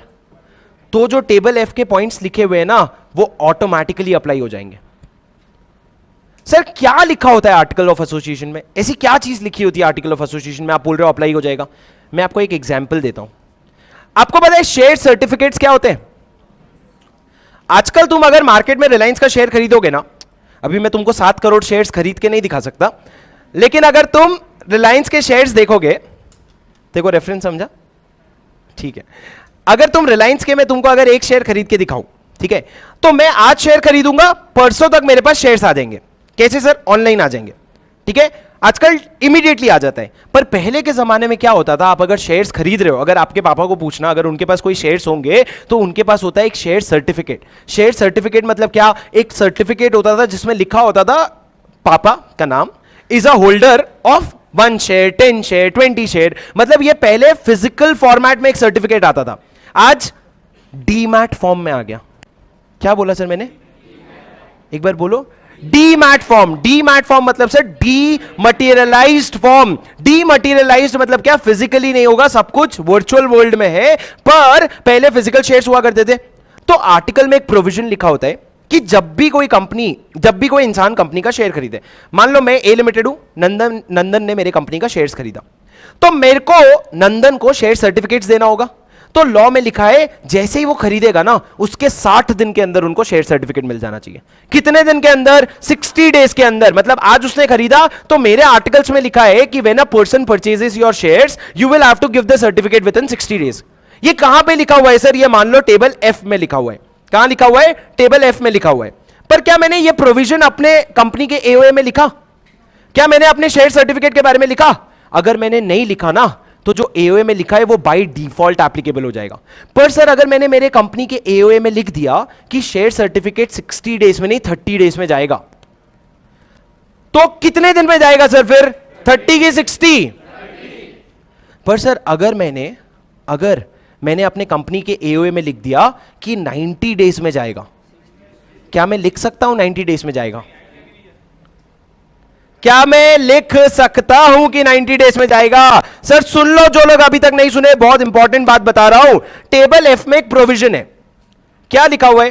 तो जो टेबल एफ के पॉइंट्स लिखे हुए हैं ना, वो ऑटोमेटिकली अप्लाई हो जाएंगे। सर क्या लिखा होता है आर्टिकल ऑफ एसोसिएशन में? ऐसी क्या चीज लिखी होती है आर्टिकल ऑफ एसोसिएशन में, आप बोल रहे हो अप्लाई हो जाएगा? मैं आपको एक एग्जांपल देता हूं। आपको पता है शेयर सर्टिफिकेट्स क्या होते हैं? आजकल तुम अगर मार्केट में रिलायंस का शेयर खरीदोगे ना, अभी मैं तुमको 7 करोड़ शेयर्स खरीद के नहीं दिखा सकता, लेकिन अगर तुम रिलायंस के शेयर्स देखोगे, देखो रेफरेंस समझा, ठीक है। अगर तुम रिलायंस के, मैं तुमको अगर एक शेयर खरीद के दिखाऊं, ठीक है, तो मैं आज शेयर खरीदूंगा, परसों तक मेरे पास शेयर्स आ जाएंगे। कैसे सर? ऑनलाइन आ जाएंगे, ठीक है। आजकल इमीडिएटली आ जाता है, पर पहले के जमाने में क्या होता था, आप अगर शेयर्स खरीद रहे हो, अगर आपके पापा को पूछना, अगर उनके पास कोई शेयर्स होंगे तो उनके पास होता है एक शेयर सर्टिफिकेट। शेयर सर्टिफिकेट मतलब क्या? एक सर्टिफिकेट होता था जिसमें लिखा होता था पापा का नाम is a holder of 1 share, 10 share, 20 share. मतलब ये पहले फिजिकल फॉर्मेट में एक सर्टिफिकेट आता था, आज डीमैट फॉर्म में आ गया। क्या बोला सर मैंने? एक बार बोलो, डीमैट फॉर्म। डीमैट फॉर्म मतलब सर डीमटेरियलाइज्ड फॉर्म। डीमटेरियलाइज्ड मतलब क्या? फिजिकली नहीं होगा, सब कुछ वर्चुअल वर्ल्ड में है, पर पहले फिजिकल शेयर्स हुआ करते थे। तो आर्टिकल में एक प्रोविजन लिखा होता है कि जब भी कोई कंपनी, जब भी कोई इंसान कंपनी का शेयर खरीदे, मान लो मैं ए लिमिटेड हूं, नंदन ने मेरे कंपनी का शेयर्स खरीदा, तो मेरे को नंदन को शेयर सर्टिफिकेट्स देना होगा। तो लॉ में लिखा है जैसे ही वो खरीदेगा ना, उसके 60 दिन के अंदर उनको शेयर सर्टिफिकेट मिल जाना चाहिए। कितने दिन के अंदर? 60 डेज के अंदर। मतलब आज उसने खरीदा तो मेरे आर्टिकल्स में लिखा है कि when a person purchases your shares you will have to give the certificate within 60 days. ये कहां पे लिखा हुआ है सर? ये मान लो टेबल एफ में लिखा हुआ है। कहां लिखा हुआ है? टेबल एफ में लिखा हुआ है। पर क्या मैंने ये प्रोविजन अपने कंपनी के एओए में लिखा? क्या मैंने अपने शेयर सर्टिफिकेट के बारे में लिखा? अगर मैंने नहीं लिखा ना, तो जो एओए में लिखा है वो बाय डिफॉल्ट एप्लीकेबल हो जाएगा। पर सर अगर मैंने मेरे कंपनी के एओए में लिख दिया कि शेयर सर्टिफिकेट 60 डेज में नहीं 30 डेज में जाएगा, तो कितने दिन में जाएगा सर फिर? 30 की 60। पर सर अगर मैंने अपने कंपनी के एओए में लिख दिया कि 90 डेज में जाएगा, क्या मैं लिख सकता हूं 90 डेज में जाएगा? क्या मैं लिख सकता हूं कि 90 डेज में जाएगा? सर सुन लो, जो लोग अभी तक नहीं सुने, बहुत इंपॉर्टेंट बात बता रहा हूं। टेबल एफ में एक प्रोविजन है, क्या लिखा हुआ है?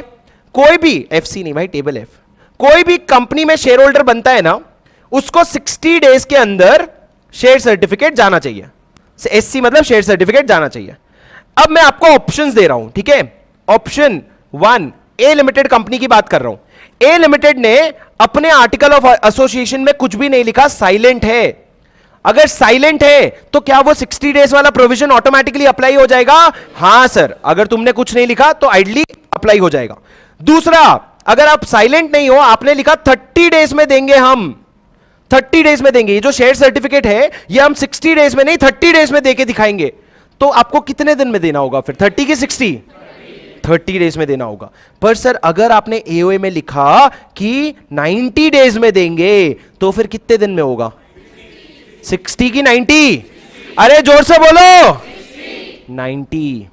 कोई भी एफसी नहीं भाई, टेबल एफ, कोई भी कंपनी में शेयर होल्डर बनता है ना, उसको 60 डेज के अंदर शेयर सर्टिफिकेट जाना चाहिए। एससी मतलब शेयर सर्टिफिकेट जाना चाहिए। अब मैं आपको ऑप्शंस दे रहा हूं, ठीक है? ऑप्शन 1, ए लिमिटेड कंपनी की बात कर रहा हूं। ए लिमिटेड ने अपने आर्टिकल ऑफ एसोसिएशन में कुछ भी नहीं लिखा, साइलेंट है। अगर साइलेंट है तो क्या वो 60 डेज वाला प्रोविजन ऑटोमेटिकली अप्लाई हो जाएगा? हां सर, अगर तुमने कुछ नहीं लिखा तो आइडली अप्लाई हो जाएगा। दूसरा, अगर आप साइलेंट नहीं हो, आपने लिखा 30 डेज में देंगे, हम 30 डेज में देंगे, ये जो शेयर सर्टिफिकेट है ये हम 60 डेज में नहीं 30 डेज में देके दिखाएंगे, तो आपको कितने दिन में देना होगा फिर? 30 की 60? 30 डेज में देना होगा। पर सर अगर आपने एओए में लिखा कि 90 डेज में देंगे, तो फिर कितने दिन में होगा? 60 की 90? अरे जोर से बोलो। 90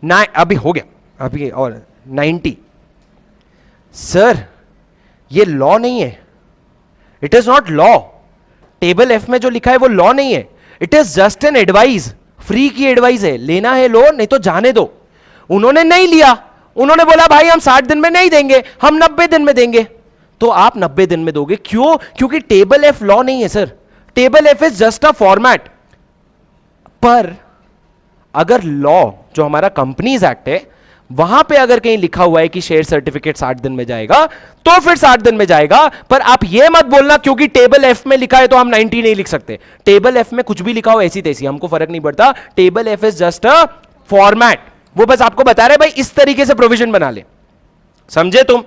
ना, अभी हो गया, अभी और 90। सर ये लॉ नहीं है, it is not law. Table F में जो लिखा है वो लॉ नहीं है, it is just an advice, free की एडवाइस है। लेना है लो, नहीं तो जाने दो। उन्होंने नहीं लिया, उन्होंने बोला भाई हम 60 दिन में नहीं देंगे, हम 90 दिन में देंगे, तो आप 90 दिन में दोगे। क्यों? क्योंकि टेबल एफ लॉ नहीं है sir, table F is just a format. पर अगर लॉ जो हमारा कंपनीज एक्ट है वहां पे अगर कहीं लिखा हुआ है कि शेयर सर्टिफिकेट 60 दिन में जाएगा, तो फिर 60 दिन में जाएगा। पर आप ये मत बोलना क्योंकि टेबल एफ में लिखा है तो हम 90 नहीं लिख सकते। टेबल एफ में कुछ भी लिखा हो ऐसी तैसी, हमको फर्क नहीं पड़ता। Table F is just a format, वो बस आपको बता रहे भाई इस तरीके से प्रोविजन बना ले। समझे तुम?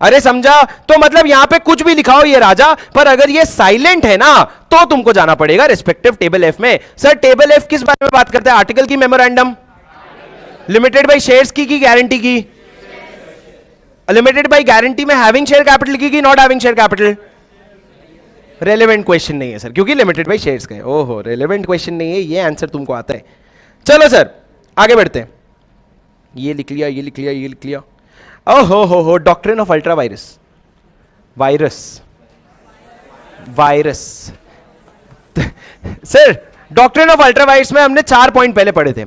अरे समझा? तो मतलब यहां पे कुछ भी लिखा हो ये राजा, पर अगर ये साइलेंट है ना तो तुमको जाना पड़ेगा रिस्पेक्टिव टेबल एफ में। सर टेबल एफ किस बारे में बात करता है? आर्टिकल की, मेमोरेंडम, लिमिटेड बाय शेयर्स की गारंटी की? लिमिटेड बाय गारंटी में हैविंग शेयर कैपिटल की not having share capital? Relevant question नहीं है सर, क्योंकि लिमिटेड बाय शेयर्स का है। ओहो, रेलेवेंट क्वेश्चन नहीं है, ये आंसर तुमको आता है। चलो सर आगे बढ़ते हैं। ये लिख लिया, ये लिख लिया, ये लिख लिया। ओहो हो, doctrine of ultra vires, virus sir doctrine of ultra vires में हमने 4 पॉइंट पहले पढ़े थे।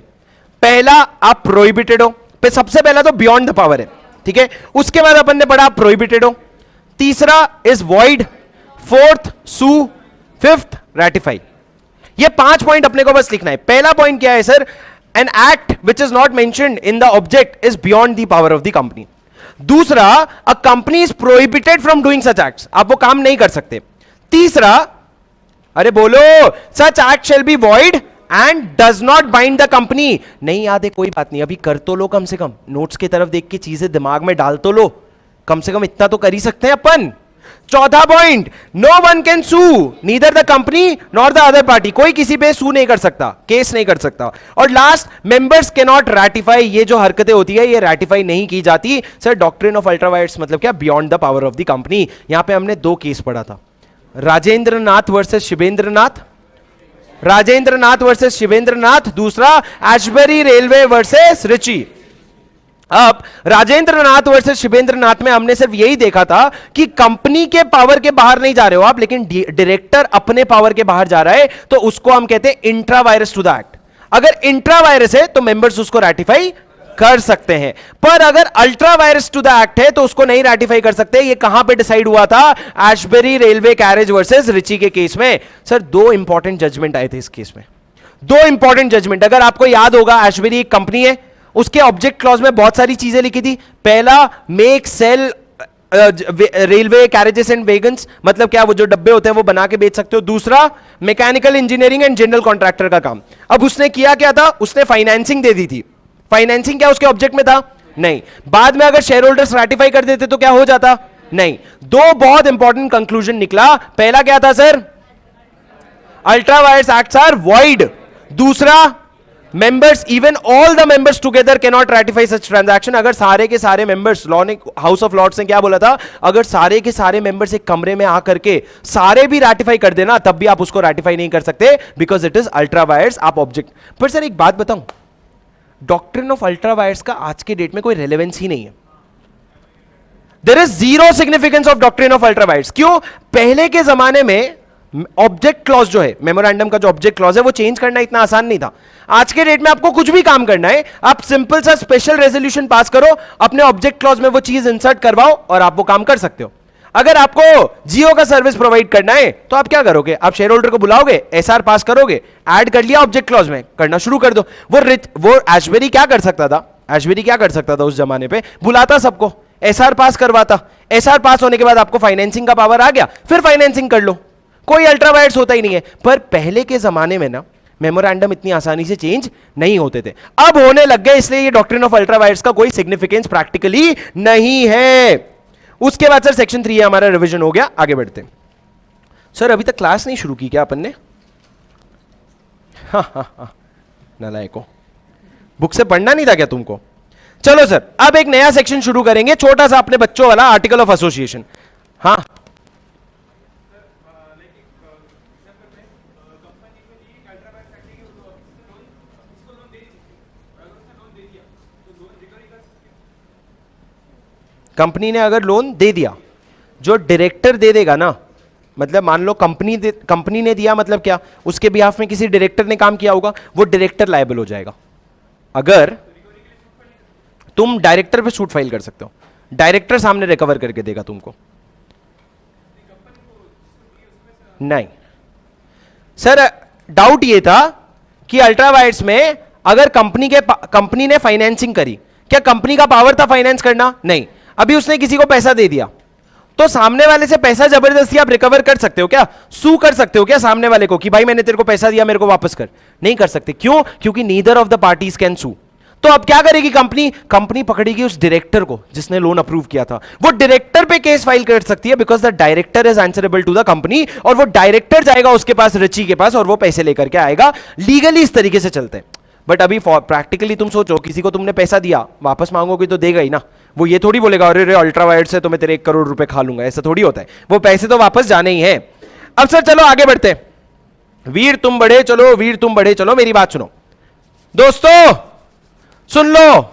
पहला, आप प्रोहिबिटेड हो, पे सबसे पहला तो बियॉन्ड द पावर है, ठीक है। उसके बाद अपन ने पढ़ा प्रोहिबिटेड हो। तीसरा is void, fourth sue, fifth ratify. ये 5 पॉइंट अपने को बस लिखना है। पहला पॉइंट क्या है sir? An act which is not mentioned in the object is beyond the power of the company. दूसरा, a company is prohibited from doing such acts, आप वो काम नहीं कर सकते। तीसरा, अरे बोलो, such act shall be void and does not bind the company. नहीं याद है, कोई बात नहीं, अभी कर तो लो, कम से कम नोट्स की तरफ देख के चीजें दिमाग में डाल तो लो, कम से कम इतना तो कर ही सकते हैं अपन। चौथा point, no one can sue neither the company nor the other party, कोई किसी पे सू नहीं कर सकता, केस नहीं कर सकता। और last, members can not ratify, ये जो हरकतें होती है ये रैटिफाई नहीं की जाती। Sir doctrine of ultra vires मतलब क्या? Beyond the power of the company. यहां पे हमने 2 केस पढ़ा था, राजेंद्र नाथ वर्सेस शिवेंद्र नाथ, राजेंद्र नाथ वर्सेस शिवेंद्र नाथ। दूसरा, एशबरी रेलवे वर्सेस रिची। अब राजेंद्र नाथ वर्सेस शिवेंद्र नाथ में हमने सिर्फ यही देखा था कि कंपनी के पावर के बाहर नहीं जा रहे हो आप, लेकिन डायरेक्टर अपने पावर के बाहर जा रहा है, तो उसको हम कहते हैं intra vires to the act. अगर इंट्रा वायरस है तो मेंबर्स उसको रैटिफाई कर सकते हैं, पर अगर ultra vires to the act है तो उसको नहीं रैटिफाई कर सकते। ये कहां पे डिसाइड हुआ था? Ashbury Railway Carriage versus Riche के केस में। सर 2 इंपॉर्टेंट जजमेंट आए थे इस केस में, 2 इंपॉर्टेंट जजमेंट। अगर आपको याद होगा, एशबरी एक कंपनी है, उसके ऑब्जेक्ट क्लॉज में बहुत सारी चीजें लिखी थी। पहला, make sell railway carriages and wagons, मतलब क्या? वो जो डब्बे होते हैं वो बना के बेच सकते हो। दूसरा, mechanical engineering and general contractor का काम। अब उसने किया क्या था? उसने फाइनेंसिंग दे दी थी। फाइनेंसिंग क्या उसके ऑब्जेक्ट में था? नहीं। बाद में अगर शेयर होल्डर्स रैटिफाई कर देते तो क्या हो जाता? नहीं। 2 बहुत इंपॉर्टेंट कंक्लूजन निकला। पहला क्या था sir? Ultra vires acts are void. दूसरा, members, even all the members together can not ratify such transaction. अगर सारे के सारे मेंबर्स, लॉ ने, हाउस ऑफ लॉर्ड्स ने क्या बोला था, अगर सारे के सारे मेंबर्स एक कमरे में आकर के सारे भी रेटिफाई कर देना, तब भी आप उसको रेटिफाई नहीं कर सकते, because it is ultra vires. आप ऑब्जेक्ट, पर सर एक बात बताऊं, डॉक्ट्रिन ऑफ अल्ट्रा वायर्स का आज के डेट में कोई रेलेवेंस ही नहीं है। There is zero significance of doctrine of ultra vires. क्यों? पहले के जमाने में ऑब्जेक्ट क्लॉज जो है, मेमोरेंडम का जो ऑब्जेक्ट क्लॉज है, वो चेंज करना इतना आसान नहीं था। आज के डेट में आपको कुछ भी काम करना है, आप सिंपल सा स्पेशल रेजोल्यूशन पास करो, अपने ऑब्जेक्ट क्लॉज में वो चीज इंसर्ट करवाओ और आप वो काम कर सकते हो। अगर आपको जियो का सर्विस प्रोवाइड करना है तो आप क्या करोगे, आप शेयर होल्डर को बुलाओगे, एसआर पास करोगे, ऐड कर लिया ऑब्जेक्ट क्लॉज में, करना शुरू कर दो। वो एशबेरी क्या कर सकता था, एशबेरी क्या कर सकता था उस जमाने पे, बुलाता सबको, एसआर पास करवाता, एसआर पास होने के बाद आपको फाइनेंसिंग का पावर आ गया, फिर फाइनेंसिंग कर लो, कोई अल्ट्रा वायर्स होता ही नहीं है। पर पहले के जमाने में ना मेमोरेंडम इतनी आसानी से चेंज नहीं होते थे, अब होने लग गए, इसलिए ये डॉक्ट्रिन ऑफ अल्ट्रा वायर्स का कोई सिग्निफिकेंस प्रैक्टिकली नहीं है। उसके बाद सर सेक्शन 3 हमारा रिवीजन हो गया, आगे बढ़ते हैं। सर अभी तक क्लास नहीं शुरू की क्या अपन ने? नालायको, बुक से पढ़ना नहीं था क्या तुमको? चलो सर, अब एक नया सेक्शन शुरू करेंगे, छोटा सा अपने बच्चों वाला, आर्टिकल ऑफ एसोसिएशन। हाँ कंपनी ने अगर लोन दे दिया, जो डायरेक्टर दे देगा ना, मतलब मान लो कंपनी ने दिया, मतलब क्या, उसके बिहाफ में किसी डायरेक्टर ने काम किया होगा, वो डायरेक्टर लायबल हो जाएगा। अगर तुम डायरेक्टर पे सूट फाइल कर सकते हो, डायरेक्टर सामने रिकवर करके देगा तुमको। नहीं सर, डाउट ये था कि अल्ट्रा वायर्स में अगर कंपनी ने फाइनेंसिंग करी, क्या कंपनी का पावर था फाइनेंस करना? नहीं। अभी उसने किसी को पैसा दे दिया, तो सामने वाले से पैसा जबरदस्ती आप रिकवर कर सकते हो क्या, सू कर सकते हो क्या सामने वाले को कि भाई मैंने तेरे को पैसा दिया, मेरे को वापस कर? नहीं कर सकते। क्यों? क्योंकि neither of the parties can sue. तो अब क्या करेगी कंपनी पकड़ेगी उस डायरेक्टर को जिसने लोन अप्रूव किया था, वो डायरेक्टर पे केस फाइल कर सकती है, because the director is answerable to the company, और वो डायरेक्टर जाएगा उसके पास, रिची के पास, और वो पैसे लेकर के आएगा। लीगली इस तरीके से चलते हैं। बट अभी प्रैक्टिकली तुम सोचो, किसी को तुमने पैसा दिया, वापस मांगोगे तो देगा ही ना, वो ये थोड़ी बोलेगा अरे रे अल्ट्रा वायर्स से तो मैं तेरे 1 करोड़ रुपए खा लूंगा, ऐसा थोड़ी होता है, वो पैसे तो वापस जाने ही हैं। अब सर चलो आगे बढ़ते हैं। वीर तुम बढ़े चलो, वीर तुम बढ़े चलो, मेरी बात सुनो दोस्तों, सुन लो,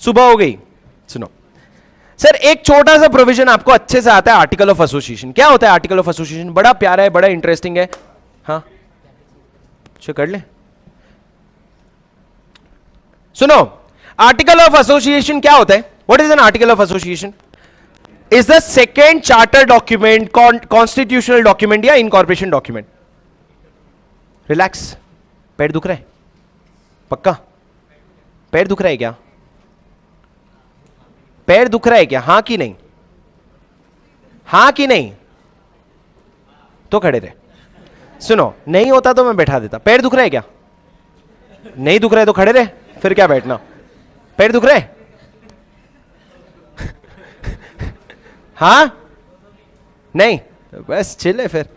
सुबह हो गई, सुनो सर, एक छोटा सा प्रोविजन आपको अच्छे से आता है, आर्टिकल ऑफ एसोसिएशन। क्या होता है आर्टिकल ऑफ एसोसिएशन? बड़ा प्यारा है, बड़ा इंटरेस्टिंग है। हाँ कर ले, सुनो, आर्टिकल ऑफ एसोसिएशन क्या होता है? What is an article of association? Is the second charter document, constitutional document या इनकॉर्पोरेशन डॉक्यूमेंट। रिलैक्स, पैर दुख रहा है? पक्का पैर दुख रहा है क्या? पैर दुख रहा है क्या? हाँ कि नहीं? हाँ कि नहीं? तो खड़े रहे। सुनो, नहीं होता तो मैं बैठा देता। पैर दुख रहा है क्या? नहीं दुख रहा है तो खड़े रहे, फिर क्या बैठना? पैर दुख रहे? हाँ नहीं, बस चिल है फिर।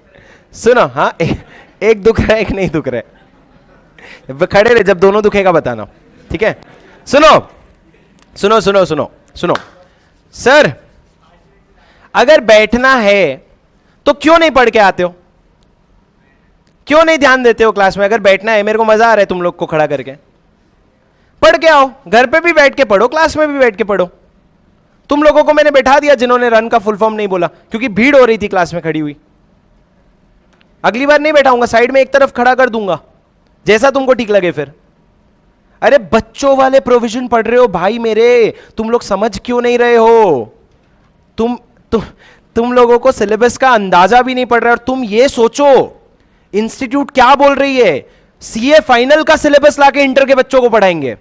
सुनो, हाँ एक दुख रहा है, एक नहीं दुख रहा है, खड़े रहे, जब दोनों दुखेगा बताना, ठीक है? सुनो सुनो सुनो सुनो सुनो सर, अगर बैठना है तो क्यों नहीं पढ़ के आते हो? क्यों नहीं ध्यान देते हो क्लास में? अगर बैठना है, मेरे को मजा आ रहा है तुम लोग को खड़ा करके, पढ़ के आओ। घर पे भी बैठ के पढ़ो, क्लास में भी बैठ के पढ़ो। तुम लोगों को मैंने बैठा दिया जिन्होंने रन का फुल फॉर्म नहीं बोला, क्योंकि भीड़ हो रही थी क्लास में खड़ी हुई। अगली बार नहीं बैठाऊंगा, साइड में एक तरफ खड़ा कर दूंगा, जैसा तुमको ठीक लगे फिर। अरे बच्चों वाले प्रोविजन पढ़ रहे हो भाई मेरे, तुम लोग समझ क्यों नहीं रहे हो? तुम लोगों को सिलेबस का अंदाजा भी नहीं पड़ रहा है। और तुम ये सोचो इंस्टीट्यूट क्या बोल रही है, सीए फाइनल का सिलेबस लाके इंटर के बच्चों को पढ़ाएंगे।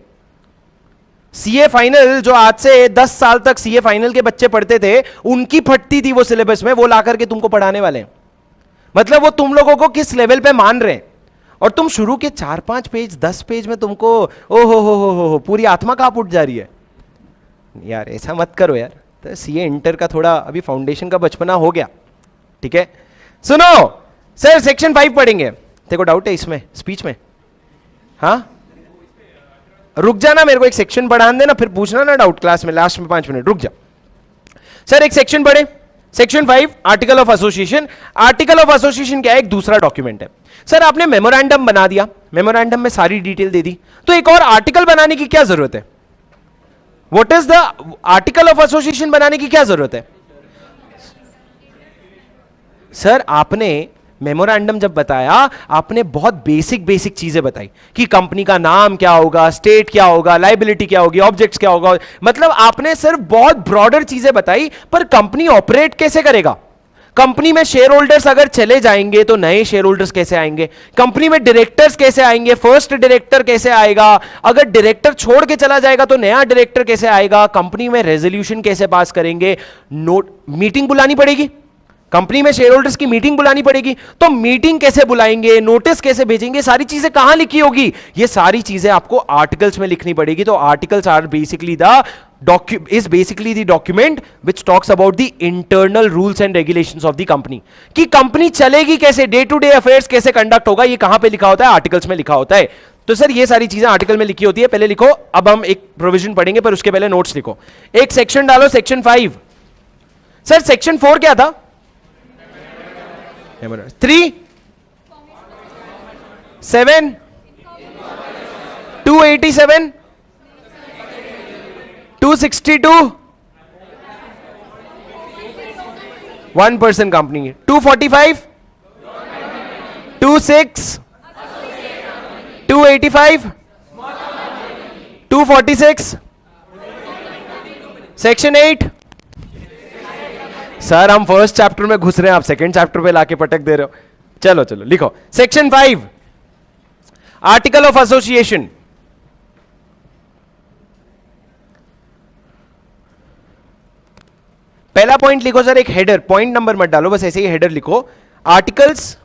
सीए फाइनल जो आज से 10 साल तक सीए फाइनल के बच्चे पढ़ते थे, उनकी फटती थी वो सिलेबस में, वो लाकर के तुमको पढ़ाने वाले हैं। मतलब वो तुम लोगों को किस लेवल पे मान रहे हैं। और तुम शुरू के 4-5 पेज 10 पेज में तुमको ओ हो पूरी आत्मा कांप उठ जा रही है। यार ऐसा मत करो यार, तो सीए इंटर का थोड़ा अभी फाउंडेशन का बचपना हो गया, ठीक है? सुनो सर, सेक्शन 5 पढ़ेंगे। तेरे को डाउट है इसमें स्पीच में? हाँ रुक जाना, मेरे को एक सेक्शन पढ़ाने देना, फिर पूछना ना डाउट क्लास में लास्ट में 5 मिनट, रुक जा। सर एक सेक्शन पढ़े, section 5 article of association. Article of association क्या है? एक दूसरा डॉक्यूमेंट है। सर आपने मेमोरेंडम बना दिया, मेमोरेंडम में सारी डिटेल दे दी, तो एक और आर्टिकल बनाने की क्या जरूरत है? What is the article of association बनाने की क्या जरूरत है? सर आपने मेमोरेंडम जब बताया, आपने बहुत बेसिक बेसिक चीजें बताई कि कंपनी का नाम क्या होगा, स्टेट क्या होगा, लायबिलिटी क्या होगी, ऑब्जेक्ट्स क्या होगा, मतलब आपने सिर्फ बहुत ब्रॉडर चीजें बताई। पर कंपनी ऑपरेट कैसे करेगा? कंपनी में शेयर होल्डर्स अगर चले जाएंगे तो नए शेयर होल्डर्स कैसे आएंगे? कंपनी में डायरेक्टर्स कैसे आएंगे? फर्स्ट डायरेक्टर कैसे आएगा? अगर डायरेक्टर छोड़ के चला जाएगा तो नया डायरेक्टर कैसे आएगा? कंपनी में रेजोल्यूशन कैसे पास करेंगे? नोट मीटिंग बुलानी पड़ेगी, कंपनी में शेयर होल्डर्स की मीटिंग बुलानी पड़ेगी, तो मीटिंग कैसे बुलाएंगे, नोटिस कैसे भेजेंगे, सारी चीजें कहां लिखी होगी? ये सारी चीजें आपको आर्टिकल्स में लिखनी पड़ेगी। तो articles are basically the document which talks about the internal rules and regulations of the company. कि कंपनी चलेगी कैसे, डे टू डे अफेयर्स कैसे कंडक्ट होगा, ये कहां पे लिखा होता है? आर्टिकल्स में लिखा होता है। तो सर ये सारी चीजें आर्टिकल में लिखी होती है, पहले लिखो। अब हम एक प्रोविजन पढ़ेंगे पर उसके पहले नोट्स लिखो। एक सेक्शन डालो, सेक्शन 5। सर सेक्शन 4 क्या था? 3 7 287 262 1% कंपनी, 245 26 285 246 सेक्शन 8। सर हम फर्स्ट चैप्टर में घुस रहे हैं, आप सेकंड चैप्टर पे लाके पटक दे रहे हो। चलो चलो लिखो, सेक्शन 5 आर्टिकल ऑफ एसोसिएशन। पहला पॉइंट लिखो सर, एक हेडर, पॉइंट नंबर मत डालो, बस ऐसे ही हेडर लिखो। Articles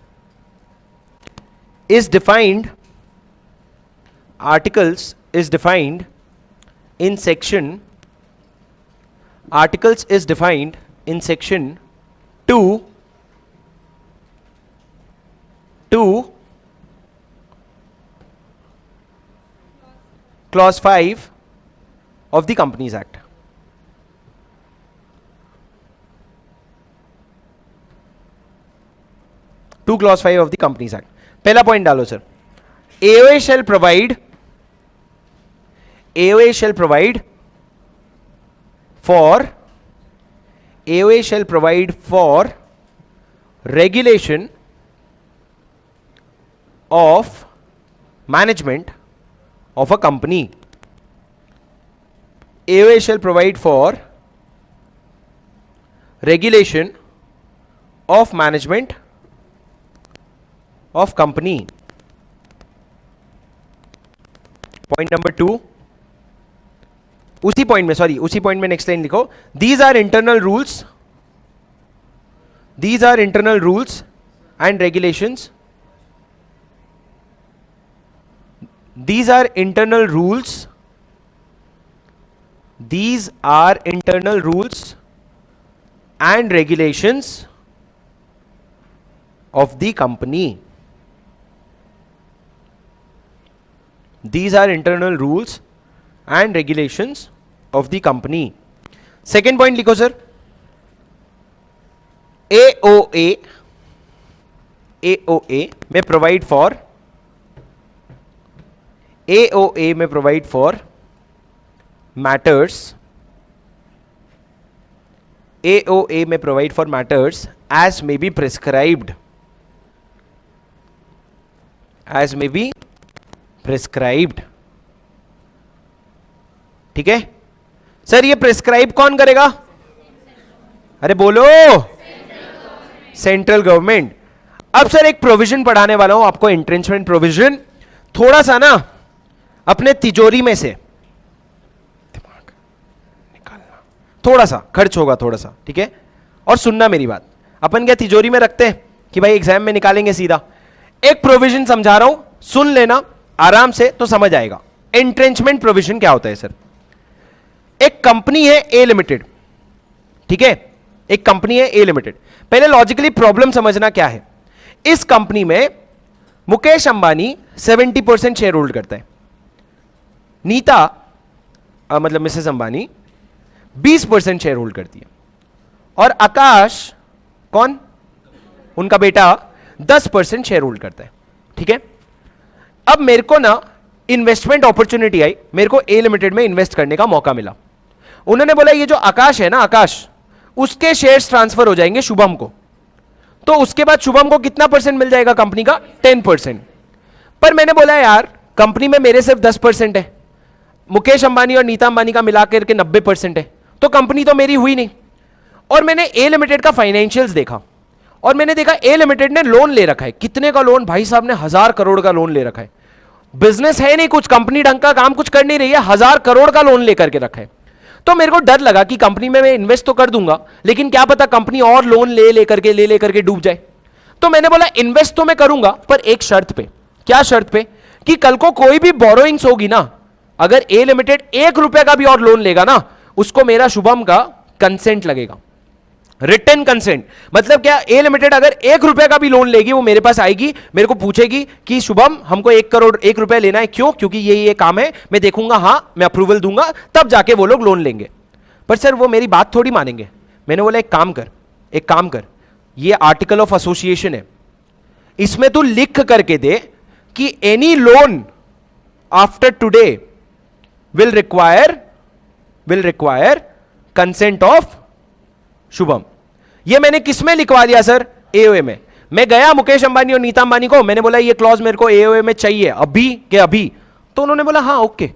is defined in section articles is defined in section 2 clause 5 of the Companies Act। Two clause 5 of the Companies Act। पहला पॉइंट डालो sir, AOA shall provide for regulation of management of a company। AOA shall provide for regulation of management of company। Point number 2, उसी point में next line लिखो, these are internal rules and regulations, these are internal rules and regulations of the company। These are internal rules and regulations of the company। Second point लिखो sir, AOA में provide for matters as may be prescribed ठीक है sir. ये prescribe कौन करेगा? अरे बोलो, central government. अब सर एक प्रोविजन पढ़ाने वाला हूं आपको, एंट्रेंचमेंट प्रोविजन। थोड़ा सा ना अपने तिजोरी में से दिमाग निकालना, थोड़ा सा खर्च होगा थोड़ा सा, ठीक है। और सुनना मेरी बात, अपन क्या तिजोरी में रखते हैं कि भाई एग्जाम में निकालेंगे सीधा। एक प्रोविजन समझा रहा हूं, सुन लेना आराम से तो समझ आएगा। एंट्रेंचमेंट प्रोविजन क्या होता है सर? एक कंपनी है ए लिमिटेड, ठीक है, एक कंपनी है ए लिमिटेड। पहले लॉजिकली प्रॉब्लम समझना क्या है। इस कंपनी में मुकेश अंबानी 70% शेयर होल्ड करता है, नीता मतलब मिसेस अंबानी 20% शेयर होल्ड करती है, और आकाश कौन, उनका बेटा 10% शेयर होल्ड करता है। ठीक है, अब मेरे को ना इन्वेस्टमेंट अपॉर्चुनिटी आई, मेरे को ए लिमिटेड में इन्वेस्ट करने का मौका मिला। उन्होंने बोला ये जो आकाश है ना, आकाश, उसके शेयर्स ट्रांसफर हो जाएंगे शुभम को, तो उसके बाद शुभम को कितना परसेंट मिल जाएगा कंपनी का, 10%। पर मैंने बोला यार कंपनी में मेरे सिर्फ 10% है, मुकेश अंबानी और नीता अंबानी का मिलाकर के 90% है, तो कंपनी तो मेरी हुई नहीं। और मैंने ए लिमिटेड का फाइनेंशियल्स देखा और मैंने देखा ए लिमिटेड ने लोन ले रखा है। कितने का लोन, भाई साहब ने 1000 करोड़ का लोन ले रखा है। बिजनेस है नहीं कुछ, कंपनी ढंग का काम कुछ कर नहीं रही है, 1000 करोड़ का लोन लेकर के रखा है। तो मेरे को डर लगा कि कंपनी में मैं इन्वेस्ट तो कर दूंगा, लेकिन क्या पता कंपनी और लोन ले लेकर के डूब जाए। तो मैंने बोला इन्वेस्ट तो मैं करूंगा, पर एक शर्त पे। क्या शर्त पे? कि कल को कोई भी बोरोइंग्स होगी ना, अगर ए लिमिटेड 1 रुपए का भी और लोन लेगा ना, उसको मेरा शुभम का कंसेंट लगेगा, रिटर्न कंसेंट। मतलब क्या, ए लिमिटेड अगर 1 रुपए का भी लोन लेगी, वो मेरे पास आएगी, मेरे को पूछेगी कि शुभम हमको 1 रुपए लेना है, क्यों? क्योंकि ये काम है। मैं देखूंगा, हाँ मैं अप्रूवल दूंगा, तब जाके वो लोग लोन लेंगे। पर सर वो मेरी बात थोड़ी मानेंगे। मैंने बोला एक काम कर, ये आर्टिकल ऑफ एसोसिएशन है, इसमें तू लिख करके दे कि any loan after today will require consent of Shubham. ये मैंने किसमें लिखवा दिया सर? एओए में। मैं गया मुकेश अंबानी और नीता अंबानी को, मैंने बोला ये क्लॉज मेरे को एओए में चाहिए अभी के अभी। तो उन्होंने बोला हाँ ओके,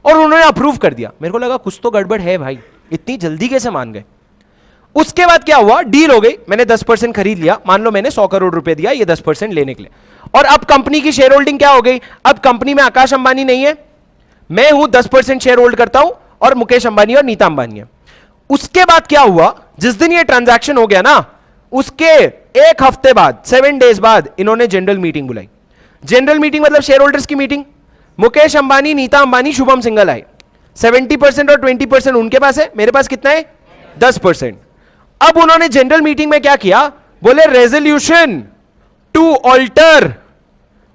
और उन्होंने अप्रूव कर दिया। मेरे को लगा कुछ तो गड़बड़ है भाई, इतनी जल्दी कैसे मान गए। उसके बाद क्या हुआ, डील हो गई, मैंने 10% खरीद लिया। मान लो मैंने 100 करोड़ रुपए दिया ये 10% लेने के लिए, और अब कंपनी की शेयर होल्डिंग क्या हो गई? अब कंपनी में आकाश अंबानी नहीं है, मैं हूं 10% शेयर होल्ड करता हूं, और मुकेश अंबानी और नीता अंबानी है। उसके बाद क्या हुआ, जिस दिन ये ट्रांजैक्शन हो गया ना, उसके 1 हफ्ते बाद, 7 डेज बाद इन्होंने जनरल मीटिंग बुलाई। जनरल मीटिंग मतलब शेयर होल्डर्स की मीटिंग। मुकेश अंबानी, नीता अंबानी, शुभम सिंघल आए। 70% और 20% उनके पास है, मेरे पास कितना है? 10%। अब उन्होंने जनरल मीटिंग में क्या किया, बोले रेजोल्यूशन टू ऑल्टर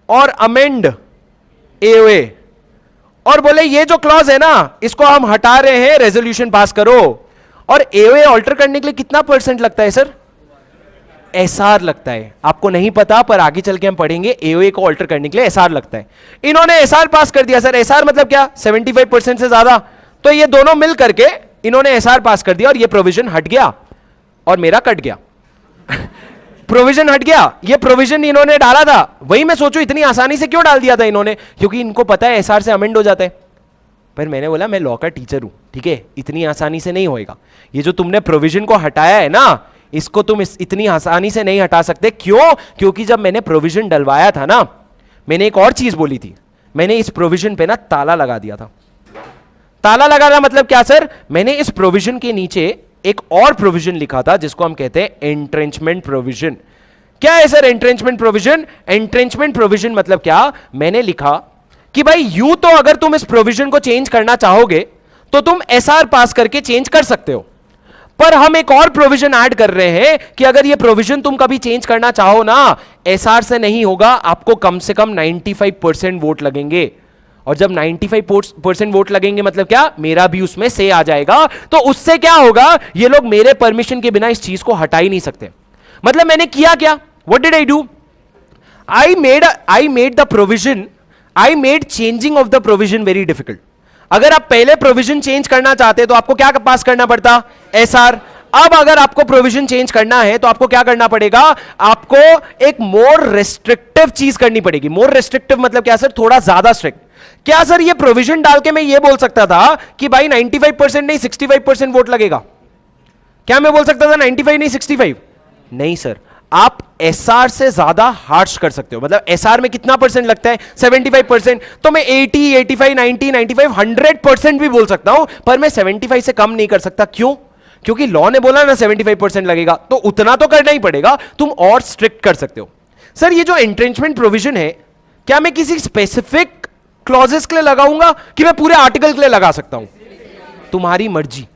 और अमेंड एओए, और बोले ये जो क्लॉज है ना, इसको हम हटा रहे हैं, रेजोल्यूशन पास करो। और एओए ऑल्टर करने के लिए कितना परसेंट लगता है सर? एसआर लगता है। आपको नहीं पता, पर आगे चल के हम पढ़ेंगे, एओए को ऑल्टर करने के लिए एसआर लगता है। इन्होंने एसआर पास कर दिया सर। एसआर मतलब क्या? 75% से ज्यादा। तो ये दोनों मिल करके इन्होंने एसआर पास कर दिया, और ये प्रोविजन हट गया और मेरा कट गया। प्रोविजन हट गया, ये प्रोविजन इन्होंने डाला था। वही मैं सोचूं इतनी आसानी से क्यों डाल दिया था इन्होंने, क्योंकि इनको पता है एसआर से अमेंड हो जाता है। पर मैंने बोला मैं लॉ का टीचर हूं, ठीक है, इतनी आसानी से नहीं होएगा। ये जो तुमने प्रोविजन को हटाया है ना, इसको तुम इतनी आसानी से नहीं हटा सकते। क्यों? क्योंकि जब मैंने प्रोविजन डलवाया था ना, मैंने एक और चीज बोली थी, मैंने इस प्रोविजन पे ना ताला लगा दिया था। ताला लगाना मतलब क्या सर? मैंने इस प्रोविजन के नीचे एक और प्रोविजन लिखा था, जिसको हम कहते हैं एंट्रेंचमेंट प्रोविजन। क्या है sir entrenchment provision? Entrenchment provision मतलब क्या, मैंने लिखा कि भाई यूं तो अगर तुम इस प्रोविजन को चेंज करना चाहोगे तो तुम एसआर पास करके चेंज कर सकते हो, पर हम एक और प्रोविजन ऐड कर रहे हैं कि अगर ये प्रोविजन तुम कभी चेंज करना चाहो ना, एसआर से नहीं होगा, आपको कम से कम 95% वोट लगेंगे। और जब 95% वोट लगेंगे मतलब क्या, मेरा भी उसमें से आ जाएगा। तो उससे क्या होगा, ये लोग मेरे परमिशन के बिना इस चीज को हटा ही नहीं सकते। मतलब मैंने किया क्या, what did I do? I made the provision, I made changing of the provision very difficult. अगर आप पहले प्रोविजन चेंज करना चाहते तो आपको क्या पास करना पड़ता? एसआर। अब अगर आपको प्रोविजन चेंज करना है तो आपको क्या करना पड़ेगा? आपको एक मोर रेस्ट्रिक्टिव चीज करनी पड़ेगी। मोर रेस्ट्रिक्टिव मतलब क्या सर? थोड़ा ज्यादा स्ट्रिक्ट। क्या सर ये प्रोविजन डाल के मैं ये बोल सकता था कि भाई 95% नहीं 65% वोट लगेगा? क्या मैं बोल सकता था 95 नहीं 65? नहीं सर, आप एसआर से ज्यादा हार्श कर सकते हो। मतलब एसआर में कितना परसेंट लगता है? 75%। तो मैं 80, 85, 90, 95, 100% भी बोल सकता हूं, पर मैं 75 से कम नहीं कर सकता। क्यों? क्योंकि लॉ ने बोला ना 75% लगेगा, तो उतना तो करना ही पड़ेगा। तुम और स्ट्रिक्ट कर सकते हो। सर ये जो एंट्रेंचमेंट प्रोविजन है, क्या मैं किसी स्पेसिफिक क्लॉजेस के लिए लगाऊंगा कि मैं पूरे आर्टिकल के लिए लगा सकता हूं? तुम्हारी मर्जी।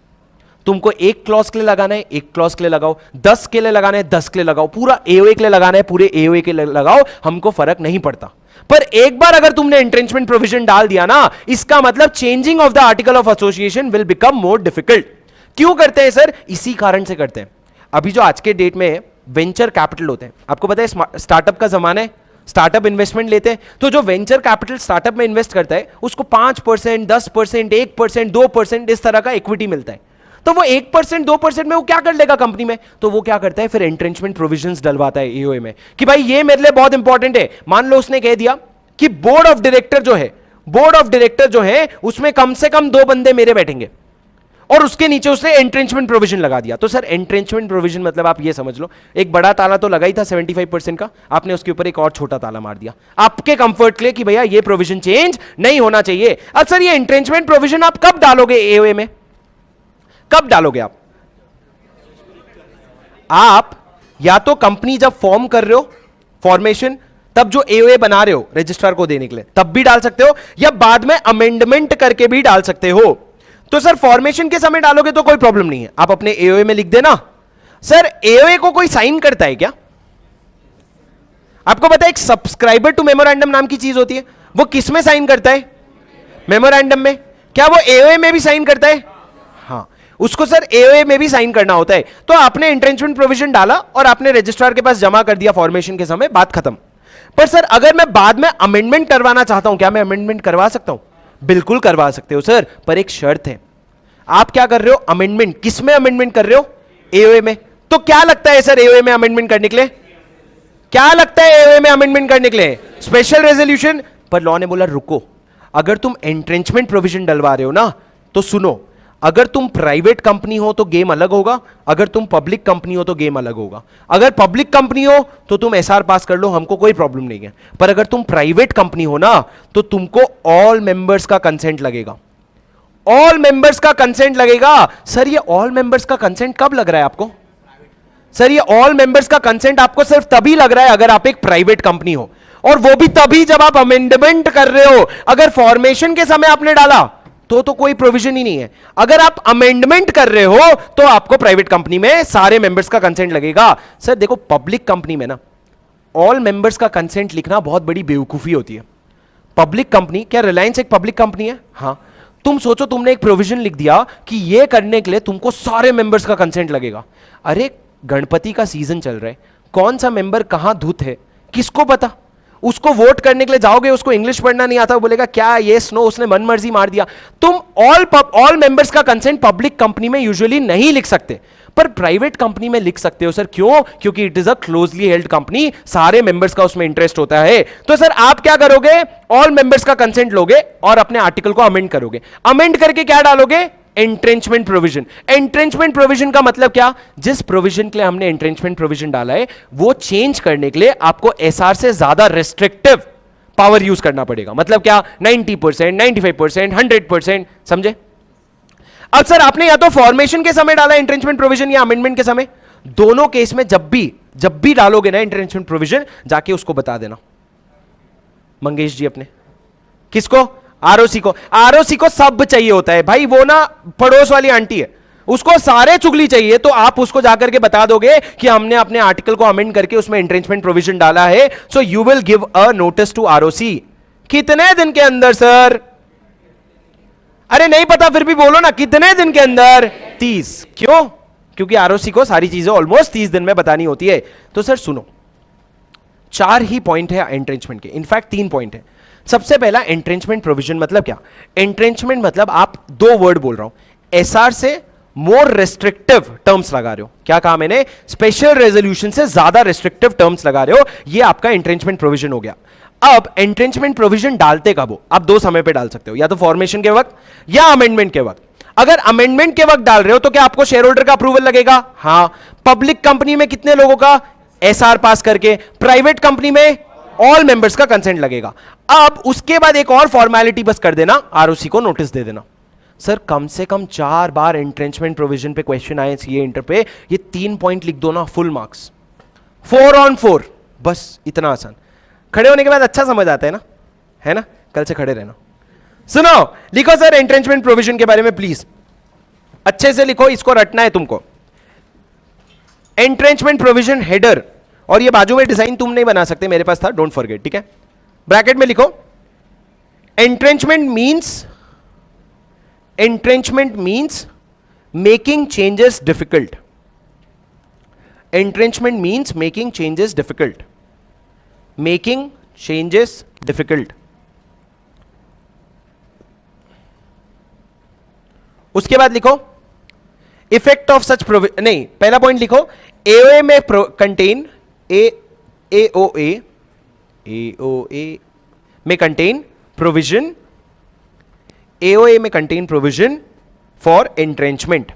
तुमको एक क्लॉज के लिए लगाना है, एक क्लॉज के लिए लगाओ, 10 के लिए लगाना है, 10 के लिए लगाओ, पूरा एओए के लिए लगाना है, पूरे एओए के लिए लगाओ, हमको फर्क नहीं पड़ता। पर एक बार अगर तुमने एंट्रेंचमेंट प्रोविजन डाल दिया ना, इसका मतलब changing of the article of association will become more difficult. क्यों करते हैं सर? इसी कारण से करते हैं। अभी जो आज के डेट में वेंचर कैपिटल होते हैं, आपको पता है स्टार्टअप का जमाना है, स्टार्टअप इन्वेस्टमेंट लेते हैं, तो जो वेंचर कैपिटल स्टार्टअप में इन्वेस्ट करता है उसको 5%, 10%, 1%, 2% इस तरह का इक्विटी मिलता है। तो वो 1%, 2% में वो क्या कर लेगा कंपनी में? तो वो क्या करता है, फिर एंट्रेंचमेंट प्रोविजंस डलवाता है एओए में कि भाई ये मेरे लिए बहुत इंपॉर्टेंट है। मान लो उसने कह दिया कि बोर्ड ऑफ डायरेक्टर जो है उसमें कम से कम 2 बंदे मेरे बैठेंगे, और उसके नीचे उसने एंट्रेंचमेंट प्रोविजन लगा दिया। तो सर एंट्रेंचमेंट प्रोविजन मतलब आप ये समझ लो, एक बड़ा ताला तो लगा ही था 75% का, आपने उसके ऊपर एक और छोटा ताला मार दिया आपके कंफर्ट के लिए कि भैया ये प्रोविजन चेंज नहीं होना चाहिए। अब सर ये एंट्रेंचमेंट प्रोविजन आप कब डालोगे एओए में? कब डालोगे आप या तो कंपनी जब फॉर्म कर रहे हो, फॉर्मेशन, तब जो एओए बना रहे हो रजिस्ट्रार को देने के लिए, तब भी डाल सकते हो, या बाद में अमेंडमेंट करके भी डाल सकते हो। तो सर फॉर्मेशन के समय डालोगे तो कोई प्रॉब्लम नहीं है, आप अपने एओए में लिख देना। सर एओए को कोई साइन करता है क्या? आपको पता है एक सब्सक्राइबर टू मेमोरेंडम नाम की चीज होती है, वो किस में साइन करता है? मेमोरेंडम में। क्या वो एओए में भी साइन करता है? हाँ, उसको सर एओए में भी साइन करना होता है। तो आपने एंट्रेंचमेंट प्रोविजन डाला और आपने रजिस्ट्रार के पास जमा कर दिया फॉर्मेशन के समय, बात खत्म। पर सर अगर मैं बाद में अमेंडमेंट करवाना चाहता हूं, क्या मैं अमेंडमेंट करवा सकता हूं? बिल्कुल करवा सकते हो सर, पर एक शर्त है। आप क्या कर रहे हो? अमेंडमेंट। किस में अमेंडमेंट कर रहे हो? एओए में। तो क्या लगता है सर एओए में अमेंडमेंट करने के लिए? क्या लगता है एओए में अमेंडमेंट करने के लिए? Special resolution. पर लॉ ने बोला रुको, अगर तुम एंट्रेंचमेंट प्रोविजन डलवा रहे हो ना, तो सुनो, अगर तुम प्राइवेट कंपनी हो तो गेम अलग होगा, अगर तुम पब्लिक कंपनी हो तो गेम अलग होगा। अगर पब्लिक कंपनी हो तो तुम एसआर पास कर लो, हमको कोई प्रॉब्लम नहीं है। पर अगर तुम प्राइवेट कंपनी हो ना, तो तुमको ऑल मेंबर्स का कंसेंट लगेगा। ऑल मेंबर्स का कंसेंट लगेगा। सर ये ऑल मेंबर्स का कंसेंट कब लग रहा है आपको? सर ये ऑल मेंबर्स का कंसेंट आपको सिर्फ तभी लग रहा है अगर आप एक प्राइवेट कंपनी हो, और वो भी तभी जब आप अमेंडमेंट कर रहे हो। अगर फॉर्मेशन के समय आपने डाला तो कोई प्रोविजन ही नहीं है। अगर आप अमेंडमेंट कर रहे हो तो आपको प्राइवेट कंपनी में सारे मेंबर्स का कंसेंट लगेगा। सर देखो पब्लिक कंपनी में ना ऑल मेंबर्स का कंसेंट लिखना बहुत बड़ी बेवकूफी होती है। पब्लिक कंपनी, क्या रिलायंस एक पब्लिक कंपनी है? हाँ। तुम सोचो तुमने एक प्रोविजन लिख दिया कि ये करने के लिए तुमको सारे मेंबर्स का कंसेंट लगेगा। अरे गणपति का सीजन चल रहा है, कौन सा मेंबर कहां धुत है किसको पता? उसको वोट करने के लिए जाओगे, उसको इंग्लिश पढ़ना नहीं आता, वो बोलेगा क्या ये स्नो, उसने मनमर्जी मार दिया। तुम ऑल मेंबर्स का कंसेंट पब्लिक कंपनी में यूजुअली नहीं लिख सकते, पर प्राइवेट कंपनी में लिख सकते हो। सर क्यों? क्योंकि it is a closely held company, सारे मेंबर्स का उसमें इंटरेस्ट होता है। तो सर आप क्या करोगे? ऑल मेंबर्स का कंसेंट लोगे और अपने आर्टिकल को अमेंड करोगे। अमेंड करके क्या डालोगे? Entrenchment provision. एंट्रेंचमेंट प्रोविजन का मतलब क्या? जिस प्रोविजन के लिए हमने एंट्रेंचमेंट प्रोविजन डाला है वो चेंज करने के लिए आपको एसआर से ज्यादा रेस्ट्रिक्टिव पावर यूज करना पड़ेगा। मतलब क्या? 90%, 95%, 100%। समझे? अब सर आपने या तो फॉर्मेशन के समय डाला एंट्रेंचमेंट प्रोविजन या अमेंडमेंट के समय, दोनों केस में जब भी डालोगे ना एंट्रेंचमेंट प्रोविजन, जाके उसको बता देना मंगेश जी अपने। किसको? आरओसी को। आरओसी को सब चाहिए होता है भाई, वो ना पड़ोस वाली आंटी है, उसको सारे चुगली चाहिए। तो आप उसको जाकर के बता दोगे कि हमने अपने आर्टिकल को अमेंड करके उसमें एंट्रेंचमेंट प्रोविजन डाला है, so you will give a notice to ROC. कितने दिन के अंदर सर? अरे नहीं पता फिर भी बोलो ना, कितने दिन के अंदर? 30। क्यों? क्योंकि आरओसी को सारी चीजें ऑलमोस्ट 30 दिन में बतानी होती है। तो सर सुनो, 4 ही पॉइंट है एंट्रेंचमेंट के, इनफैक्ट 3 पॉइंट है। सबसे पहला एंट्रेंचमेंट प्रोविजन मतलब क्या? एंट्रेंचमेंट मतलब आप 2 वर्ड बोल रहा हूं, एसआर से मोर रेस्ट्रिक्टिव टर्म्स लगा रहे हो। क्या कहा मैंने? स्पेशल रेजोल्यूशन से ज्यादा रेस्ट्रिक्टिव टर्म्स लगा रहे हो, ये आपका एंट्रेंचमेंट प्रोविजन हो गया। अब एंट्रेंचमेंट प्रोविजन डालते कब हो? आप 2 समय पे डाल सकते हो, या तो फॉर्मेशन के वक्त या अमेंडमेंट के वक्त। अगर अमेंडमेंट के वक्त डाल रहे हो तो क्या आपको शेयर होल्डर का अप्रूवल लगेगा? हाँ। पब्लिक कंपनी में कितने लोगों का? एसआर पास करके। प्राइवेट कंपनी में ऑल मेंबर्स का कंसेंट लगेगा। अब उसके बाद एक और फॉर्मेलिटी बस कर देना, आरओसी को नोटिस दे देना। सर कम से कम 4 बार एंट्रेंचमेंट प्रोविजन पे क्वेश्चन आए सीए इंटर पे, ये 3 पॉइंट लिख दो ना, फुल मार्क्स, 4 on 4, बस इतना आसान। खड़े होने के बाद अच्छा समझ आता है ना? कल से खड़े रहना। सुनो, लिखो सर एंट्रेंचमेंट प्रोविजन के बारे में प्लीज। अच्छे से लिखो, इसको रटना है तुमको। एंट्रेंचमेंट प्रोविजन हेडर, और ये बाजू में डिजाइन तुम नहीं बना सकते, मेरे पास था, डोंट फॉरगेट, ठीक है। ब्रैकेट में लिखो entrenchment means making changes difficult. Entrenchment means making changes difficult, making changes difficult. उसके बाद लिखो इफेक्ट ऑफ सच नहीं, पहला पॉइंट लिखो एओए में कंटेन एओए में कंटेन प्रोविजन, एओए में contain provision for entrenchment.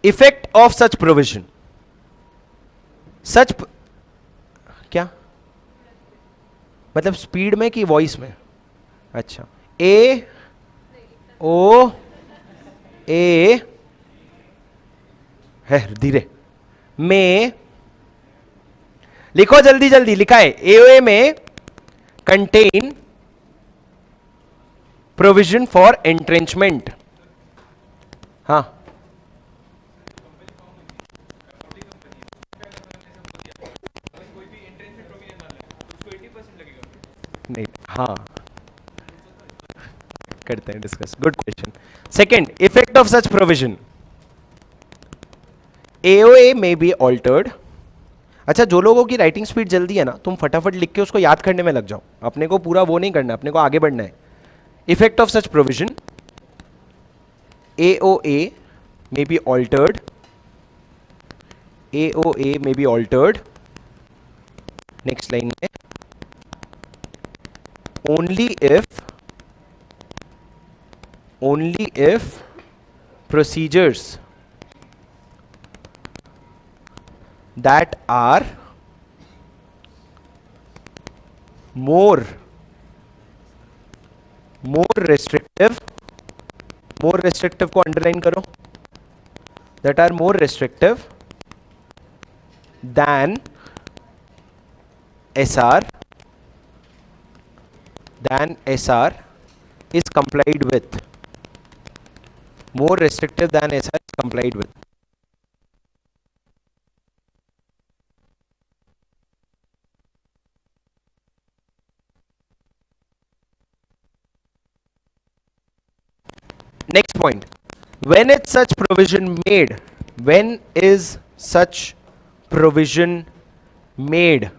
Effect of such provision, क्या मतलब स्पीड में कि वॉइस में? अच्छा, ए ओ ए है, धीरे में लिखो, जल्दी जल्दी लिखा है, एओए में कंटेन प्रोविजन फॉर एंट्रेंचमेंट। हाँ, नहीं, हाँ करते हैं discuss, good question. Second, effect of such provision, AOA में बी ऑल्टर्ड। अच्छा, जो लोगों की राइटिंग स्पीड जल्दी है ना, तुम फटाफट लिख के उसको याद करने में लग जाओ, अपने को पूरा वो नहीं करना, अपने को आगे बढ़ना है। Effect of such provision, AOA में बी ऑल्टर्ड, एओए में बी ऑल्टर्ड, नेक्स्ट लाइन में only if procedures that are more restrictive को अंडरलाइन करो, that are more restrictive than SR is complied with, more restrictive than SR is complied with. Next point, when is such provision made? When is such provision made?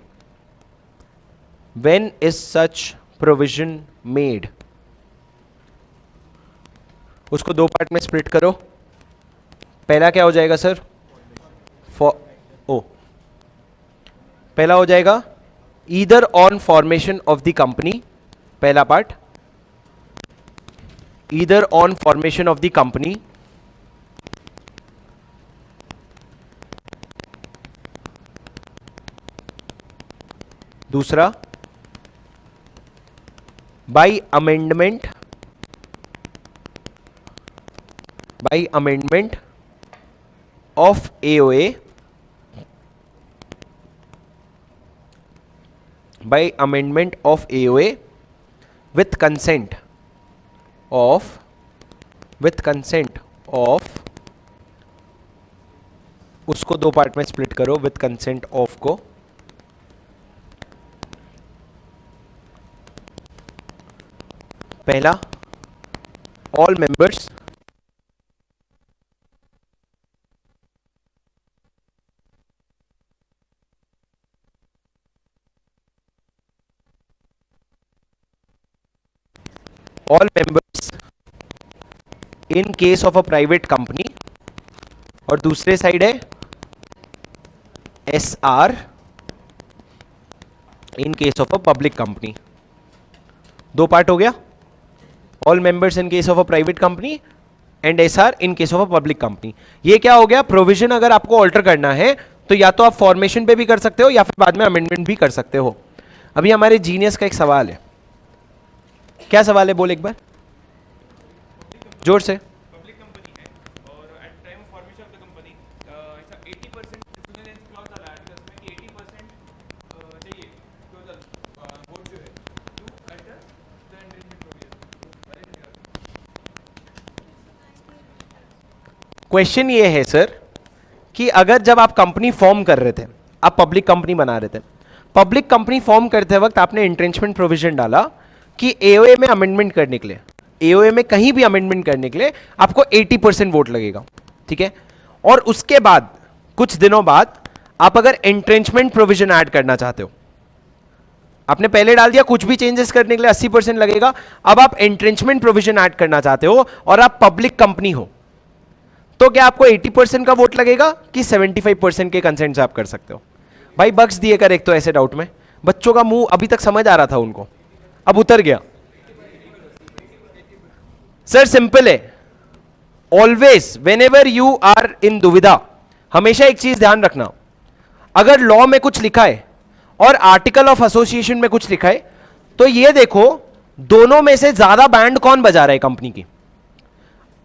When is such provision made? उसको दो part में split करो। पहला क्या हो जाएगा sir? पहला हो जाएगा either on formation of the company, पहला part either on formation of the company, दूसरा by amendment of AOA, by amendment of AOA with consent of उसको दो पार्ट में स्प्लिट करो, विथ कंसेंट ऑफ को पहला all members in case of a private company, और दूसरे side है SR in case of a public company. दो पार्ट हो गया, all members in case of a private company and SR in case of a public company. ये क्या हो गया? प्रोविजन अगर आपको ऑल्टर करना है तो या तो आप फॉर्मेशन पे भी कर सकते हो या फिर बाद में अमेंडमेंट भी कर सकते हो। अभी हमारे जीनियस का एक सवाल है, क्या सवाल है बोल एक बार जोर से। पब्लिक कंपनी है और at time of formation of the company ऐसा 80% डिफरेंस क्लॉज डाला है जिसमें कि 80% चाहिए टोटल वोट जो है to enter the entrenchment provision. Question ये है सर कि अगर जब आप कंपनी फॉर्म कर रहे थे, आप पब्लिक कंपनी बना रहे थे, पब्लिक कंपनी फॉर्म करते वक्त आपने एंट्रेंचमेंट प्रोविजन डाला कि एओए में अमेंडमेंट करने के लिए, एओए में कहीं भी अमेंडमेंट करने के लिए आपको 80% वोट लगेगा, ठीक है। और उसके बाद कुछ दिनों बाद आप अगर एंट्रेंचमेंट प्रोविजन ऐड करना चाहते हो, आपने पहले डाल दिया कुछ भी चेंजेस करने के लिए 80% लगेगा, अब आप एंट्रेंचमेंट प्रोविजन ऐड करना चाहते हो और आप पब्लिक कंपनी हो, तो क्या आपको 80% का वोट लगेगा कि 75% के कंसेंट से आप कर सकते हो? भाई बक्स दिए कर एक तो ऐसे डाउट में, बच्चों का मुंह अभी तक समझ आ रहा था उनको, अब उतर गया। सर सिंपल है, always whenever you are in दुविधा, हमेशा एक चीज ध्यान रखना, अगर लॉ में कुछ लिखा है और आर्टिकल ऑफ एसोसिएशन में कुछ लिखा है, तो ये देखो दोनों में से ज्यादा बैंड कौन बजा रहा है कंपनी की।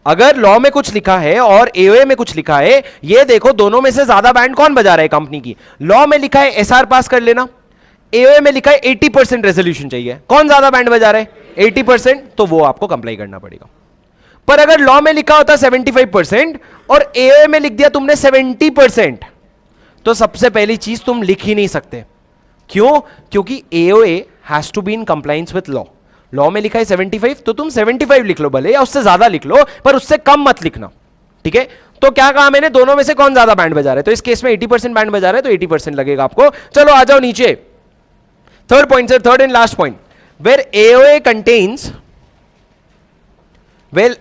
अगर लॉ में कुछ लिखा है और एओए में कुछ लिखा है, ये देखो दोनों में से ज्यादा बैंड कौन बजा रहा है कंपनी की। लॉ में लिखा है एसआर पास कर लेना, एओए में लिखा है 80% रेजोल्यूशन चाहिए, कौन ज्यादा बैंड बजा रहा है? 80%, तो वो आपको कंप्लाई करना पड़ेगा। पर अगर लॉ में लिखा होता 75% और एओए में लिख दिया तुमने 70%, तो सबसे पहली चीज तुम लिख ही नहीं सकते। क्यों? क्योंकि AOA has to be in compliance with law. Law में लिखा है 75, तो तुम 75 लिख लो भले, या उससे ज्यादा लिख लो, पर उससे कम मत लिखना, ठीक है। तो क्या कहा मैंने, दोनों में से कौन ज्यादा बैंड बजा रहा है? तो इस केस में 80% बैंड बजा रहा है, तो 80% लगेगा आपको। चलो आ जाओ नीचे, third point sir, third and last point, where AOA contains, where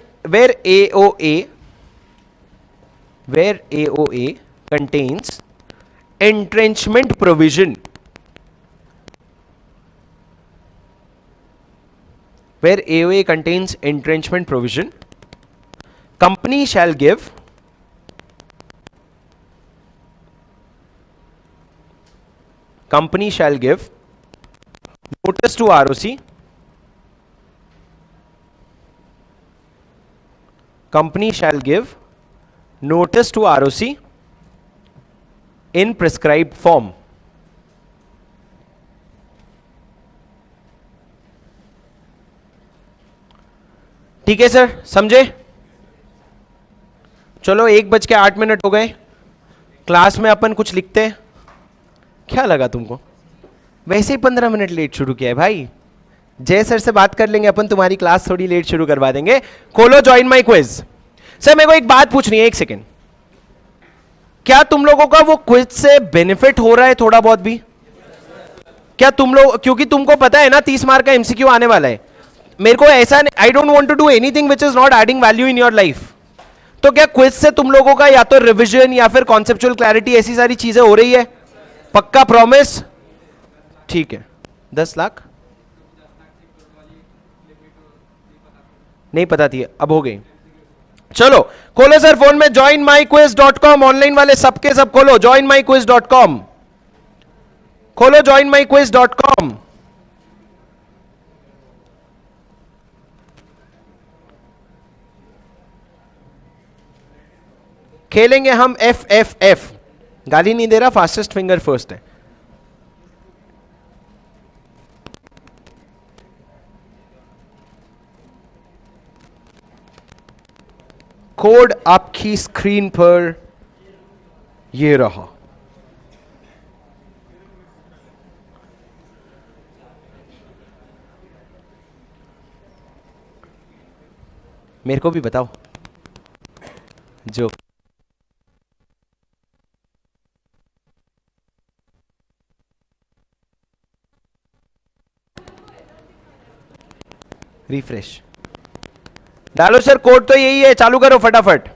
AOA contains entrenchment provision, where AOA contains entrenchment provision, company shall give notice to ROC, company shall give notice to ROC in prescribed form. ठीक है sir, समझे? चलो 1:08 हो गए, class में अपन कुछ लिखते हैं। क्या लगा तुमको? वैसे ही 15 मिनट लेट शुरू किया है भाई। जय सर से बात कर लेंगे अपन, तुम्हारी क्लास थोड़ी लेट शुरू करवा देंगे। खोलो ज्वाइन माई क्विज। सर मेरे को एक बात पूछनी है, एक सेकेंड, क्या तुम लोगों का वो क्विज से बेनिफिट हो रहा है थोड़ा बहुत भी? क्या तुम लोग, क्योंकि तुमको पता है ना 30 मार्क का एमसीक्यू आने वाला है, मेरे को ऐसा, I don't want to do anything which is not adding value in your life. तो क्या क्विज से तुम लोगों का या तो रिविजन या फिर कॉन्सेप्चुअल क्लैरिटी, ऐसी सारी चीजें हो रही है? पक्का प्रॉमिस? ठीक है। 10 लाख नहीं पता थी, अब हो गई। चलो खोलो सर फोन में joinmyquiz.com, ऑनलाइन वाले सबके सब खोलो joinmyquiz.com, खोलो joinmyquiz.com। खेलेंगे हम FFF, गाली नहीं दे रहा, फास्टेस्ट फिंगर फर्स्ट है। कोड आपकी स्क्रीन पर ये रहा। मेरे को भी बताओ जो रिफ्रेश डालो सर, कोड तो यही है, चालू करो फटाफट।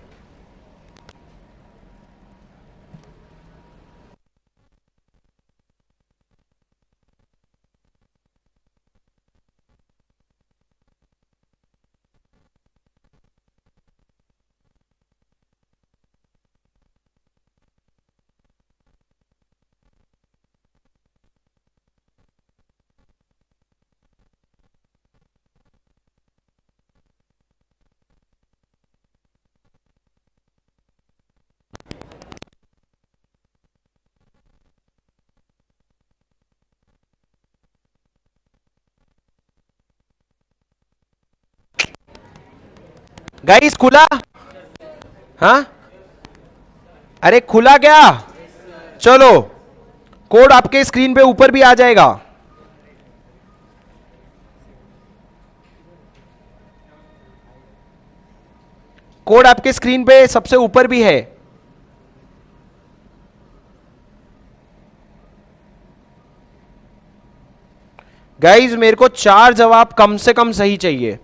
गाइस खुला? हाँ अरे खुला क्या? चलो कोड आपके स्क्रीन पे ऊपर भी आ जाएगा। कोड आपके स्क्रीन पे सबसे ऊपर भी है। गाइज मेरे को 4 जवाब कम से कम सही चाहिए।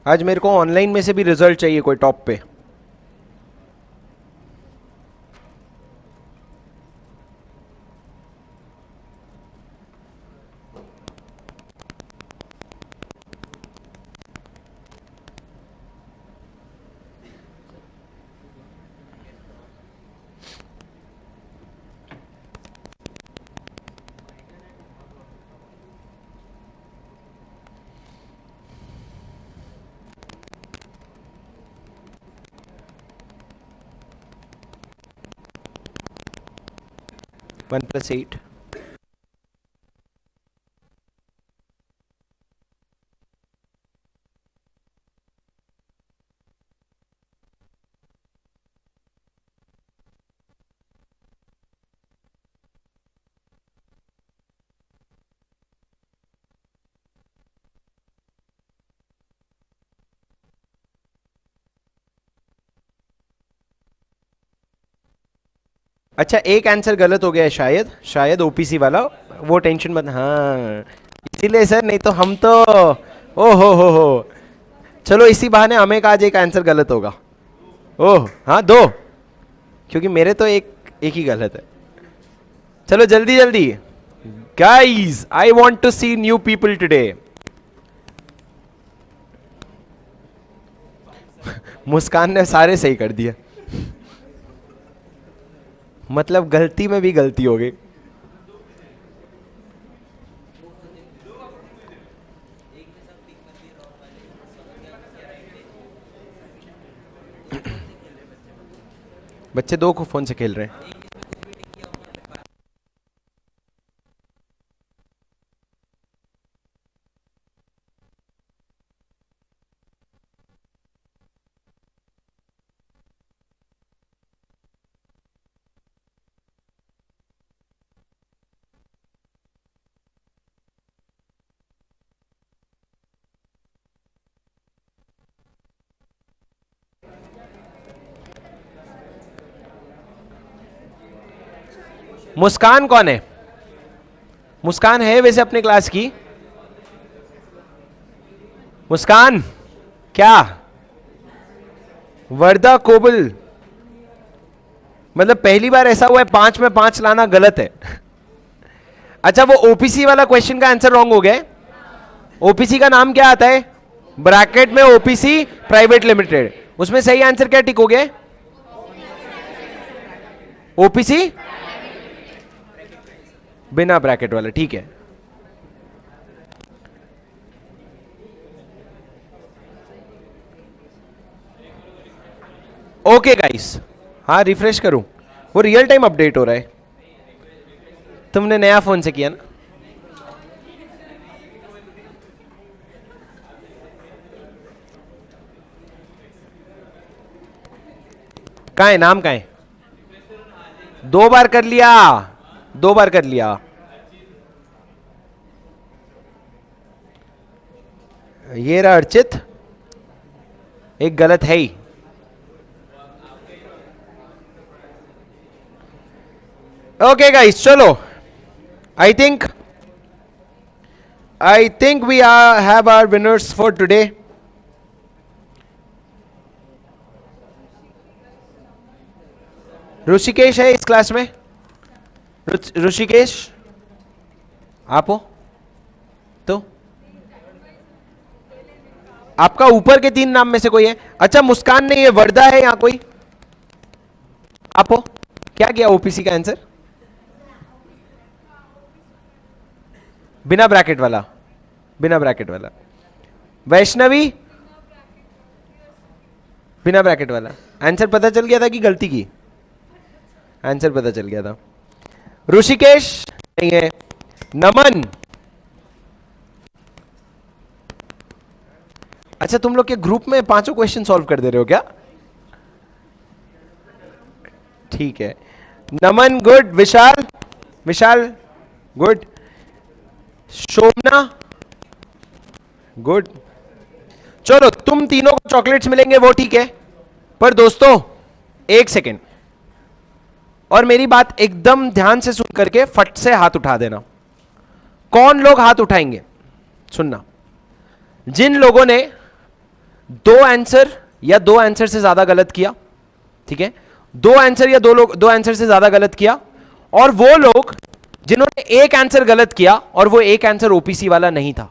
आज मेरे को ऑनलाइन में से भी रिजल्ट चाहिए कोई टॉप पे। One plus 8। अच्छा एक आंसर गलत हो गया है शायद, शायद ओपीसी वाला। वो टेंशन मत, हाँ इसीलिए सर, नहीं तो हम तो ओ हो। चलो इसी बहाने हमें का आज एक आंसर गलत होगा। ओह हाँ 2, क्योंकि मेरे तो एक ही गलत है। चलो जल्दी जल्दी guys, I want to see new people today. Muskan ने सारे सही कर दिए, मतलब गलती में भी गलती हो गई। बच्चे 2 को फोन से खेल रहे हैं। मुस्कान कौन है? मुस्कान है वैसे अपने क्लास की? मुस्कान क्या? वर्दा कोबल, मतलब पहली बार ऐसा हुआ है 5 में 5 लाना गलत है। अच्छा वो ओपीसी वाला क्वेश्चन का आंसर रॉन्ग हो गया। ओपीसी का नाम क्या आता है? ब्रैकेट में ओपीसी प्राइवेट लिमिटेड। उसमें सही आंसर क्या टिक हो गया? ओपीसी बिना ब्रैकेट वाला, ठीक है। ओके गाइस, हाँ रिफ्रेश करूं, वो रियल टाइम अपडेट हो रहा है। तुमने नया फोन से किया ना? कहाँ है नाम, कहाँ है? 2 बार कर लिया, 2 बार कर लिया। ये रहा अर्चित, एक गलत है ही। ओके गाइस चलो, I think we have our winners for today. Rishikesh है इस क्लास में? ऋषिकेश आप हो तो आपका ऊपर के 3 नाम में से कोई है? अच्छा मुस्कान नहीं है, वर्दा है यहां कोई? आप हो? क्या किया ओपीसी का आंसर? बिना ब्रैकेट वाला, बिना ब्रैकेट वाला। वैष्णवी बिना ब्रैकेट वाला। आंसर पता चल गया था कि गलती की? आंसर पता चल गया था। ऋषिकेश नहीं है। नमन, अच्छा तुम लोग के ग्रुप में 5 क्वेश्चन सॉल्व कर दे रहे हो क्या? ठीक है। नमन गुड। विशाल, विशाल गुड। शोभना गुड। चलो तुम तीनों को चॉकलेट्स मिलेंगे वो ठीक है, पर दोस्तों 1 सेकेंड और मेरी बात एकदम ध्यान से सुन करके फट से हाथ उठा देना। कौन लोग हाथ उठाएंगे? सुनना, जिन लोगों ने 2 आंसर या 2 आंसर से ज्यादा गलत किया, ठीक है, 2 आंसर या 2 आंसर से ज्यादा गलत किया, और वो लोग जिन्होंने 1 आंसर गलत किया और वो 1 आंसर ओपीसी वाला नहीं था,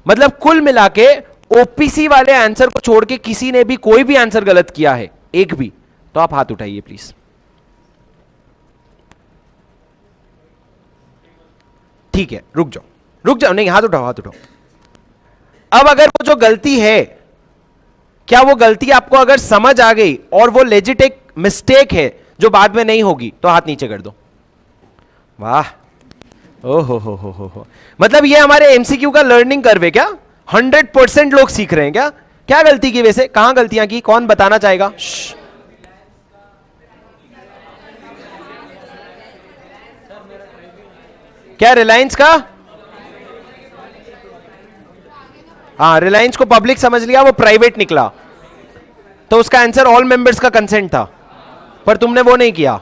मतलब कुल मिला के ओपीसी वाले आंसर को छोड़ के किसी ने भी कोई भी आंसर गलत किया है, एक भी, तो आप हाथ उठाइए प्लीज। ठीक है, रुक जाओ, रुक जाओ, नहीं हाथ उठाओ, हाथ उठाओ। अब अगर वो जो गलती है, क्या वो गलती आपको अगर समझ आ गई और वो लेजिट एक मिस्टेक है जो बाद में नहीं होगी, तो हाथ नीचे कर दो। वाह, ओ हो, मतलब ये हमारे एमसीक्यू का लर्निंग कर्व है क्या? 100% लोग सीख रहे हैं क्या? क्या गलती की? वैसे कहां गलतियां की, कौन बताना चाहेगा? क्या रिलायंस का? हाँ, रिलायंस को पब्लिक समझ लिया, वो प्राइवेट निकला, तो उसका आंसर ऑल मेंबर्स का कंसेंट था, पर तुमने वो नहीं किया।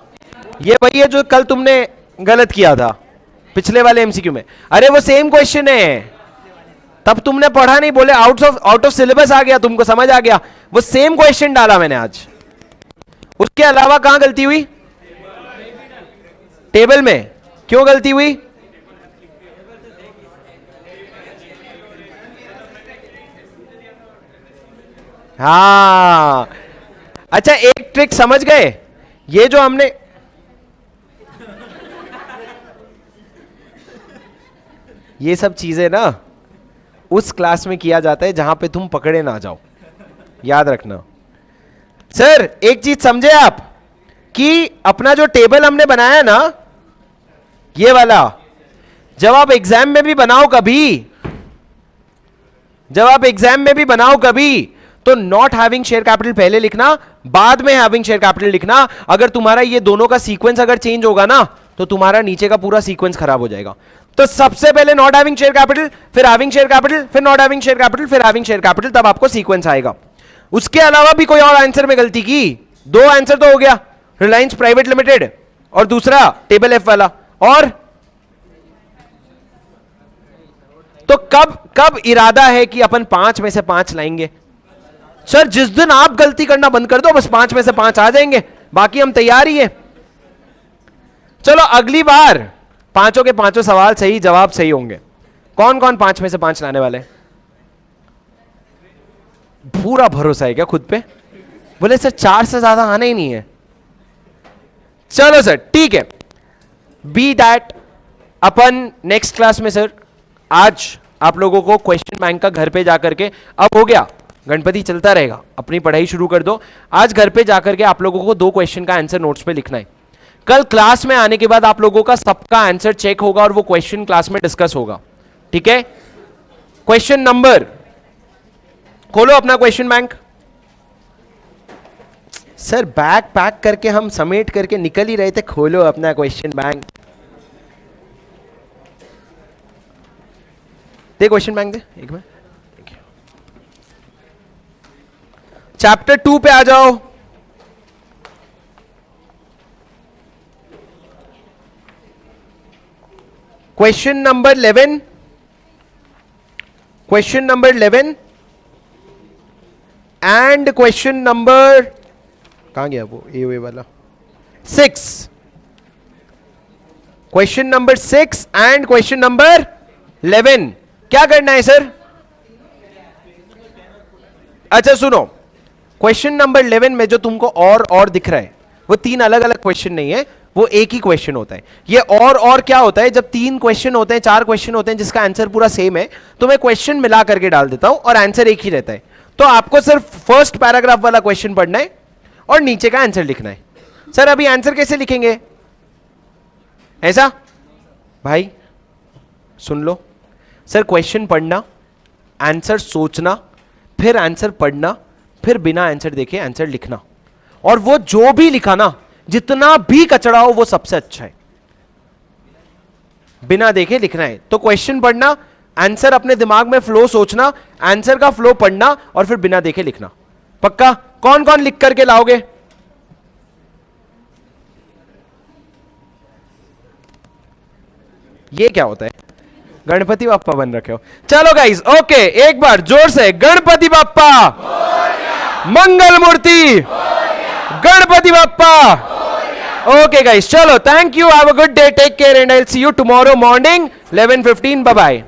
ये वही है जो कल तुमने गलत किया था पिछले वाले एमसीक्यू में। अरे वो सेम क्वेश्चन है, तब तुमने पढ़ा नहीं, बोले आउट ऑफ सिलेबस आ गया, तुमको समझ आ गया, वो सेम क्वेश्चन डाला मैंने आज। उसके अलावा कहां गलती हुई? टेबल में। क्यों गलती हुई? हाँ, अच्छा एक ट्रिक समझ गए? ये जो हमने ये सब चीजें ना उस क्लास में किया जाता है जहां पे तुम पकड़े ना जाओ, याद रखना। सर एक चीज समझे आप, कि अपना जो टेबल हमने बनाया ना, ये वाला, जब आप एग्जाम में भी बनाओ कभी, जब आप एग्जाम में भी बनाओ कभी, तो नॉट हैविंग शेयर कैपिटल पहले लिखना, बाद में हैविंग शेयर कैपिटल लिखना। अगर तुम्हारा ये दोनों का सीक्वेंस अगर चेंज होगा ना, तो तुम्हारा नीचे का पूरा सीक्वेंस खराब हो जाएगा। तो सबसे पहले नॉट हैविंग शेयर कैपिटल, फिर हैविंग शेयर कैपिटल, फिर नॉट हैविंग शेयर कैपिटल, फिर हैविंग शेयर कैपिटल, तब आपको सीक्वेंस आएगा। उसके अलावा भी कोई और आंसर में गलती की? 2 आंसर तो हो गया, रिलायंस प्राइवेट लिमिटेड और दूसरा टेबल एफ वाला, और तो कब कब इरादा है कि अपन 5 में से 5 लाएंगे? सर जिस दिन आप गलती करना बंद कर दो, बस 5 में से 5 आ जाएंगे, बाकी हम तैयार ही है। चलो अगली बार 5 के 5 सवाल सही, जवाब सही होंगे। कौन कौन 5 में से 5 लाने वाले? पूरा भरोसा है क्या खुद पे? बोले सर 4 से ज्यादा आना ही नहीं है। चलो सर ठीक है, बी दैट अपन नेक्स्ट क्लास में सर आज आप लोगों को क्वेश्चन बैंक का घर पे जाकर के, अब हो गया गणपति चलता रहेगा, अपनी पढ़ाई शुरू कर दो। आज घर पे जाकर के आप लोगों को 2 क्वेश्चन का आंसर नोट्स पे लिखना है। कल क्लास में आने के बाद आप लोगों का सबका आंसर चेक होगा और वो क्वेश्चन क्लास में डिस्कस होगा, ठीक है? क्वेश्चन नंबर, खोलो अपना question bank. Sir bag pack करके हम समेट करके निकल ही रहे थे, खोलो अपना क्वेश्चन बैंक। दे क्वेश्चन बैंक दे एक मिनट। चैप्टर 2 पे आ जाओ। Question number 11, question number 11 and question number, कहां गया वो ए वाला, 6, question number 6 and question number 11। क्या करना है सर? अच्छा सुनो, क्वेश्चन नंबर 11 में जो तुमको और दिख रहा है वो 3 अलग अलग क्वेश्चन नहीं है, वो एक ही क्वेश्चन होता है। ये और क्या होता है, जब 3 क्वेश्चन होते हैं, 4 क्वेश्चन होते हैं जिसका आंसर पूरा सेम है, तो मैं क्वेश्चन मिला करके डाल देता हूं और आंसर एक ही रहता है। तो आपको सिर्फ फर्स्ट पैराग्राफ वाला क्वेश्चन पढ़ना है और नीचे का आंसर लिखना है। सर अभी आंसर कैसे लिखेंगे ऐसा? भाई सुन लो, सर क्वेश्चन पढ़ना, आंसर सोचना, फिर आंसर पढ़ना, फिर बिना आंसर देखे आंसर लिखना, और वो जो भी लिखा ना, जितना भी कचड़ा हो वो सबसे अच्छा है, बिना देखे लिखना है। तो क्वेश्चन पढ़ना, आंसर अपने दिमाग में फ्लो सोचना, आंसर का फ्लो पढ़ना और फिर बिना देखे लिखना। पक्का? कौन कौन लिख करके लाओगे? ये क्या होता है? गणपति बाप्पा बन रखे हो। चलो गाइस, ओके, एक बार जोर से गणपति बाप्पा, मंगल मूर्ति, गणपति बाप्पा। ओके गाइस, चलो, thank you, have a good day, take care and I will see you tomorrow morning 11:15। Bye bye.